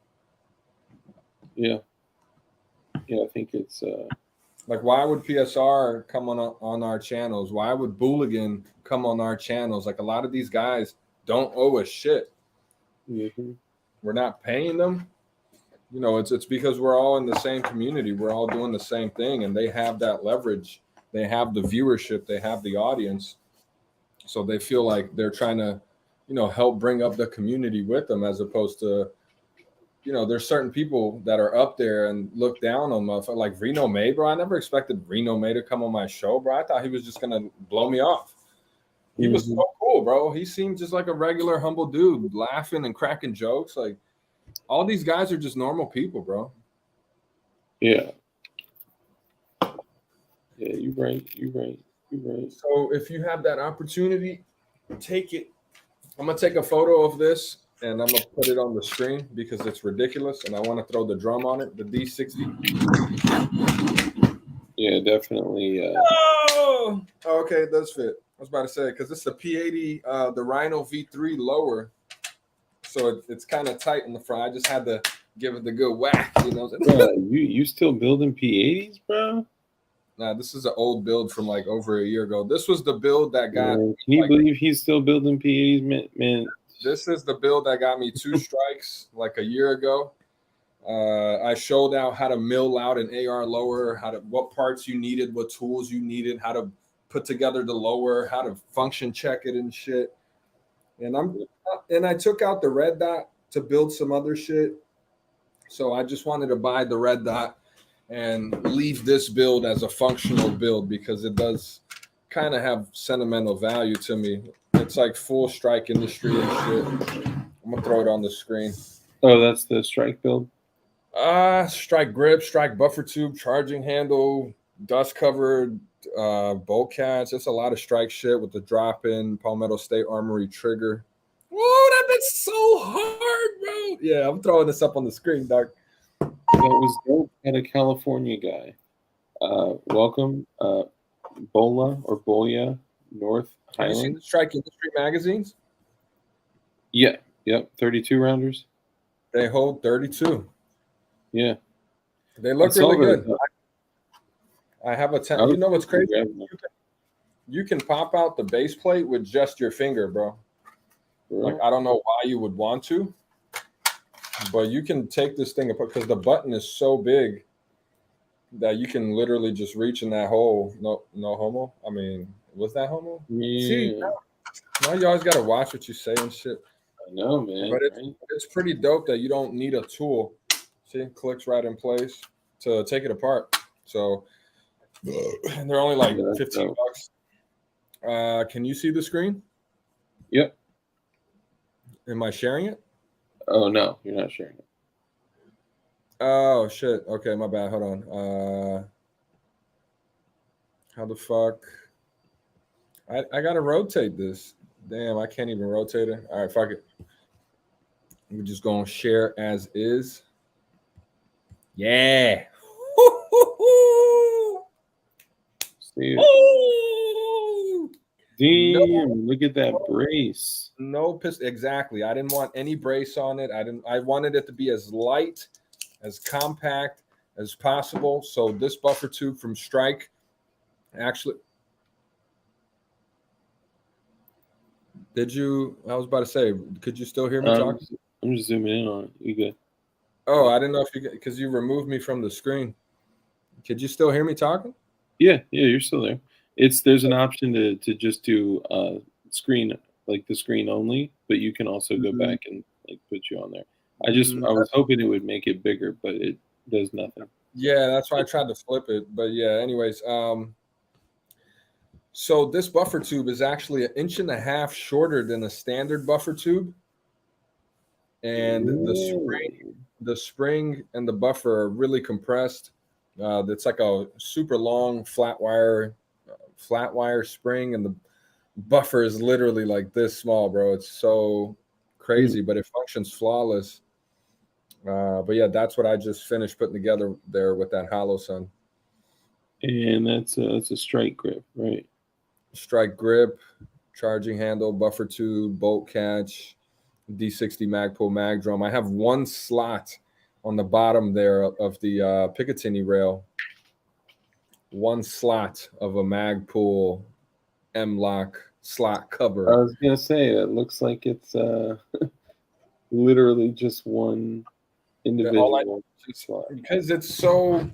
Yeah, I think it's like, why would PSR come on our channels? Why would Booligan come on our channels? Like, a lot of these guys don't owe us shit. Mm-hmm. We're not paying them. You know, it's because we're all in the same community. We're all doing the same thing, and they have that leverage. They have the viewership. They have the audience. So they feel like they're trying to, you know, help bring up the community with them, as opposed to, you know, there's certain people that are up there and look down on them. Like Reno May, bro. I never expected Reno May to come on my show, bro. I thought he was just going to blow me off. He was so cool, bro. He seemed just like a regular, humble dude, laughing and cracking jokes. Like, all these guys are just normal people, bro. Yeah, you're right. So if you have that opportunity, take it. I'm going to take a photo of this, and I'm going to put it on the screen because it's ridiculous, and I want to throw the drum on it, the D60. Yeah, definitely. Oh, okay, it does fit. I was about to say, because it's a P80, the Rhino V3 lower. So it's kind of tight in the front. I just had to give it the good whack, you know. Bro, you still building P80s, bro? Nah, this is an old build from like over a year ago. This was the build that got. Can you like, believe he's still building P80s, man? This is the build that got me 2 strikes like a year ago. I showed out how to mill out an AR lower, what parts you needed, what tools you needed, how to put together the lower, how to function check it and shit. And I took out the red dot to build some other shit. So I just wanted to buy the red dot and leave this build as a functional build because it does kind of have sentimental value to me. It's like full strike industry and shit. I'm gonna throw it on the screen. Oh, that's the strike build. Strike grip, strike buffer tube, charging handle, dust covered, bolt catch. It's a lot of strike shit with the drop in Palmetto State Armory trigger. Whoa, that bit's so hard, bro. Yeah, I'm throwing this up on the screen, dog. That was dope. And a California guy. Welcome, Bolia North Have you seen Highland. the Strike Industry magazines? Yeah, yep, 32 rounders. They hold 32. Yeah, They look I saw really that. good. I have a 10. You know what's crazy? Yeah. You can pop out the base plate with just your finger, bro. Like, I don't know why you would want to, but you can take this thing apart because the button is so big that you can literally just reach in that hole. No homo. I mean, was that homo? Yeah. See, now you always got to watch what you say and shit. I know, man. But right? it's pretty dope that you don't need a tool. See, it clicks right in place to take it apart. So and they're only like Yeah, that's $15. Can you see the screen? Yep. Am I sharing it? Oh no, you're not sharing it. Oh shit. Okay, my bad. Hold on. How the fuck? I gotta rotate this. Damn, I can't even rotate it. All right, fuck it. We're just gonna share as is. Yeah. See it. Damn, look at that brace. No pistol. Exactly. I didn't want any brace on it. I wanted it to be as light, as compact as possible. So this buffer tube from Strike actually. Did you? I was about to say, could you still hear me talking? I'm just zooming in on it. You good? Oh, I didn't know if you, because you removed me from the screen. Could you still hear me talking? Yeah, you're still there. There's an option to just do screen, like the screen only, but you can also go back and like put you on there. I was hoping it would make it bigger, but it does nothing. Yeah, that's why I tried to flip it. But yeah, anyways, so this buffer tube is actually 1.5 inches shorter than a standard buffer tube. And the spring and the buffer are really compressed. It's like a super long flat wire spring, and the buffer is literally like this small, bro. It's so crazy, but it functions flawless. But yeah, that's what I just finished putting together there with that Hollow Sun. And that's a strike grip, right? Strike grip, charging handle, buffer tube, bolt catch, D60 Magpul mag drum. I have one slot on the bottom there of the Picatinny rail. One slot of a Magpul M-Lock slot cover. I was gonna say that looks like it's literally just one individual slot. Because it's so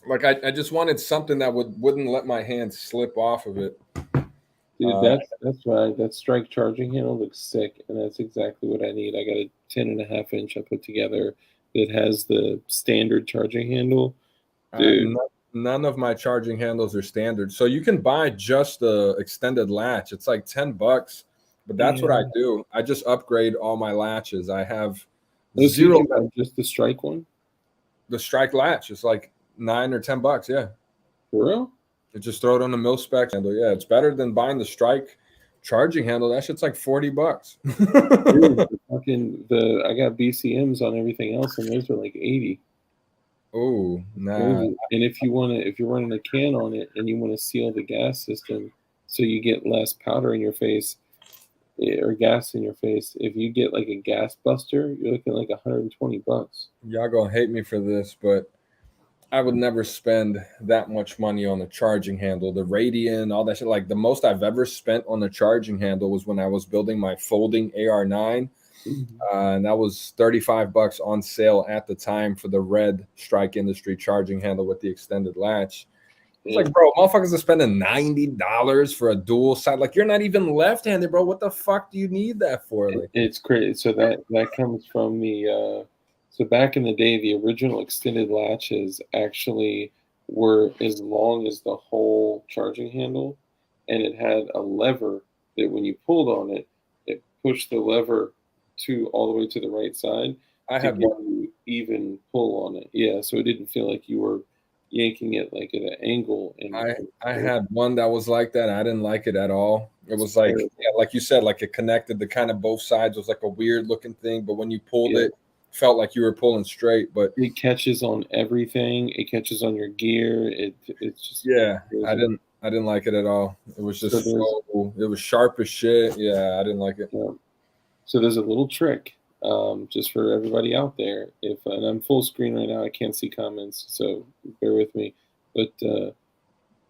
like I just wanted something that wouldn't let my hand slip off of it. Dude, that's right. That strike charging handle looks sick, and that's exactly what I need. I got a 10.5 inch I put together that has the standard charging handle. Dude, none of my charging handles are standard, so you can buy just the extended latch. It's like $10, but that's what I do. I just upgrade all my latches. I have zero. Just the strike one. The strike latch is like $9 or $10. Yeah, for real. You just throw it on the mil spec handle. Yeah, it's better than buying the Strike charging handle. That shit's like $40. Dude, I got BCMs on everything else, and those are like 80. Oh, nah. And if you're running a can on it and you want to seal the gas system so you get less powder in your face or gas in your face, if you get like a gas buster, you're looking like $120. Y'all gonna hate me for this, but I would never spend that much money on the charging handle, the radian, all that shit. Like the most I've ever spent on the charging handle was when I was building my folding AR9. And that was $35 on sale at the time for the red Strike Industry charging handle with the extended latch. It's like, bro, motherfuckers are spending $90 for a dual side. Like, you're not even left-handed, bro. What the fuck do you need that for? Like, it's crazy. So that comes from the so back in the day, the original extended latches actually were as long as the whole charging handle, and it had a lever that when you pulled on it, it pushed the lever to all the way to the right side I to had give one. you even pull on it. Yeah, so it didn't feel like you were yanking it like at an angle. And I had one that was like that. I didn't like it at all. It was like, yeah, like you said, like it connected the kind of both sides. It was like a weird looking thing, but when you pulled Yeah. it, felt like you were pulling straight. But it catches on everything. It catches on your gear. It's just yeah, crazy. I didn't like it at all. It was just So it was sharp as shit. Yeah, I didn't like it. So there's a little trick, just for everybody out there. If and I'm full screen right now, I can't see comments, so bear with me. But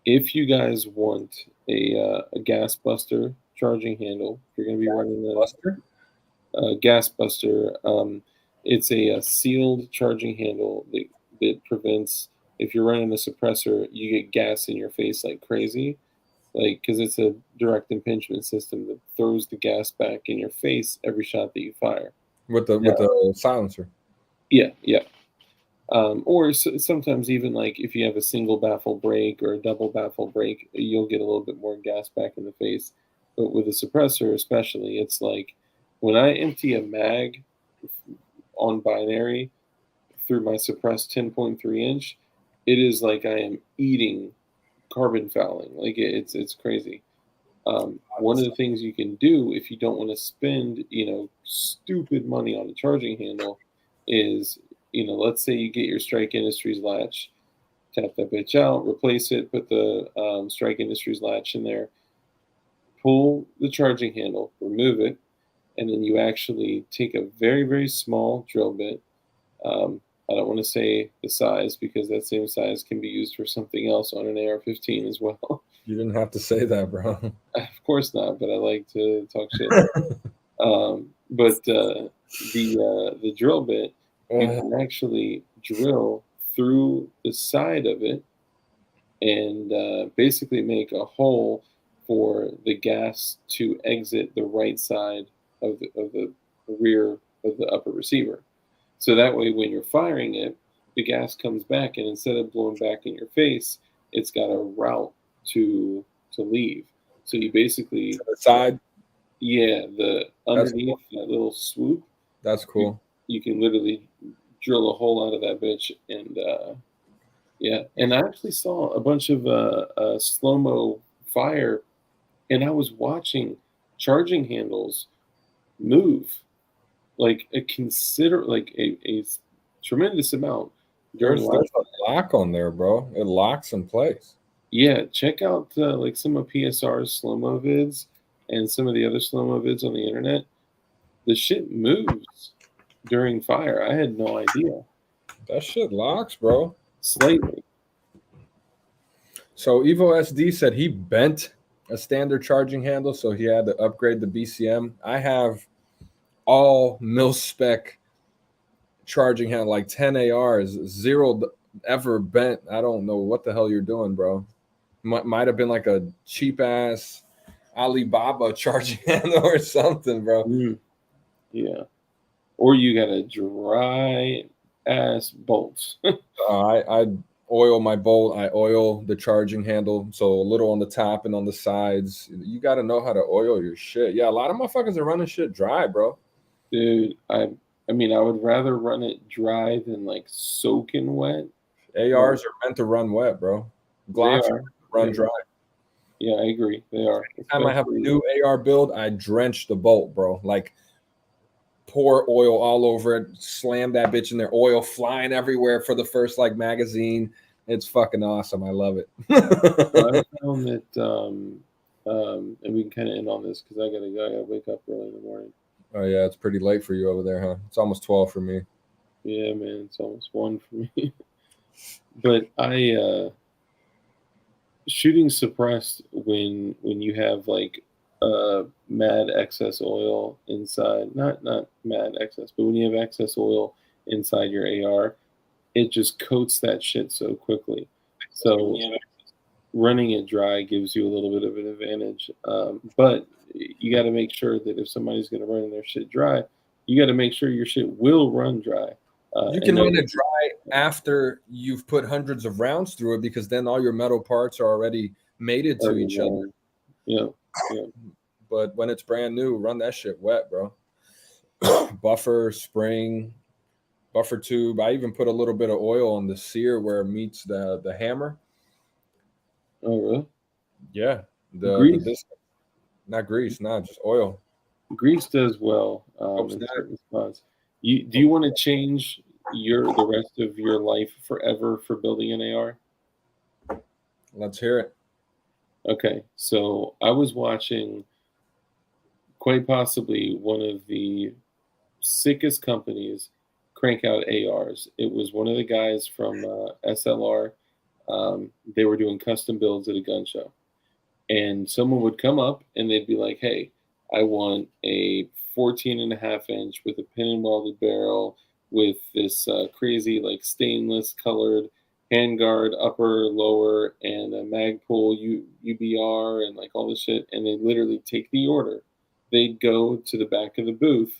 if you guys want a gas buster charging handle, if you're going to be running Buster? a gas buster, it's a sealed charging handle that prevents, if you're running a suppressor, you get gas in your face like crazy. Like, because it's a direct impingement system that throws the gas back in your face every shot that you fire. With the silencer. Yeah, yeah. Or sometimes even like if you have a single baffle brake or a double baffle brake, you'll get a little bit more gas back in the face. But with a suppressor, especially, it's like when I empty a mag on binary through my suppressed 10.3 inch, it is like I am eating carbon fouling. Like it's crazy. One of the things you can do if you don't want to spend, stupid money on a charging handle is, let's say you get your Strike Industries latch, tap that bitch out, replace it, put the Strike Industries latch in there, pull the charging handle, remove it, and then you actually take a very, very small drill bit. I don't want to say the size because that same size can be used for something else on an AR-15 as well. You didn't have to say that, bro. Of course not, but I like to talk shit. But the drill bit, you can actually drill through the side of it and basically make a hole for the gas to exit the right side of the rear of the upper receiver. So that way, when you're firing it, the gas comes back, and instead of blowing back in your face, it's got a route to leave. So you basically To the side. yeah, the underneath that little swoop, That's cool. you can literally drill a hole out of that bitch, and yeah. And I actually saw a bunch of slow mo fire, and I was watching charging handles move like a tremendous amount during There's live. a lock on there, bro. It locks in place. Yeah, check out like some of PSR's slow mo vids and some of the other slow mo vids on the internet. The shit moves during fire. I had no idea. That shit locks, bro. Slightly. So Evo SD said he bent a standard charging handle, so he had to upgrade the BCM. I have all mil spec charging handle, like 10 ARs, zero ever bent. I don't know what the hell you're doing, bro. Might have been like a cheap ass Alibaba charging handle or something, bro. Yeah. Or you got a dry ass bolts. I oil my bolt. I oil the charging handle, so a little on the top and on the sides. You got to know how to oil your shit. Yeah, a lot of motherfuckers are running shit dry, bro. Dude, I mean, I would rather run it dry than like soaking wet. ARs are meant to run wet, bro. Glocks are run dry. Yeah, I agree. They are. Every time I have a new AR build, I drench the bolt, bro. Like pour oil all over it, slam that bitch in there, oil flying everywhere for the first like magazine. It's fucking awesome. I love it. I found that, and we can kind of end on this because I gotta wake up early in the morning. Oh yeah, it's pretty late for you over there, huh? It's almost 12 for me. Yeah, man, it's almost 1 for me. But shooting suppressed when you have like mad excess oil inside, not mad excess, but when you have excess oil inside your AR, it just coats that shit so quickly. So running it dry gives you a little bit of an advantage. But you got to make sure that if somebody's going to run their shit dry, you got to make sure your shit will run dry. You can run it dry after you've put hundreds of rounds through it, because then all your metal parts are already mated to each other. Yeah. But when it's brand new, run that shit wet, bro. Buffer, spring, buffer tube. I even put a little bit of oil on the sear where it meets the hammer. Oh, really? Yeah. Grease? Not grease, just oil. Grease does well in certain spots. Do you want to change the rest of your life forever for building an AR? Let's hear it. Okay, so I was watching quite possibly one of the sickest companies crank out ARs. It was one of the guys from SLR. They were doing custom builds at a gun show. And someone would come up and they'd be like, hey, I want a 14.5-inch with a pin and welded barrel with this crazy like stainless colored handguard upper, lower, and a Magpul UBR and like all this shit. And they literally take the order. They'd go to the back of the booth,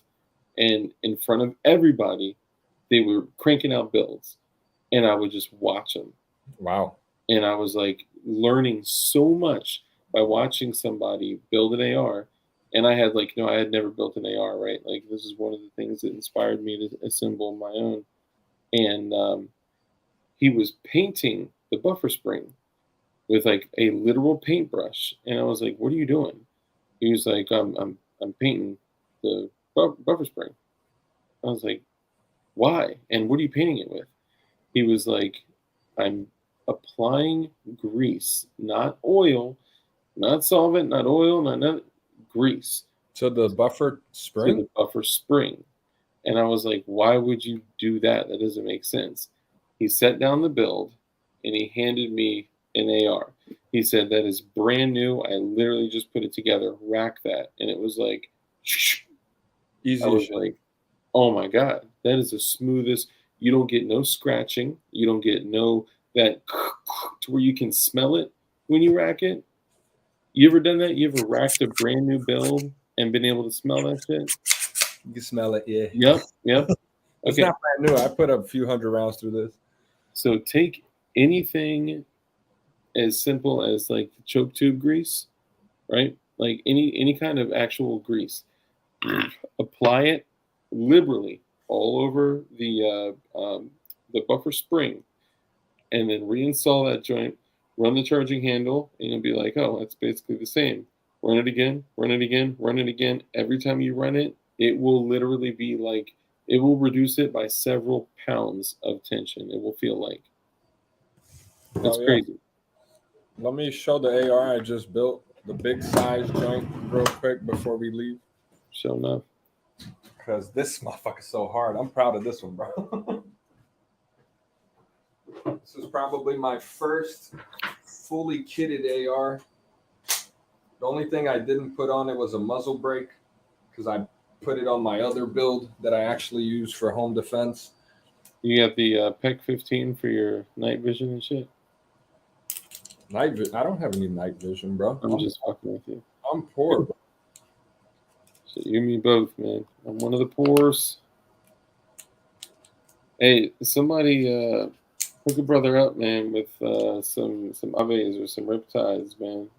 and in front of everybody, they were cranking out builds. And I would just watch them. Wow. And I was like learning so much by watching somebody build an AR. And I had like, I had never built an AR, right? Like this is one of the things that inspired me to assemble my own. And he was painting the buffer spring with like a literal paintbrush. And I was like, what are you doing? He was like, I'm painting the buffer spring. I was like, why? And what are you painting it with? He was like, I'm applying grease, not oil, not solvent, not oil, not grease. So the buffer spring? To the buffer spring. And I was like, why would you do that? That doesn't make sense. He set down the build and he handed me an AR. He said, that is brand new. I literally just put it together, rack that. And it was like, easy. I was like, oh my God, that is the smoothest. You don't get no scratching. You don't get no that to where you can smell it when you rack it. You ever done that? You ever racked a brand new build and been able to smell that shit? You can smell it, yeah. Yep. It's not brand new. I put a few hundred rounds through this. So take anything as simple as like choke tube grease, right? Like any kind of actual grease. Apply it liberally all over the buffer spring, and then reinstall that joint. Run the charging handle, and you'll be like, oh, that's basically the same. Run it again, run it again, run it again. Every time you run it, it will literally be like, it will reduce it by several pounds of tension. It will feel like. That's crazy. Let me show the AR I just built, the big size joint, real quick before we leave. Show enough. Because this motherfucker's so hard. I'm proud of this one, bro. This is probably my first fully kitted AR. The only thing I didn't put on it was a muzzle brake, because I put it on my other build that I actually use for home defense. You got the PEC 15 for your night vision and shit? I don't have any night vision, bro. I'm just fucking with you. I'm poor, bro. So you and me both, man. I'm one of the poors. Hey, somebody hook a brother up, man, with some aves or some riptides, man.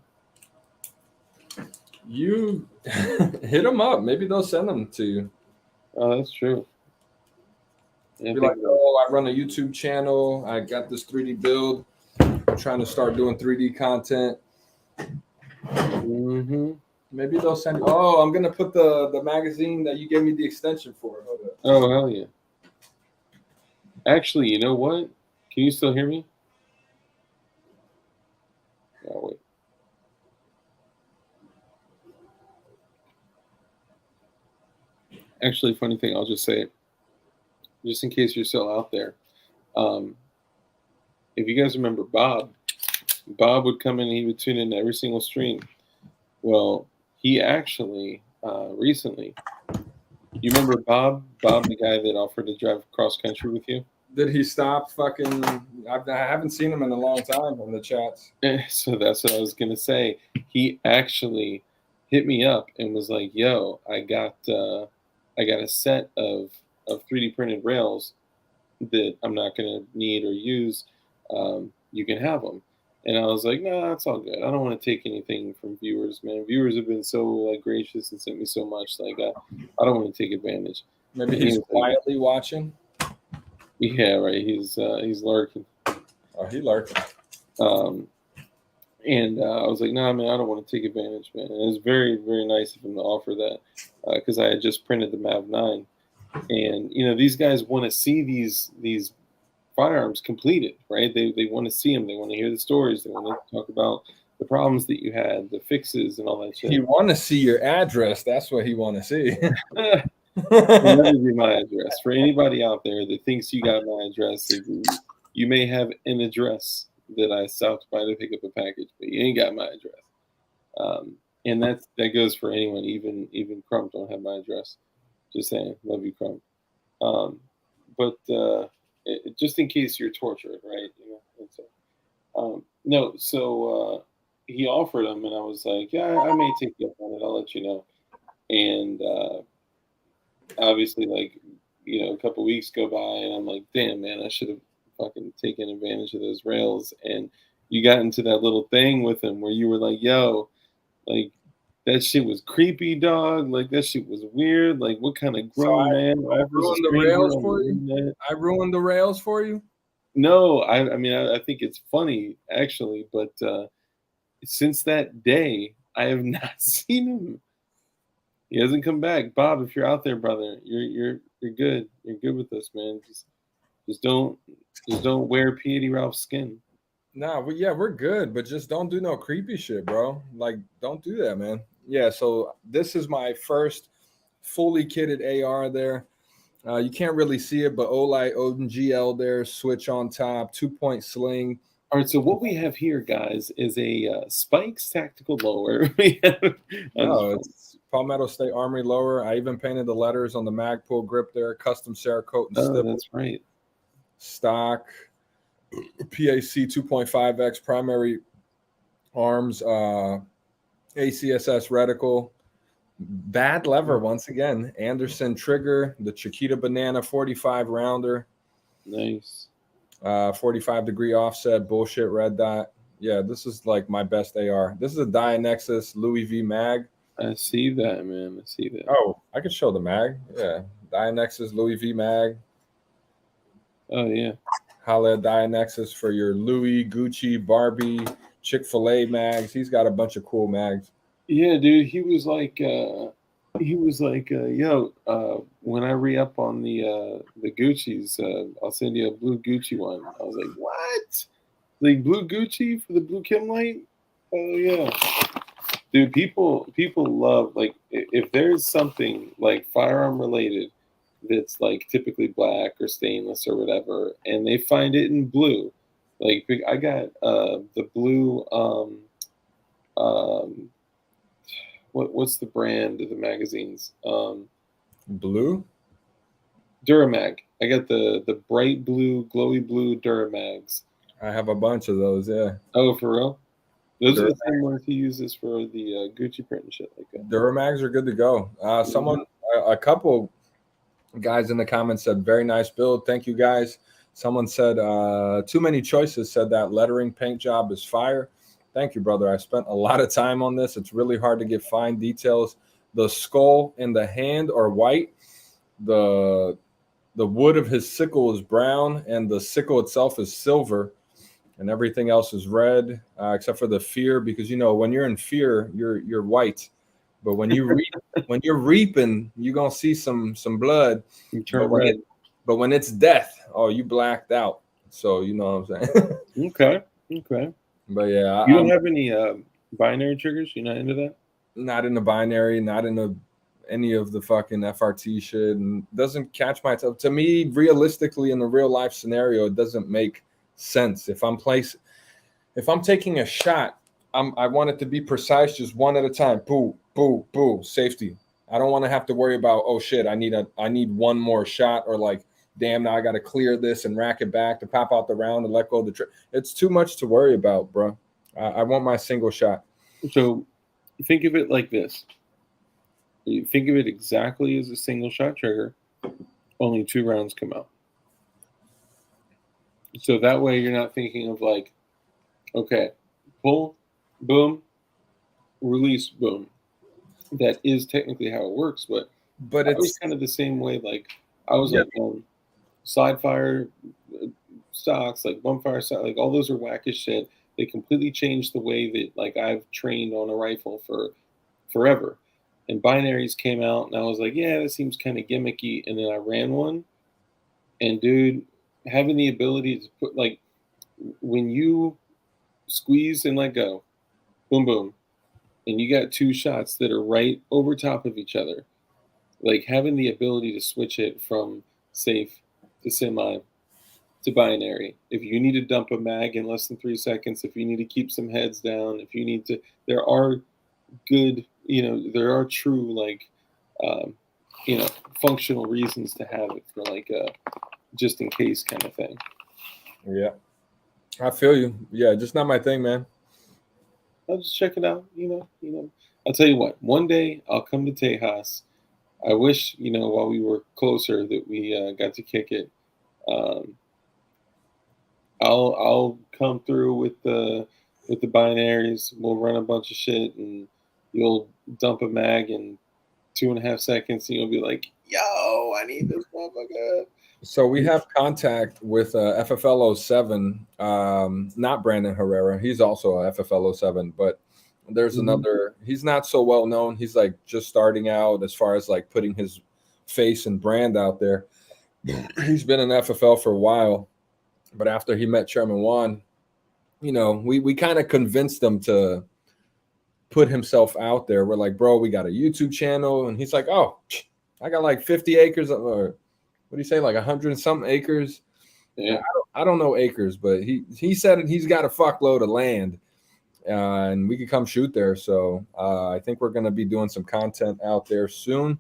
You hit them up. Maybe they'll send them to you. Oh, that's true. Be like, oh, I run a YouTube channel. I got this 3D build. I'm trying to start doing 3D content. Mm-hmm. Maybe they'll send. Oh, I'm gonna put the magazine that you gave me the extension for. Oh, hell yeah. Actually, you know what? Can you still hear me? Oh, wait. Actually, funny thing, I'll just say it, just in case you're still out there. if you guys remember Bob would come in and he would tune in every single stream. Well, he actually recently, you remember Bob, the guy that offered to drive cross country with you? Did he stop fucking? I haven't seen him in a long time in the chats. So that's what I was gonna say. He actually hit me up and was like, "Yo, I got a set of 3D printed rails that I'm not gonna need or use. You can have them." And I was like, "No, it's all good. I don't want to take anything from viewers, man. Viewers have been so like gracious and sent me so much. Like, I don't want to take advantage." Maybe And he's he was quietly watching. Yeah, right. He's lurking. Oh, he lurking. And I was like, "Nah, man, I don't want to take advantage, man." And it was very, very nice of him to offer that because I had just printed the MAV9, and these guys want to see these firearms completed, right? They want to see them. They want to hear the stories. They want to talk about the problems that you had, the fixes, and all that shit. He want to see your address. That's what he want to see. Will never be my address. For anybody out there that thinks you got my address, you may have an address that I stopped by to pick up a package, but you ain't got my address. And that goes for anyone. Even Crump don't have my address. Just saying, love you, Crump. But just in case you're tortured, right? No. So he offered them, and I was like, "Yeah, I may take you up on it. I'll let you know." And obviously, like, a couple weeks go by, and I'm like, "Damn, man, I should have fucking taken advantage of those rails." And you got into that little thing with him where you were like, "Yo, like, that shit was creepy, dog. Like, that shit was weird. Like, what kind of grown man offers a stranger rails on for the you? internet?" I ruined the rails for you. No, I mean, I think it's funny actually, but since that day, I have not seen him. He hasn't come back. Bob, if you're out there, brother, you're good. You're good with us, man. Just don't wear P.A.D. Ralph's skin. Nah, we're good, but just don't do no creepy shit, bro. Like, don't do that, man. Yeah, so this is my first fully kitted AR there. You can't really see it, but Olight Odin GL there, switch on top, 2-point sling. All right, so what we have here, guys, is a Spikes tactical lower. It's Palmetto State Armory lower. I even painted the letters on the Magpul grip there, custom Cerakote and stipple. That's right. Stock PAC 2.5X primary arms, ACSS reticle, bad lever once again, Anderson trigger, the Chiquita Banana 45 rounder. Nice. 45-degree offset, bullshit red dot. Yeah, this is like my best AR. This is a Dianexus Louis V mag. I see that, man. I see that. Oh, I could show the mag. Yeah, Dianexus Louis V mag. Oh, yeah. Holla at Dianexus for your Louis, Gucci, Barbie, Chick-fil-A mags. He's got a bunch of cool mags. Yeah, dude. He was like, "Yo, when I re-up on the Gucci's, I'll send you a blue Gucci one." I was like, "What? Like blue Gucci for the blue Kim light?" Oh yeah, dude. People love, like, if there's something like firearm related that's like typically black or stainless or whatever, and they find it in blue. Like, I got the blue what's the brand of the magazines? Blue? Duramag. I got the bright blue, glowy blue Duramags. I have a bunch of those, yeah. Oh, for real? Those are the same ones he uses for the Gucci print and shit like that. Duramags are good to go. A couple guys in the comments said, very nice build. Thank you, guys. Someone said, too many choices, said that lettering paint job is fire. Thank you, brother. I spent a lot of time on this. It's really hard to get fine details. The skull and the hand are white. The wood of his sickle is brown, and the sickle itself is silver, and everything else is red, except for the fear, because when you're in fear, you're white. But when you're reaping, you're gonna see some blood. You turn red. But when it's death, you blacked out. So you know what I'm saying. Okay. But yeah, you don't have any binary triggers? You're not into that? Not in the binary, not in any of the fucking FRT shit, and doesn't catch my attention. To me, realistically, in the real life scenario, it doesn't make sense. If I'm taking a shot, I want it to be precise, just one at a time. Boo, boo, boo, safety. I don't want to have to worry about, oh shit, I need one more shot, or like, damn, now I got to clear this and rack it back to pop out the round and let go of the trigger. It's too much to worry about, bro. I want my single shot. So think of it like this. You think of it exactly as a single shot trigger, only 2 rounds come out. So that way you're not thinking of like, okay, pull, boom, release, boom. That is technically how it works, but it's kind of the same way. Like I was like side fire stocks, like one fire stock, like all those are whack as shit. They completely changed the way that like I've trained on a rifle for forever. And binaries came out, and I was like, yeah, that seems kind of gimmicky. And then I ran one, and dude, having the ability to put like when you squeeze and let go, boom, boom, and you got 2 shots that are right over top of each other, like having the ability to switch it from safe to semi to binary. If you need to dump a mag in less than 3 seconds, if you need to keep some heads down, if you need to, there are good, there are true like, functional reasons to have it for like a just in case kind of thing. Yeah, I feel you. Yeah, just not my thing, man. I'll just check it out. I'll tell you what. One day I'll come to Tejas. I wish while we were closer that we got to kick it. I'll come through with the binaries. We'll run a bunch of shit, and you'll dump a mag in 2.5 seconds, and you'll be like, "Yo, I need this motherfucker." So we have contact with FFL 07, not Brandon Herrera. He's also a FFL 07, but there's another. He's not so well known. He's like just starting out as far as like putting his face and brand out there. He's been in FFL for a while, but after he met Chairman Juan, we kind of convinced him to put himself out there. We're like, bro, we got a YouTube channel, and he's like, oh, I got like 50 acres or what do you say, like 100 and something acres? Yeah, I don't know acres, but he said he's got a fuckload of land, and we could come shoot there. So I think we're gonna be doing some content out there soon.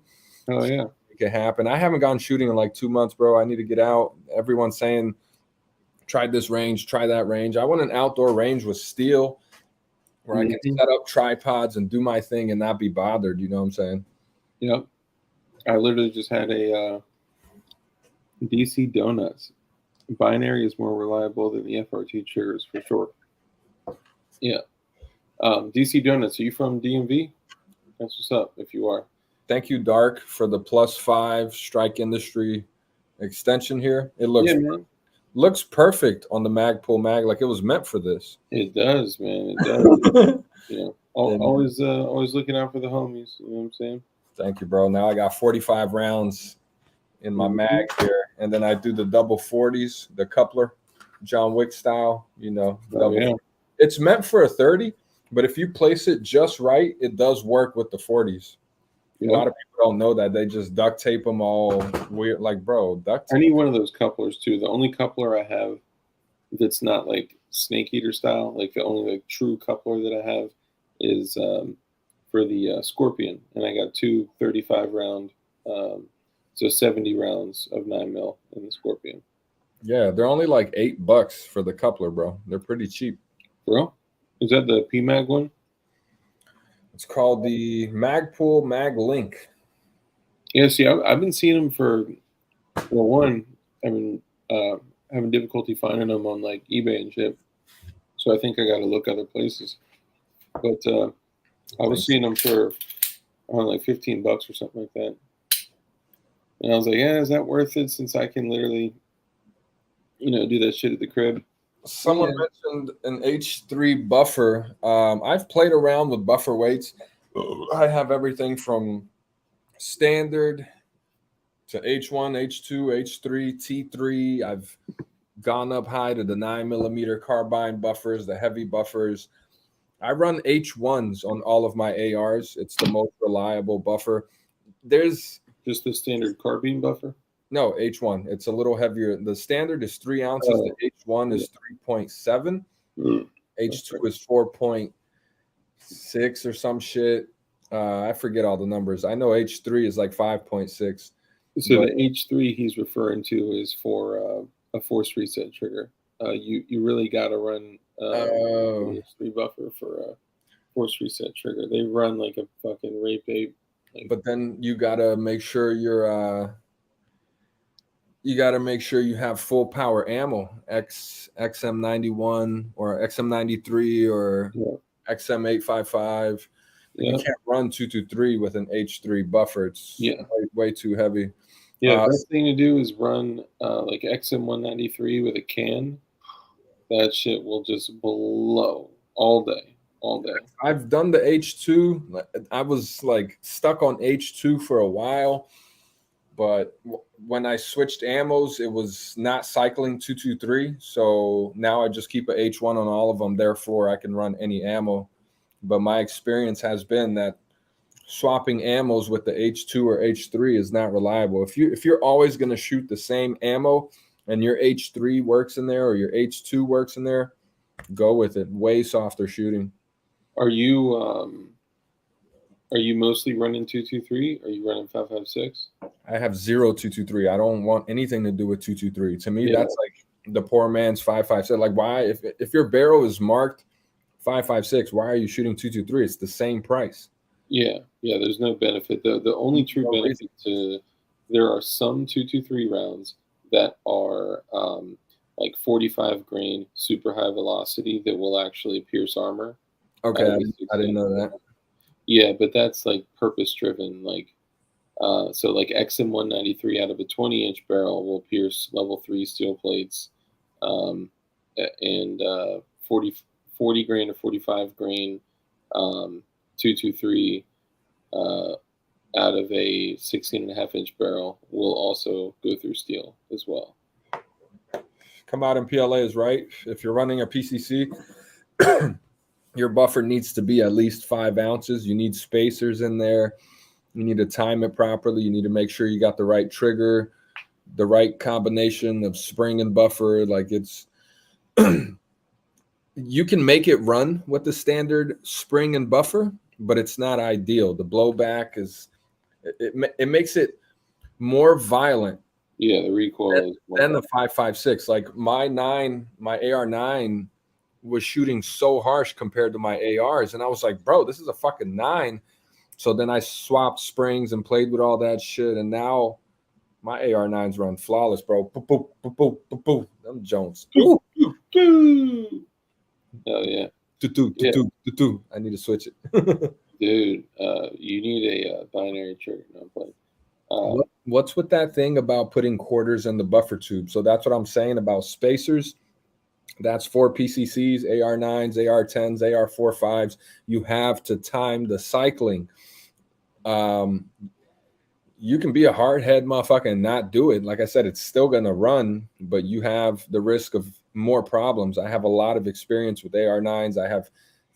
Oh yeah, make it happen. I haven't gone shooting in like 2 months, bro. I need to get out. Everyone's saying, try this range, try that range. I want an outdoor range with steel where I can set up tripods and do my thing and not be bothered. You know what I'm saying? Yep. I literally just had a DC Donuts. Binary is more reliable than the FRT triggers for sure. Yeah. DC Donuts, are you from DMV? That's what's up if you are. Thank you, Dark, for the +5 Strike Industry extension here. It looks perfect on the Magpul mag, like it was meant for this. It does, man. It does. Always looking out for the homies. You know what I'm saying? Thank you, bro. Now I got 45 rounds in my mag here, and then I do the double 40s, the coupler, John Wick style. It's meant for a 30, but if you place it just right, it does work with the 40s. A lot of people don't know that. They just duct tape them all weird. Like, bro, duct tape. I need one of those couplers too. The only coupler I have that's not like snake eater style, like the only like true coupler that I have is for the Scorpion, and I got 2 35 round, so 70 rounds of 9mm in the Scorpion. Yeah, they're only like $8 for the coupler, bro. They're pretty cheap. Bro, is that the PMag one? It's called the Magpul Mag Link. Yeah, see, I've been seeing them for, well, one, I've been having difficulty finding them on like eBay and shit. So I think I got to look other places. But I was seeing them for like $15 or something like that. And I was like, yeah, is that worth it since I can literally, do that shit at the crib? Someone mentioned an H3 buffer. I've played around with buffer weights. I have everything from standard to H1, H2, H3, T3. I've gone up high to the 9mm carbine buffers, the heavy buffers. I run H1s on all of my ARs. It's the most reliable buffer. There's just the standard carbine buffer. No, H1. It's a little heavier. The standard is 3 ounces. Oh. The H1 is 3.7. Mm. H2 is 4.6 or some shit. I forget all the numbers. I know H3 is like 5.6. So But- the H3 he's referring to is for a force reset trigger. You really got to run the H3 buffer for a force reset trigger. They run like a fucking rape ape. But then you gotta make sure you have full power ammo, XM91 or XM93 or XM855. You can't run 223 with an H3 buffer. It's way too heavy. Yeah, the best thing to do is run like XM193 with a can. That shit will just blow all day. I've done the H2. I was like stuck on H2 for a while, but when I switched ammos, it was not cycling 223. So now I just keep a H1 on all of them. Therefore, I can run any ammo. But my experience has been that swapping ammos with the H2 or H3 is not reliable. If you're always going to shoot the same ammo and your H3 works in there or your H2 works in there, go with it. Way softer shooting. Are you mostly running 223? Are you running 5.56? I have 0 223. I don't want anything to do with 223. To me, that's like the poor man's 5.56. Like, why? If your barrel is marked 5.56, why are you shooting 223? It's the same price. Yeah. There's no benefit. The only true benefit there are some 223 rounds that are like 45 grain, super high velocity that will actually pierce armor. Okay, I didn't know that. Yeah, but that's like purpose driven. Like, so like XM193 out of a 20-inch barrel will pierce level 3 steel plates, and 40 grain or 45 grain 223 out of a 16.5-inch barrel will also go through steel as well. Come out in PLA is right. If you're running a PCC, your buffer needs to be at least 5 ounces. You need spacers in there. You need to time it properly. You need to make sure you got the right trigger, the right combination of spring and buffer. Like it's, you can make it run with the standard spring and buffer, but it's not ideal. The blowback it makes it more violent. Yeah, the recoil than the 5.56. Like my AR9 was shooting so harsh compared to my ARs, and I was like, bro, this is a fucking 9. So then I swapped springs and played with all that shit, and now my AR9s run flawless, bro. Boop, boop, boop, boop, boop, boop. Them Jones. Oh yeah. I need to switch it. Dude, you need a binary trigger. No, I'm playing. What's with that thing about putting quarters in the buffer tube? So that's what I'm saying about spacers. That's for PCCs, AR9s, AR10s, AR45s. You have to time the cycling. You can be a hardhead motherfucker and not do it. Like I said, it's still going to run, but you have the risk of more problems. I have a lot of experience with AR9s. I have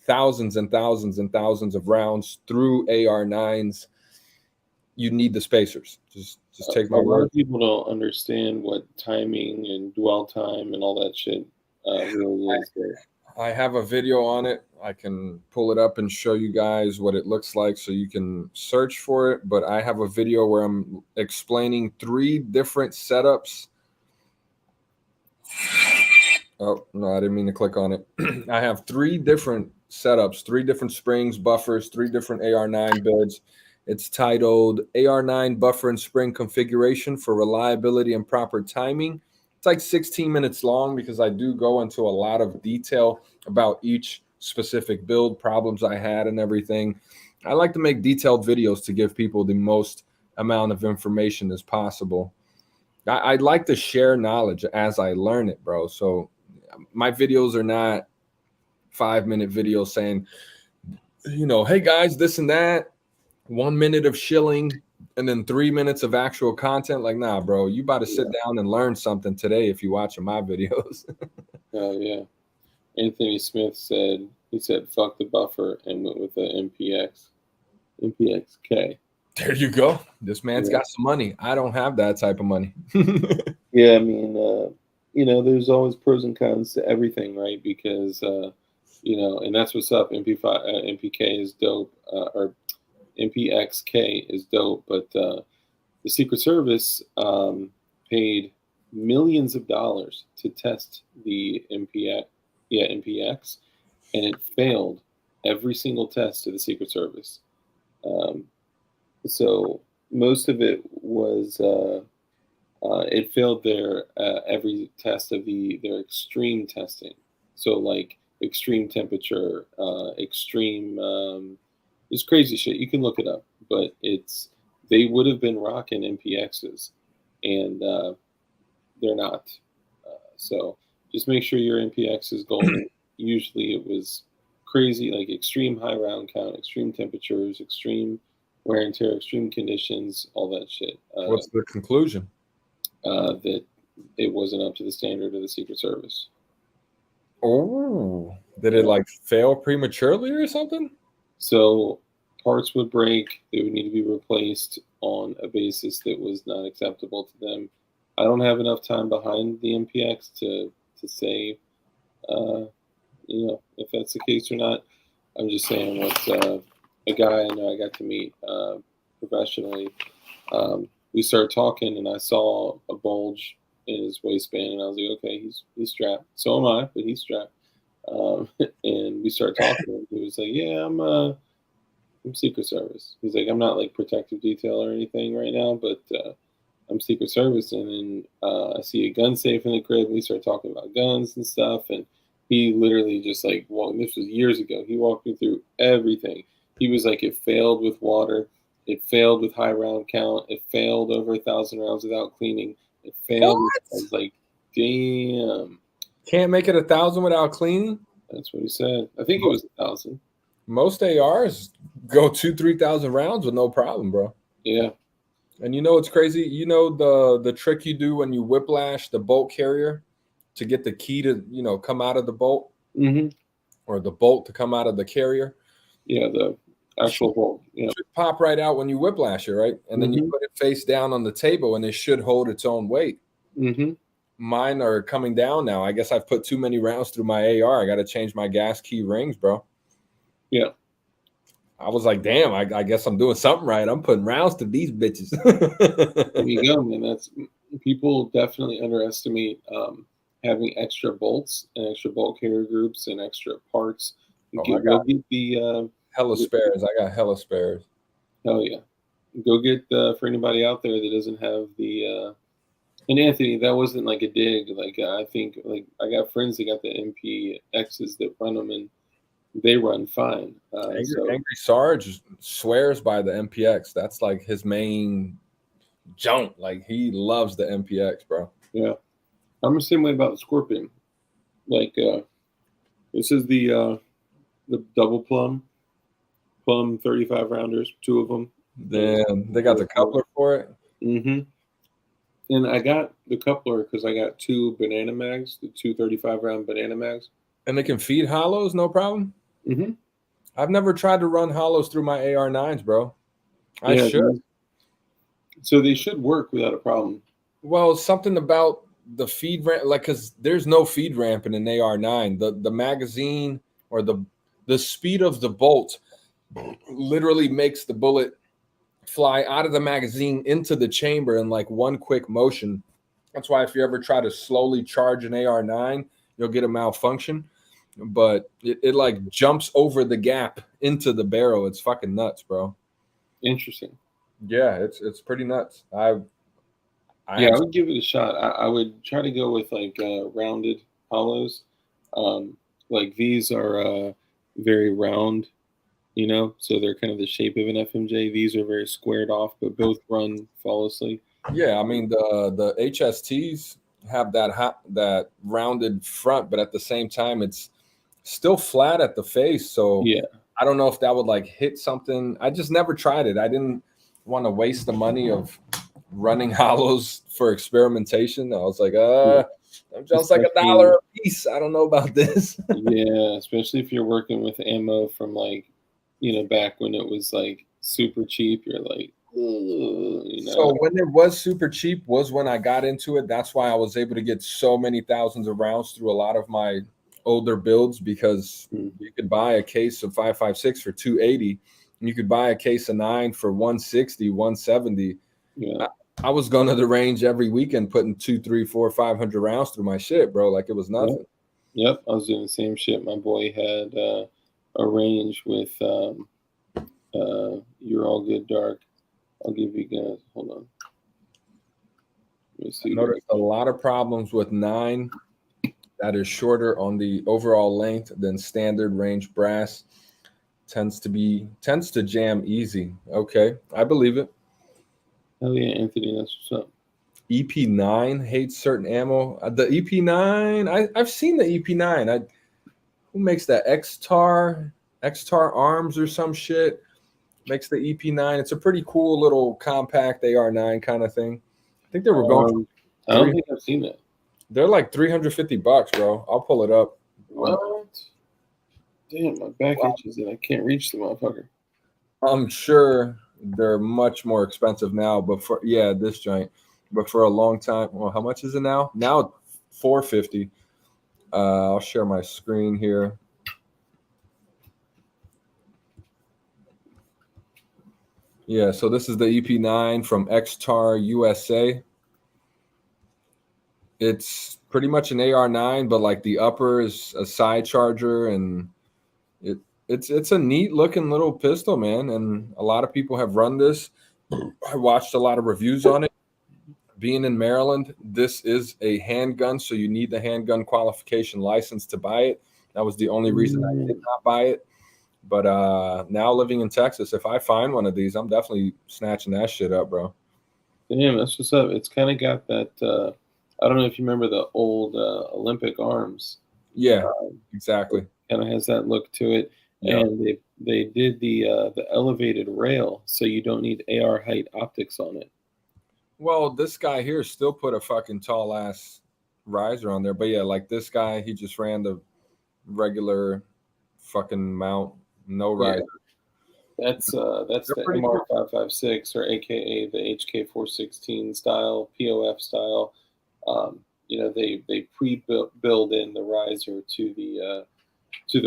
thousands and thousands and thousands of rounds through AR9s. You need the spacers. Just take my word. A lot of people don't understand what timing and dwell time and all that shit really is there. I have a video on it. I can pull it up and show you guys what it looks like so you can search for it. But I have a video where I'm explaining 3 different setups. Oh, no, I didn't mean to click on it. I have 3 different setups, 3 different springs, buffers, 3 different AR9 builds. It's titled AR9 Buffer and Spring Configuration for Reliability and Proper Timing. It's like 16 minutes long because I do go into a lot of detail about each specific build, problems I had and everything. I like to make detailed videos to give people the most amount of information as possible. I'd like to share knowledge as I learn it, bro. So my videos are not 5-minute videos saying, hey guys, this and that. 1 minute of shilling and then 3 minutes of actual content. Like, nah, bro, you about to sit down and learn something today if you're watching my videos. Oh, yeah. Anthony Smith said, fuck the buffer and went with the MPXK. There you go. This man's got some money. I don't have that type of money. Yeah, I mean, there's always pros and cons to everything, right? Because and that's what's up. MPK is dope, or MPXK is dope, but the Secret Service paid millions of dollars to test the MPX, and it failed every single test to the Secret Service. So most of it was it failed their every test of their extreme testing. So like extreme temperature, extreme, it's crazy shit. You can look it up, but they would have been rocking MPXs, and they're not. So just make sure your MPX is golden. Usually it was crazy, like extreme high round count, extreme temperatures, extreme wear and tear, extreme conditions, all that shit. What's the conclusion? That it wasn't up to the standard of the Secret Service. Oh, did it like fail prematurely or something? So parts would break. They would need to be replaced on a basis that was not acceptable to them. I don't have enough time behind the MPX to say, if that's the case or not. I'm just saying what a guy I know I got to meet professionally. We started talking, and I saw a bulge in his waistband, and I was like, okay, he's strapped. So am I, but he's strapped. And we started talking, and he was like, yeah, I'm Secret Service. He's like, I'm not like protective detail or anything right now, but I'm Secret Service. And then I see a gun safe in the crib. We started talking about guns and stuff, and he literally just like this was years ago. He walked me through everything. He was like, it failed with water. It failed with high round count. It failed over 1,000 rounds without cleaning. It failed. I was like, damn. Can't make it 1,000 without cleaning? That's what he said. I think it was 1,000. Most ARs go 2,000-3,000 rounds with no problem, bro. Yeah. And you know what's crazy? You know the trick you do when you whiplash the bolt carrier to get the key to, come out of the bolt? Mm-hmm. Or the bolt to come out of the carrier? Yeah, the actual bolt. Yeah. It should pop right out when you whiplash it, right? And then you put it face down on the table, and it should hold its own weight. Mm-hmm. Mine are coming down now. I guess I've put too many rounds through my AR. I got to change my gas key rings, bro. Yeah. I was like, damn, I guess I'm doing something right. I'm putting rounds to these bitches. There you go, man. People definitely underestimate having extra bolts and extra bolt carrier groups and extra parts. Go get the hella spares. I got hella spares. Hell yeah. Go get for anybody out there that doesn't have the and Anthony, that wasn't like a dig. Like I think like I got friends that got the MPXs that run them, and they run fine. Angry Sarge swears by the MPX. That's like his main jump. Like he loves the MPX, bro. Yeah, I'm the same way about the Scorpion. Like this is the double plum 35 rounders, 2 of them. Then they got the coupler for it. Mm-hmm. And I got the coupler because I got 2 banana mags, the 2 35-round banana mags. And they can feed hollows, no problem? Mm-hmm. I've never tried to run hollows through my AR9s, bro. I should. So they should work without a problem. Well, something about the feed ramp, like, because there's no feed ramp in an AR9. The magazine or the speed of the bolt literally makes the bullet fly out of the magazine into the chamber in like one quick motion. That's why if you ever try to slowly charge an AR9, you'll get a malfunction. But it like jumps over the gap into the barrel. It's fucking nuts, bro. Interesting. Yeah, it's pretty nuts. I would give it a shot. I would try to go with like rounded hollows. Like these are very round, so they're kind of the shape of an FMJ. These are very squared off, but both run flawlessly. Yeah, I mean the HSTs have that rounded front, but at the same time it's still flat at the face. So yeah, I don't know if that would like hit something. I just never tried it. I didn't want to waste the money of running hollows for experimentation. I was like, I'm just like $1 a piece. I don't know about this. Yeah, especially if you're working with ammo from like, back when it was like super cheap. You're like, you know. So when it was super cheap was when I got into it. That's why I was able to get so many thousands of rounds through a lot of my older builds, because you could buy a case of 5.56 for $280, and you could buy a case of 9 for $160, $170. Yeah. I was going to the range every weekend, putting 2, 3, 4, 500 rounds through my shit, bro. Like it was nothing. Yep, I was doing the same shit. My boy had a range with You're All Good Dark. I'll give you guys, hold on. Let me see. I noticed a lot of problems with 9 that is shorter on the overall length than standard range brass. Tends to jam easy. Okay, I believe it. Hell yeah, Anthony, that's what's up. EP9 hates certain ammo. The EP9, I've seen the EP9. Who makes that? Xtar Arms or some shit makes the EP9. It's a pretty cool little compact AR9 kind of thing. I think they were going. I don't think I've seen that. They're like $350, bro. I'll pull it up. What? Damn, my back itches and I can't reach the motherfucker. I'm sure they're much more expensive now, but for this joint. But for a long time, well, how much is it now? Now $450. I'll share my screen here. Yeah, so this is the EP9 from Xtar USA. It's pretty much an AR9, but like the upper is a side charger, and it's a neat looking little pistol, man. And a lot of people have run this. I watched a lot of reviews on it. Being in Maryland, this is a handgun, so you need the handgun qualification license to buy it. That was the only reason I did not buy it. But now living in Texas, if I find one of these, I'm definitely snatching that shit up, bro. Damn, that's what's up. It's kind of got that. I don't know if you remember the old Olympic arms. Yeah, exactly. Kind of has that look to it. Yeah. And they did the elevated rail, so you don't need AR height optics on it. Well, this guy here still put a fucking tall ass riser on there, but yeah, like this guy, he just ran the regular fucking mount, no riser. That's the MR556, or AKA the HK416 style, POF style. You know, they pre-build in the riser to the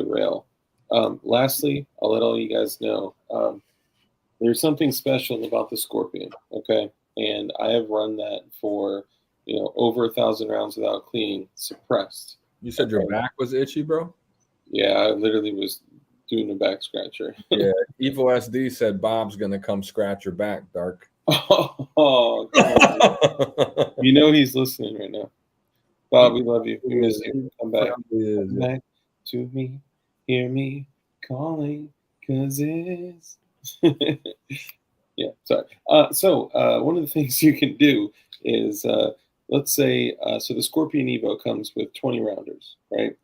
rail. Lastly, I'll let all you guys know, there's something special about the Scorpion. Okay. And I have run that for, over 1,000 rounds without cleaning, suppressed. You said your back was itchy, bro? Yeah, I literally was doing a back scratcher. Yeah, Evil SD said Bob's gonna come scratch your back, Dark. Oh, God. You know he's listening right now. Bob, we love you. We miss you. Come back. Come back to me. Hear me calling, 'cause it's... Yeah, sorry. So one of the things you can do is, let's say, so the Scorpion Evo comes with 20 rounders, right?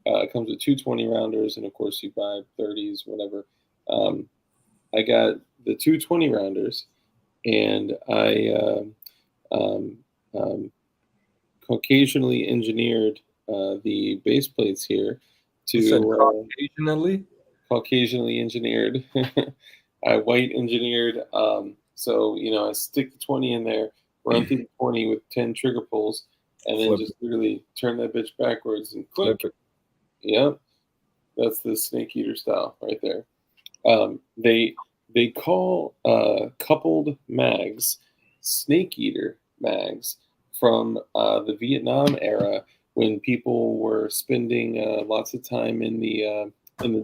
It comes with 2 20 rounders, and of course you buy 30s, whatever. I got the 2 20 rounders, and I occasionally engineered the base plates here to Caucasianally engineered. I white engineered, so I stick the 20 in there, run through the 20 with 10 trigger pulls, and then just literally turn that bitch backwards and click. Yep, that's the snake eater style right there. They call coupled mags snake eater mags from the Vietnam era, when people were spending lots of time in the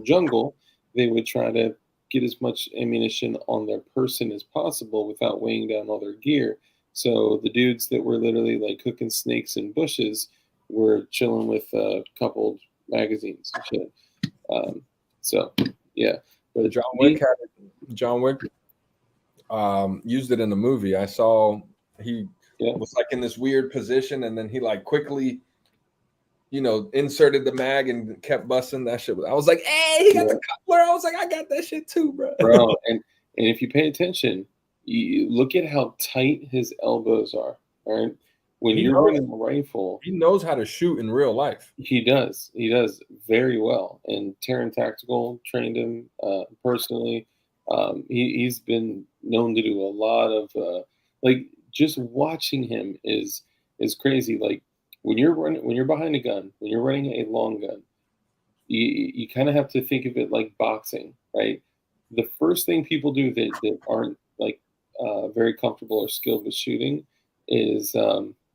jungle. They would try to get as much ammunition on their person as possible without weighing down all their gear. So the dudes that were literally like cooking snakes in bushes were chilling with coupled magazines and shit. So yeah, but John Wick used it in the movie. I saw he was like in this weird position, and then he like quickly inserted the mag and kept busting that shit. I was like, hey, he got the coupler. I was like, I got that shit too, bro. And if you pay attention, you look at how tight his elbows are. All right. When you're running a rifle, he knows how to shoot in real life. He does very well. And Terran Tactical trained him personally. He's been known to do a lot of like just watching him is crazy. Like when you're behind a gun, when you're running a long gun, you kind of have to think of it like boxing, right? The first thing people do that aren't like very comfortable or skilled with shooting is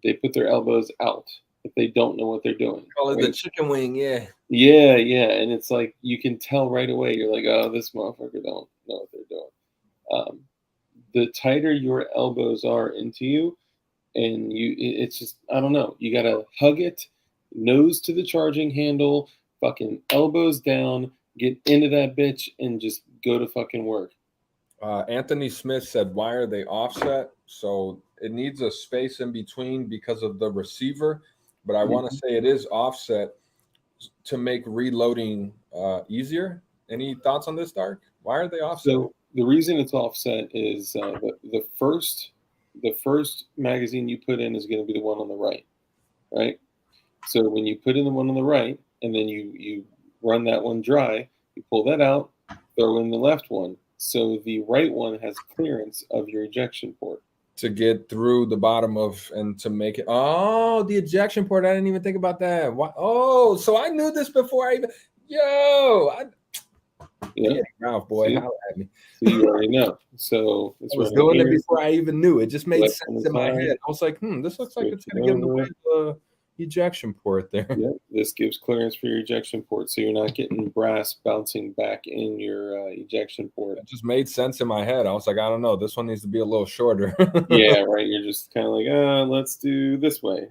they put their elbows out if they don't know what they're doing. Call it right? the chicken wing, yeah. Yeah, and it's like you can tell right away. You're like, oh, this motherfucker don't know what they're doing. The tighter your elbows are into you, and it's just, I don't know. You gotta hug it, nose to the charging handle, fucking elbows down, get into that bitch, and just go to fucking work. Anthony Smith said, why are they offset? So it needs a space in between because of the receiver, but I want to say it is offset to make reloading easier. Any thoughts on this, Dark? Why are they offset? So the reason it's offset is the first magazine you put in is going to be the one on the right? So when you put in the one on the right, and then you run that one dry, you pull that out, throw in the left one. So the right one has clearance of your ejection port. To get through the bottom of and to make it. Oh, the ejection port. I didn't even think about that. Why? Oh, so I knew this before I even. Yeah, Ralph, boy, holla at me. So you already know. So I was doing it before I even knew. It just made sense in my head. I was like, this looks like it's going to get in the way of the ejection port there. Yeah, this gives clearance for your ejection port, so you're not getting brass bouncing back in your ejection port. It just made sense in my head. I was like, I don't know. This one needs to be a little shorter. Yeah, right. You're just kind of like, let's do this way.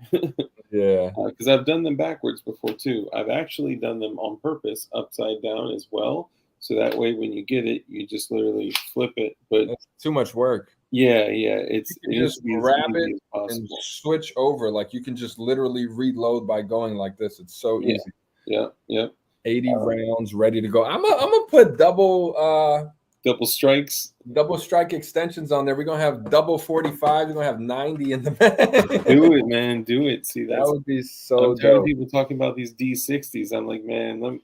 Yeah. Because I've done them backwards before, too. I've actually done them on purpose upside down as well. So that way, when you get it, you just literally flip it. But it's too much work. Yeah. It's you just grab it and switch over. Like you can just literally reload by going like this. It's so easy. Yeah. 80 rounds ready to go. I'm gonna put double strike extensions on there. We're gonna have double 45. We're gonna have 90 in the back. Do it, man. Do it. See, that would be so. I'm tired of people talking about these D60s. I'm like, man,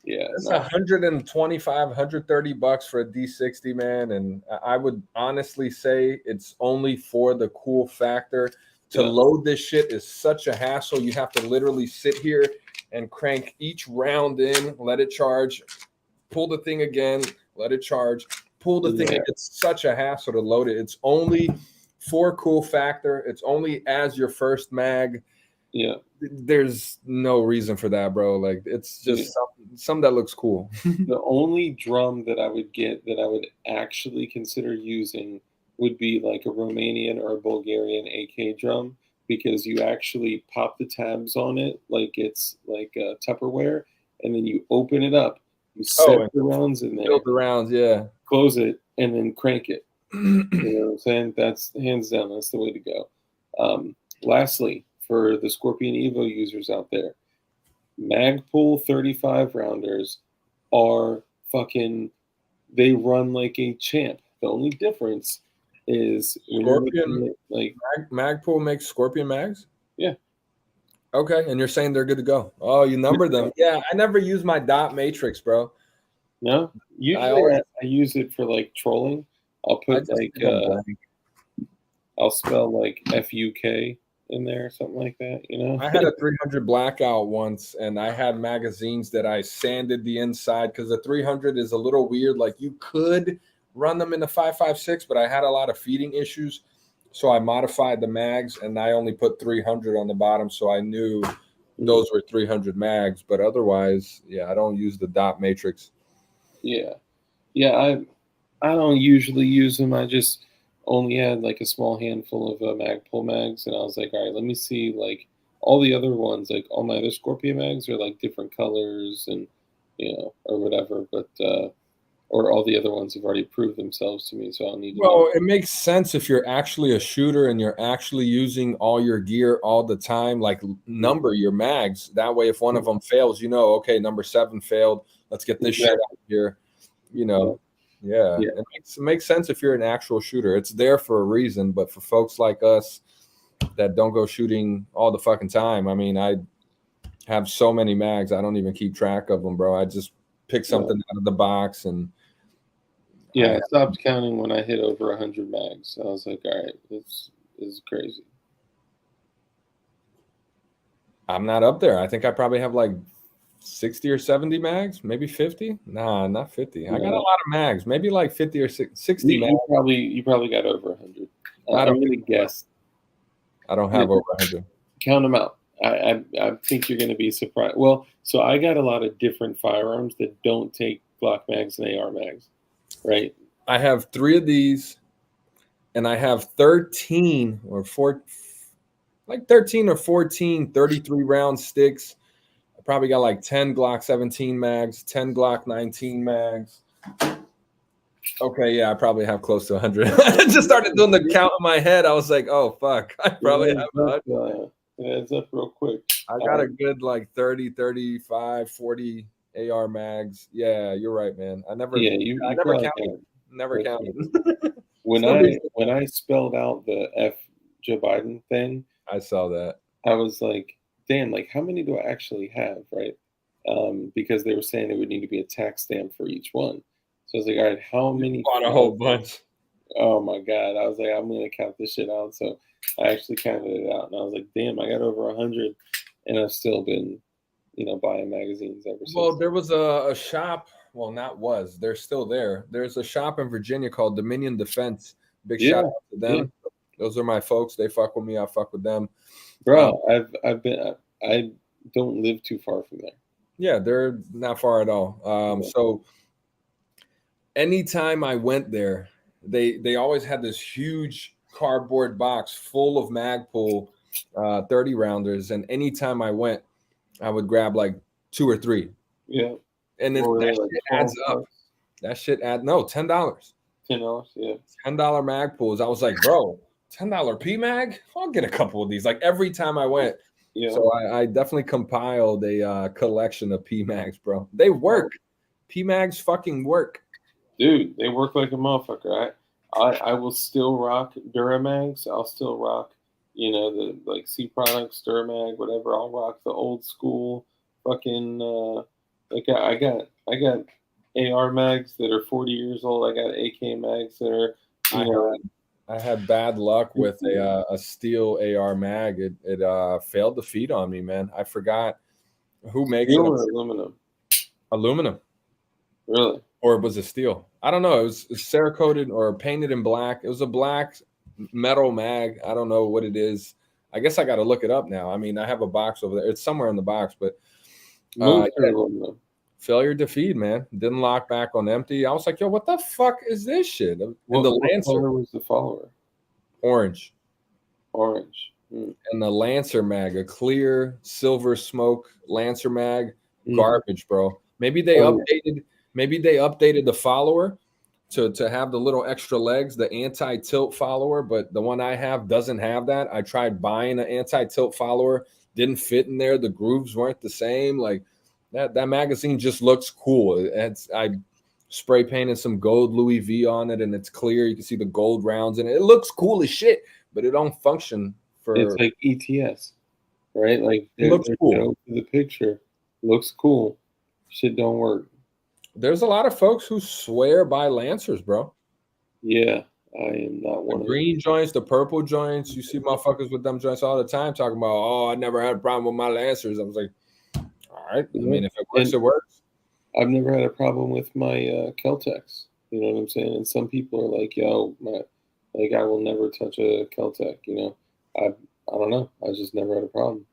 it's $125, $130 for a D60, man. And I would honestly say it's only for the cool factor. To load this shit is such a hassle. You have to literally sit here and crank each round in, let it charge, pull the thing again, let it charge, pull the thing. It's such a hassle to load it. It's only for cool factor. It's only as your first mag. Yeah. There's no reason for that, bro. Like it's just something that looks cool. The only drum that I would get that I would actually consider using would be like a Romanian or a Bulgarian AK drum, because you actually pop the tabs on it like it's like a Tupperware, and then you open it up, you set the rounds in there, build the rounds, close it, and then crank it. You know what I'm saying? That's hands down, that's the way to go. Lastly, for the Scorpion Evo users out there, Magpul 35 rounders are fucking, they run like a champ. The only difference is Scorpion, like Magpul makes Scorpion mags? Yeah. Okay, and you're saying they're good to go. Oh, you number them. Yeah, I never use my dot matrix, bro. No? Usually I use it for like trolling. I'll put like I'll spell like FUK in there, something like that, you know. I had a 300 blackout once, and I had magazines that I sanded the inside because the 300 is a little weird. Like you could run them in the 5.56, but I had a lot of feeding issues, so I modified the mags, and I only put 300 on the bottom, so I knew those were 300 mags. But otherwise, I don't use the dot matrix. I don't usually use them. I just only had like a small handful of Magpul mags, and I was like, all right, let me see, like all the other ones, like all my other Scorpion mags are like different colors and or whatever, but or all the other ones have already proved themselves to me, so I don't need to know. It makes sense if you're actually a shooter and you're actually using all your gear all the time, like number your mags. That way, if one of them fails, okay, number 7 failed. Let's get this shit out here. It makes sense if you're an actual shooter. It's there for a reason, but for folks like us that don't go shooting all the fucking time, I mean, I have so many mags, I don't even keep track of them, bro. I just pick something out of the box, and Yeah, I stopped counting when I hit over 100 mags. I was like, all right, this is crazy. I'm not up there. I think I probably have like 60 or 70 mags, maybe 50. Nah, not 50. I got a lot of mags, maybe like 50 or 60 mags. You probably got over 100. I'm gonna guess. I don't have over 100. Count them out. I think you're gonna be surprised. Well, so I got a lot of different firearms that don't take Glock mags and AR mags, right? I have 3 of these, and I have 13 or 14 33 round sticks. I probably got like 10 Glock 17 mags, 10 Glock 19 mags. Okay, yeah, I probably have close to 100. I just started doing the count in my head. I was like, oh, fuck. I probably have 100. It adds up real quick. I got a good like 30, 35, 40 AR mags. Yeah, you're right, man. I never counted. Never counted. When I spelled out the F Joe Biden thing, I saw that. I was like, damn, like how many do I actually have, right? Because they were saying it would need to be a tax stamp for each one. So I was like, all right, how many? Bought a whole bunch. Oh my God. I was like, I'm gonna count this shit out. So I actually counted it out, and I was like, damn, I got over 100, and I've still been, buying magazines ever since. Well, there was a shop. Well, they're still there. There's a shop in Virginia called Dominion Defense. Big shout out to them. Yeah. Those are my folks. They fuck with me. I fuck with them. Bro, I don't live too far from there. Yeah, they're not far at all. So anytime I went there, they always had this huge cardboard box full of Magpul 30 rounders, and anytime I went, I would grab like 2 or 3. Yeah, and then that shit adds up. That shit $10. $10, yeah. $10 Magpuls. I was like, bro, $10 P mag? I'll get a couple of these. Like every time I went. Yeah. So I definitely compiled a collection of P mags, bro. They work. P mags fucking work. Dude, they work like a motherfucker. I will still rock Duramags. I'll still rock, the like C products, Duramag, whatever. I'll rock the old school fucking like I got AR mags that are 40 years old. I got AK mags that are I had bad luck with a steel AR mag. It failed to feed on me, man. I forgot who makes steel or aluminum. Aluminum. Really? Or was it steel? I don't know. It was Cerakoted or painted in black. It was a black metal mag. I don't know what it is. I guess I got to look it up now. I mean, I have a box over there. It's somewhere in the box, but failure to feed, man. Didn't lock back on empty. I was like, yo, what the fuck is this shit? And the Lancer color was the follower. Orange. And the Lancer mag, a clear silver smoke Lancer mag, garbage, bro. Maybe they updated. Maybe they updated the follower to have the little extra legs, the anti-tilt follower, but the one I have doesn't have that. I tried buying an anti-tilt follower, didn't fit in there. The grooves weren't the same. Like that magazine just looks cool. I spray painted some gold Louis V on it, and it's clear. You can see the gold rounds in it. It looks cool as shit, but it don't function for. It's like ETS, right? Like it looks cool. The picture looks cool. Shit don't work. There's a lot of folks who swear by Lancers, bro. Yeah, I am not one of them. Green joints, the purple joints. You see motherfuckers with them joints all the time talking about, oh, I never had a problem with my Lancers. I was like, all right. I mean, if it works, it works. I've never had a problem with my Kel-Tecs. You know what I'm saying? And some people are like, yo, I will never touch a Kel-Tec. I don't know. I just never had a problem.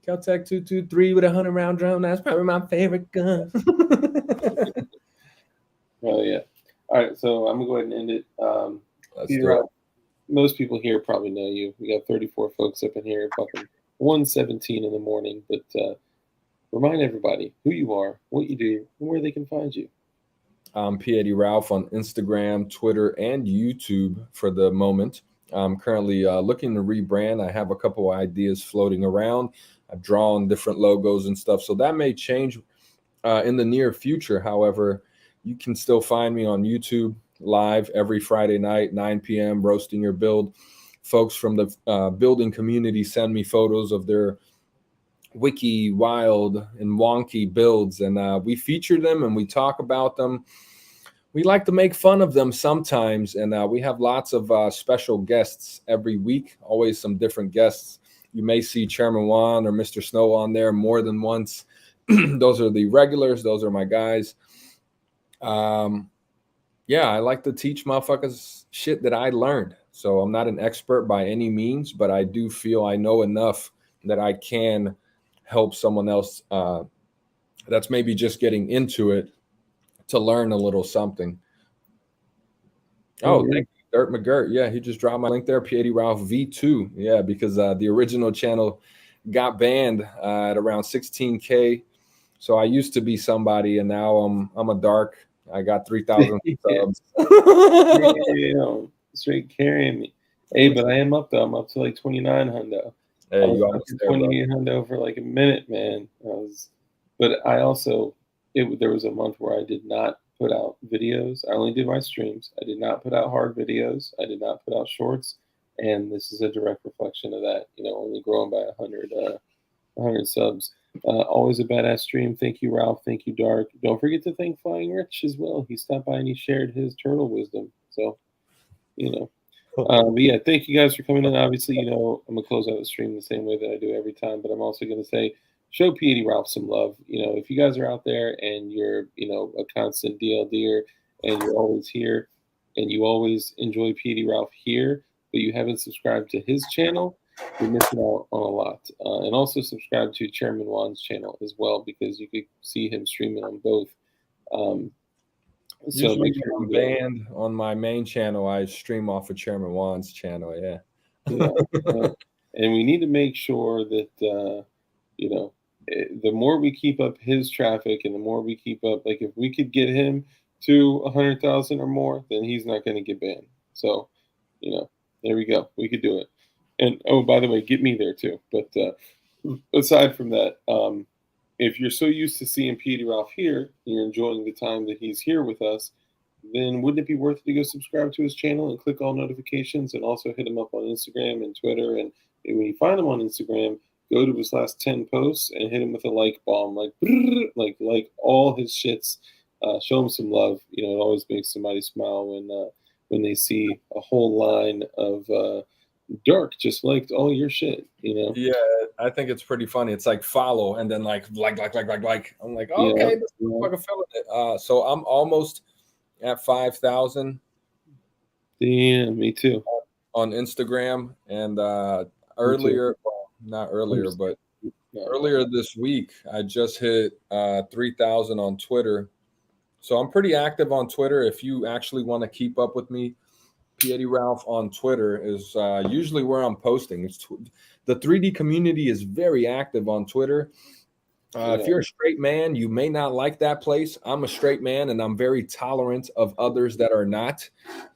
Kel-Tec 223 with a 100-round drum. That's probably my favorite gun. Oh, yeah. All right, so I'm going to go ahead and end it. Let's do it. Most people here probably know you. We got 34 folks up in here, fucking 1:17 in the morning. But remind everybody who you are, what you do, and where they can find you. I'm P80 Ralph on Instagram, Twitter, and YouTube for the moment. I'm currently looking to rebrand. I have a couple of ideas floating around. I've drawn different logos and stuff, so that may change in the near future. However, you can still find me on YouTube live every Friday night, 9 p.m., roasting your build. Folks from the building community send me photos of their wiki, wild, and wonky builds, and we feature them and we talk about them. we like to make fun of them sometimes, and we have lots of special guests every week. Always some different guests. You may see Chairman Juan or Mr. Snow on there more than once. Those are the regulars. Those are my guys. Yeah, I like to teach motherfuckers shit that I learned. So I'm not an expert by any means, but I do feel I know enough that I can help someone else that's maybe just getting into it to learn a little something. Oh, thank you, Dirt McGirt. Yeah, he just dropped my link there, P80 Ralph V2. Yeah, because the original channel got banned at around 16K. So I used to be somebody, and now I'm a dark. I got 3,000 subs. Straight carrying me. Hey, but I am up though. I'm up to like 29 hundo. Hey, I was you up almost to there, 28 hundo for like a minute, man. But I also there was a month where I did not put out videos. I only did my streams. I did not put out hard videos. I did not put out shorts, and this is a direct reflection of that. You know, only growing by 100 subs. Always a badass stream. Thank you, Ralph. Thank you, Dark. Don't forget to thank Flying Rich as well. He stopped by and he shared his turtle wisdom. So, you know. But yeah, thank you guys for coming in. Obviously, you know, I'm gonna close out the stream the same way that I do every time, but I'm also gonna say, show P80 Ralph some love. You know, if you guys are out there and you're, you know, a constant DLDer and you're always here and you always enjoy P80 Ralph here, but you haven't subscribed to his channel, you're missing out on a lot. And also subscribe to Chairman Juan's channel as well, because you could see him streaming on both. So Usually make sure when I'm banned on my main channel, I stream off of Chairman Juan's channel. Yeah. And we need to make sure that you know, the more we keep up his traffic and the more we keep up, like if we could get him to 100,000 or more, then he's not going to get banned. So, you know, there we go. We could do it. And oh, by the way, get me there too. But aside from that, if you're so used to seeing P80 Ralph here and you're enjoying the time that he's here with us, then wouldn't it be worth it to go subscribe to his channel and click all notifications, and also hit him up on Instagram and Twitter? And when you find him on Instagram, go to his last 10 posts and hit him with a like bomb, like all his shits. Show him some love. You know, it always makes somebody smile when they see a whole line of Dark just liked all your shit, you know? Yeah, I think it's pretty funny. It's like follow and then like. I'm like, okay, this motherfucker feeling it. So I'm almost at 5,000. Damn, me too. On Instagram, and earlier, well, not earlier, but earlier this week, I just hit 3,000 on Twitter. So I'm pretty active on Twitter. If you actually want to keep up with me, P80 Ralph on Twitter is usually where I'm posting. The 3D community is very active on Twitter. If you're a straight man, you may not like that place. I'm a straight man, and I'm very tolerant of others that are not.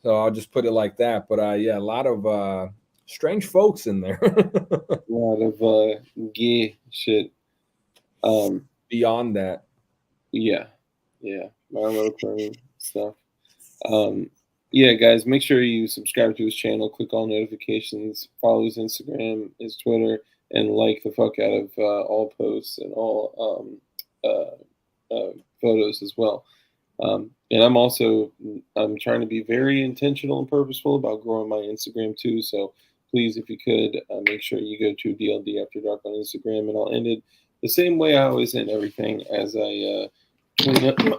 So I'll just put it like that. But yeah, a lot of strange folks in there. A lot of gay shit. Beyond that. Yeah. Marlowe stuff. Yeah, guys, make sure you subscribe to his channel, click all notifications, follow his Instagram, his Twitter, and like the fuck out of all posts and all photos as well. And I'm trying to be very intentional and purposeful about growing my Instagram too. So please, if you could, make sure you go to DLD After Dark on Instagram, and I'll end it the same way I always end everything, as I clean up my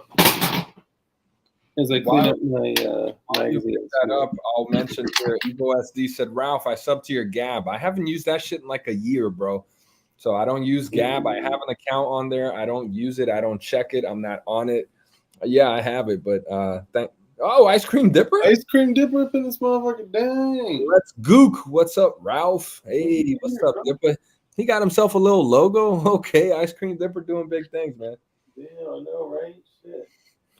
you pick that up, I'll mention here. Evo SD said, Ralph, I subbed to your Gab. I haven't used that shit in like a year, bro. So I don't use Gab. I have an account on there. I don't use it. I don't check it. I'm not on it. Yeah, I have it, but Ice Cream Dipper? Ice Cream Dipper up in this motherfucker. Dang. Let's gook. What's up, Ralph? Hey, what's up, Dipper? He got himself a little logo. Okay, Ice Cream Dipper doing big things, man. Yeah, I know, right? Shit.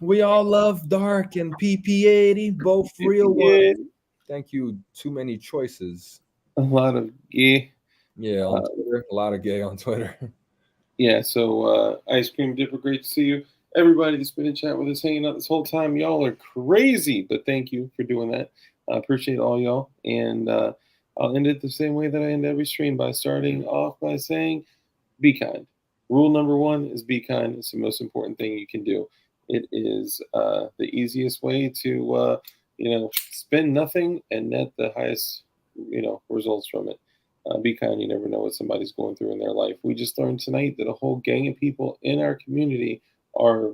We all love Dark and PP80, both real ones. Thank you. Too many choices. A lot of gay. Yeah, on Twitter. A lot of gay on Twitter. Yeah, so Ice Cream Dipper, great to see you. Everybody that's been in chat with us, hanging out this whole time, y'all are crazy, but thank you for doing that. I appreciate all y'all. And I'll end it the same way that I end every stream, by starting off by saying, be kind. Rule number 1 is be kind. It's the most important thing you can do. it is the easiest way to spend nothing and net the highest results from it. Be kind. You never know what somebody's going through in their life. We just learned tonight that a whole gang of people in our community are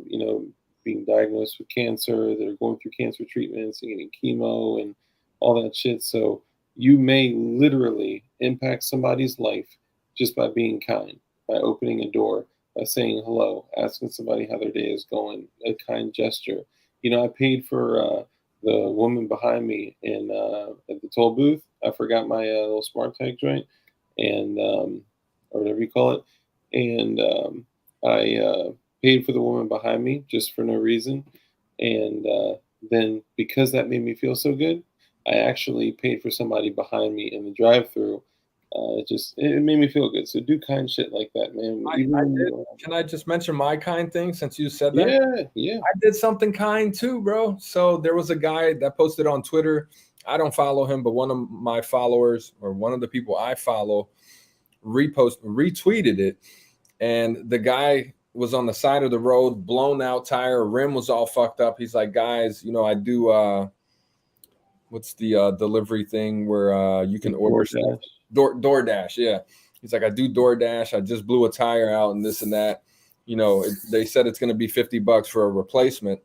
being diagnosed with cancer. They're going through cancer treatments and getting chemo and all that shit. So you may literally impact somebody's life just by being kind, by opening a door, by saying hello, asking somebody how their day is going, a kind gesture. I paid for the woman behind me in at the toll booth. I forgot my little smart tag joint, and or whatever you call it, and I paid for the woman behind me just for no reason, and then because that made me feel so good, I actually paid for somebody behind me in the drive-through. It made me feel good. So do kind shit like that, man. Can I just mention my kind thing since you said that? Yeah. I did something kind too, bro. So there was a guy that posted on Twitter. I don't follow him, but one of my followers, or one of the people I follow, retweeted it. And the guy was on the side of the road, blown out tire, rim was all fucked up. He's like, guys, I do what's the delivery thing where you can order stuff? DoorDash, yeah. He's like, I do DoorDash. I just blew a tire out and this and that. They said it's going to be $50 for a replacement.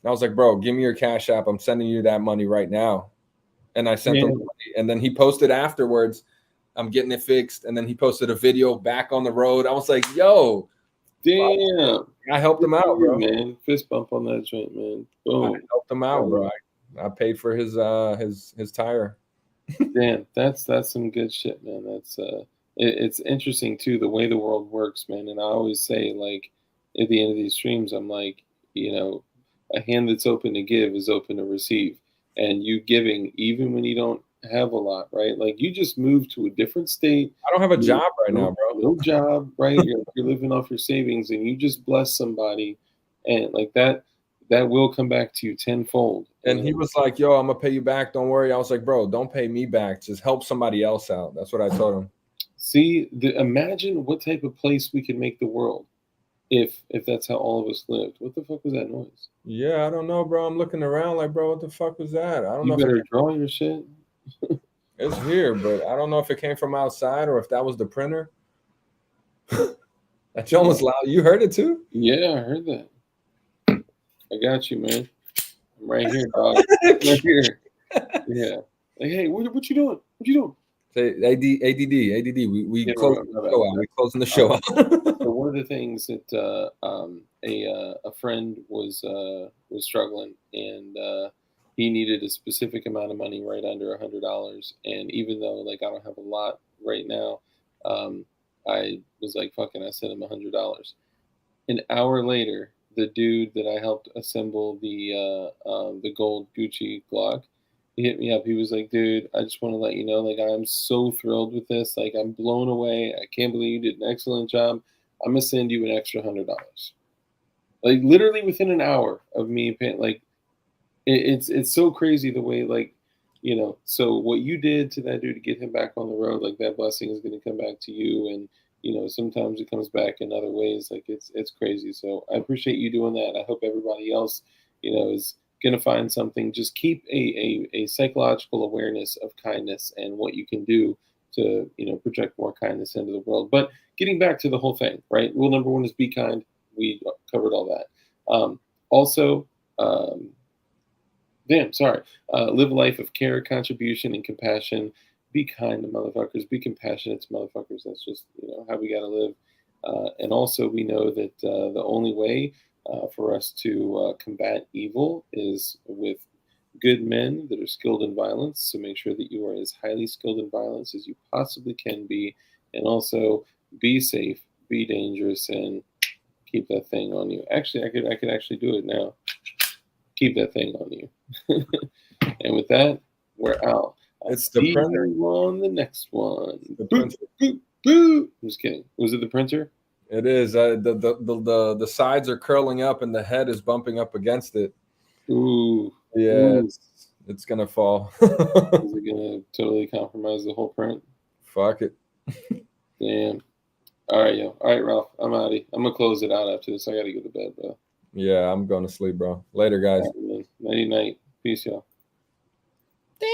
And I was like, bro, give me your Cash App. I'm sending you that money right now. And I sent him the money. And then he posted afterwards, I'm getting it fixed. And then he posted a video back on the road. I was like, yo. Damn. I helped him out, bro. Man, fist bump on that joint, man. Boom. I helped him out, bro. I paid for his tire. Damn, that's some good shit, man. That's it's interesting too the way the world works, man. And I always say, like, at the end of these streams, I'm like, a hand that's open to give is open to receive, and you giving even when you don't have a lot, right? Like you just moved to a different state. I don't have a job right now, bro. No job, right? You're living off your savings, and you just bless somebody, and like that will come back to you tenfold. And he was like, yo, I'm gonna pay you back, don't worry. I was like, bro, don't pay me back, just help somebody else out. That's what I told him. See, imagine what type of place we could make the world if that's how all of us lived. What the fuck was that noise? Yeah, I don't know, bro. I'm looking around like, bro, what the fuck was that? I don't know. You better draw your shit. It's here, but I don't know if it came from outside or if that was the printer. That shit was loud. You heard it too? Yeah, I heard that. I got you, man. I'm right here, dog. Right here. Yeah. Like, hey, what you doing? What you doing? Say ADD. We closing the show out. We closing the show out. So one of the things that a friend was struggling, and he needed a specific amount of money, right under $100. And even though like I don't have a lot right now, I was like, fucking, I sent him $100. An hour later, the dude that I helped assemble the gold Gucci Glock, he hit me up. He was like, dude, I just want to let you know, like, I'm so thrilled with this. Like, I'm blown away. I can't believe you did an excellent job. I'm going to send you an extra $100. Like, literally within an hour of me paying, like, it's so crazy the way, like, so what you did to that dude to get him back on the road, like, that blessing is going to come back to you. And, sometimes it comes back in other ways. Like, it's crazy. So I appreciate you doing that. I hope everybody else, is going to find something. Just keep a psychological awareness of kindness and what you can do to, project more kindness into the world. But getting back to the whole thing, right? Rule number 1 is be kind. We covered all that. Also, live a life of care, contribution, and compassion. Be kind to motherfuckers. Be compassionate to motherfuckers. That's just, how we got to live. And also, we know that the only way for us to combat evil is with good men that are skilled in violence. So make sure that you are as highly skilled in violence as you possibly can be. And also, be safe, be dangerous, and keep that thing on you. Actually, I could actually do it now. Keep that thing on you. And with that, we're out. It's the printer. On the next one. The printer. I'm just kidding. Was it the printer? It is. The sides are curling up and the head is bumping up against it. Ooh. Yeah. Ooh. It's gonna fall. Is it gonna totally compromise the whole print? Fuck it. Damn. All right, yo. All right, Ralph. I'm out. I'm gonna close it out after this. I gotta go to bed, bro. Yeah, I'm going to sleep, bro. Later, guys. Nighty night. Peace, y'all.